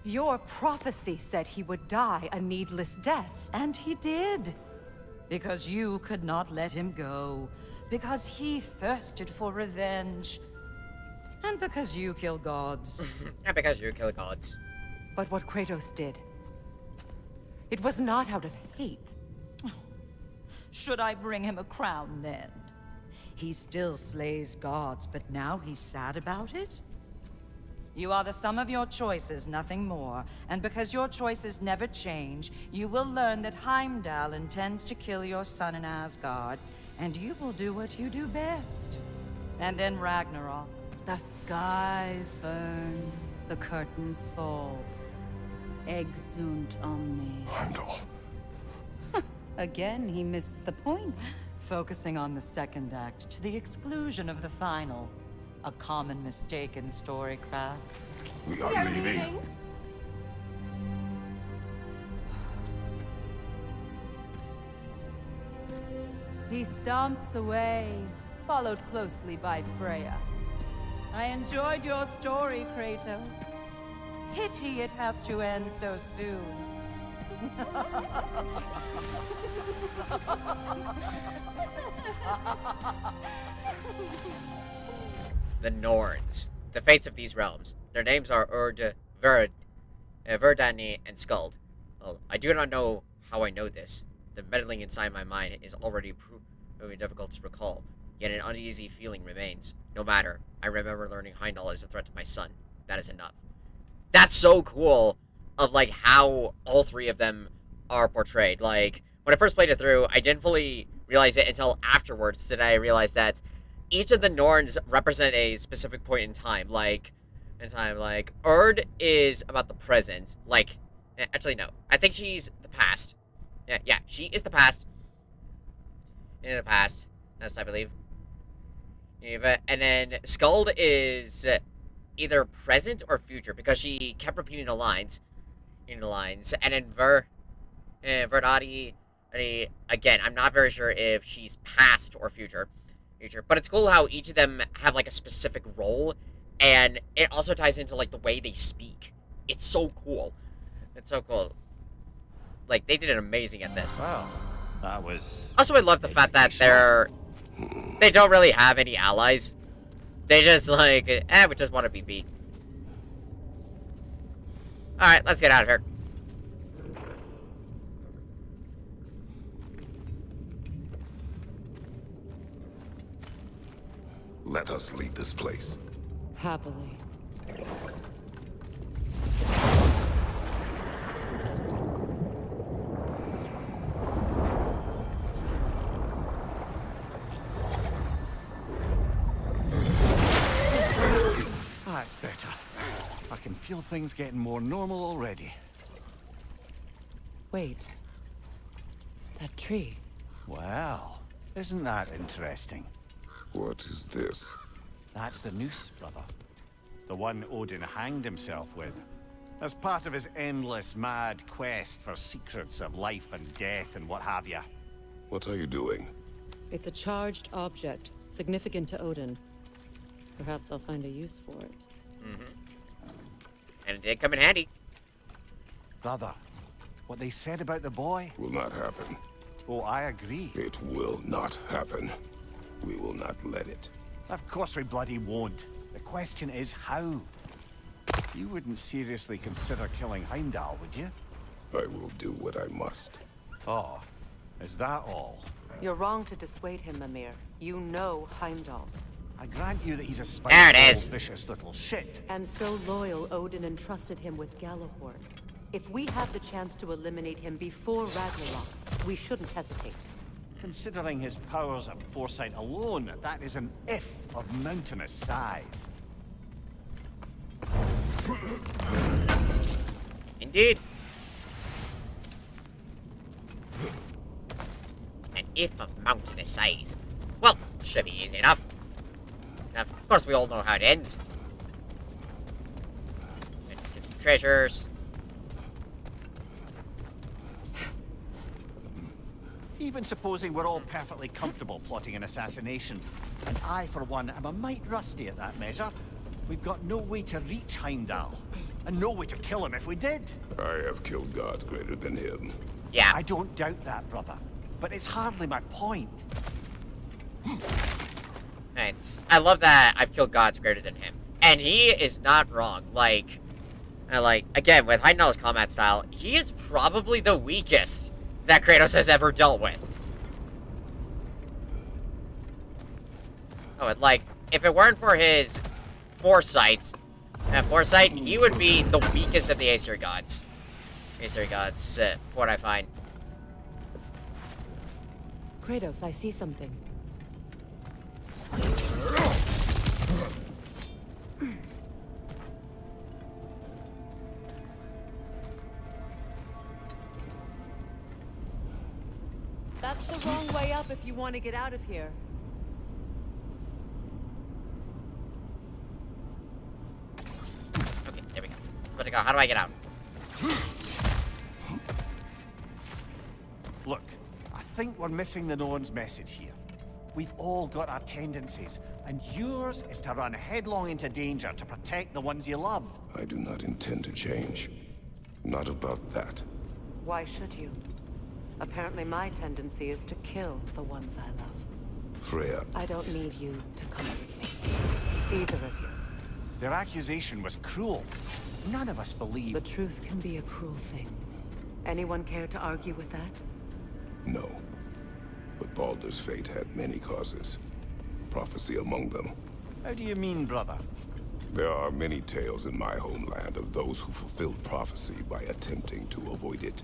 Your prophecy said he would die a needless death. And he did. Because you could not let him go. Because he thirsted for revenge. And because you kill gods. And because you kill gods. But what Kratos did, it was not out of hate. Should I bring him a crown then? He still slays gods, but now he's sad about it? You are the sum of your choices, nothing more. And because your choices never change, you will learn that Heimdall intends to kill your son in Asgard, and you will do what you do best. And then Ragnarok. The skies burn, the curtains fall. Exunt omnes. Heimdall. Again, he misses the point. Focusing on the second act to the exclusion of the final. A common mistake in storycraft. We are leaving. He stomps away, followed closely by Freya. I enjoyed your story, Kratos. Pity it has to end so soon. The Norns. The fates of these realms. Their names are Verdani, and Skuld. Well, I do not know how I know this. The meddling inside my mind is already proving difficult to recall, yet an uneasy feeling remains. No matter, I remember learning Heimdall is a threat to my son. That is enough. That's so cool of, like, how all three of them are portrayed. Like, when I first played it through, I didn't fully realize it until afterwards that I realized that each of the Norns represent a specific point in time. Like, Erd is about the present. Like, actually, no. I think she's the past. Yeah, she is the past. In the past. That's, I believe. And then Skuld is either present or future, because she kept repeating the lines. And then Verdati, again, I'm not very sure if she's past or future. But it's cool how each of them have, like, a specific role, and it also ties into, like, the way they speak. It's so cool. It's so cool. Like, they did it amazing at this. Wow, that was... Also, I love the fact that they don't really have any allies. They just, like, we just want to be beat. Alright, let's get out of here. Let us leave this place. Happily. That's better. I can feel things getting more normal already. Wait. That tree. Well, isn't that interesting? What is this? That's the noose, brother. The one Odin hanged himself with. As part of his endless, mad quest for secrets of life and death and what have you. What are you doing? It's a charged object, significant to Odin. Perhaps I'll find a use for it. And it did come in handy. Brother, what they said about the boy... Will not happen. Oh, I agree. It will not happen. We will not let it. Of course we bloody won't. The question is how. You wouldn't seriously consider killing Heimdall, would you? I will do what I must. Oh, is that all? You're wrong to dissuade him, Mimir. You know Heimdall. I grant you that he's a spiteful, vicious little shit. And so loyal, Odin entrusted him with Galahorn. If we have the chance to eliminate him before Ragnarok, we shouldn't hesitate. Considering his powers of foresight alone, that is an if of mountainous size. Indeed. An if of mountainous size. Well, should be easy enough. Of course, we all know how it ends. Let's get some treasures. Even supposing we're all perfectly comfortable plotting an assassination, and I, for one, am a mite rusty at that measure, we've got no way to reach Heimdall, and no way to kill him if we did. I have killed gods greater than him. Yeah. I don't doubt that, brother, but it's hardly my point. I love that I've killed gods greater than him. And he is not wrong. Like, again, with Heimdall's combat style, he is probably the weakest that Kratos has ever dealt with. Oh, and like, if it weren't for his foresight, he would be the weakest of the Aesir gods. For what I find. Kratos, I see something. That's the wrong way up if you want to get out of here. Okay, there we go. Where'd it go? How do I get out? Look, I think we're missing the Norn's message here. We've all got our tendencies, and yours is to run headlong into danger to protect the ones you love. I do not intend to change. Not about that. Why should you? Apparently my tendency is to kill the ones I love. Freya. I don't need you to come with me. Either of you. Their accusation was cruel. None of us believe... The truth can be a cruel thing. Anyone care to argue with that? No. But Baldur's fate had many causes. Prophecy among them. How do you mean, brother? There are many tales in my homeland of those who fulfilled prophecy by attempting to avoid it.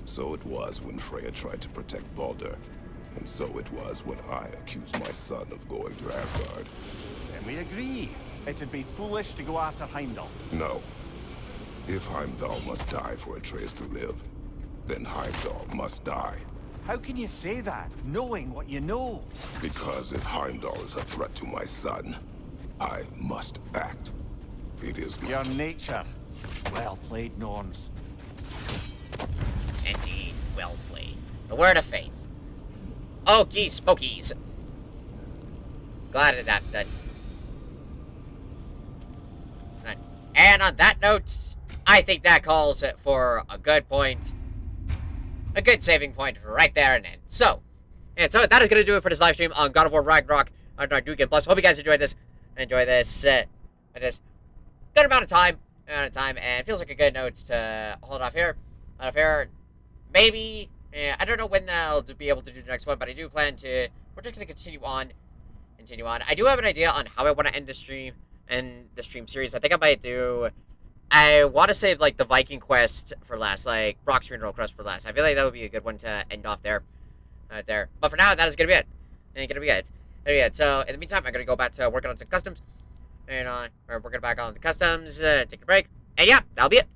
So it was when Freya tried to protect Baldur. And so it was when I accused my son of going to Asgard. Then we agree. It'd be foolish to go after Heimdall. No. If Heimdall must die for Atreus to live, then Heimdall must die. How can you say that, knowing what you know? Because if Heimdall is a threat to my son, I must act. It is your nature. Well played, Norns. Indeed, well played. The word of fate. Okey spokies. Glad that that's done. Right. And on that note, I think that calls for a good point. A good saving point right there and then. So that is going to do it for this live stream on God of War Ragnarok on Duke Plus. Hope you guys enjoyed this. Enjoy this. This good amount of time. And it feels like a good note to hold off here. Maybe, I don't know when I'll be able to do the next one, but I do plan to, we're just going to continue on. I do have an idea on how I want to end the stream and the stream series. I think I might do, I want to save, like, the Viking quest for last, like, Brock's funeral quest for last. I feel like that would be a good one to end off there. But for now, that is going to be it. So, in the meantime, I'm going to go back to working on some customs. And, we're working back on the customs, take a break. And yeah, that'll be it.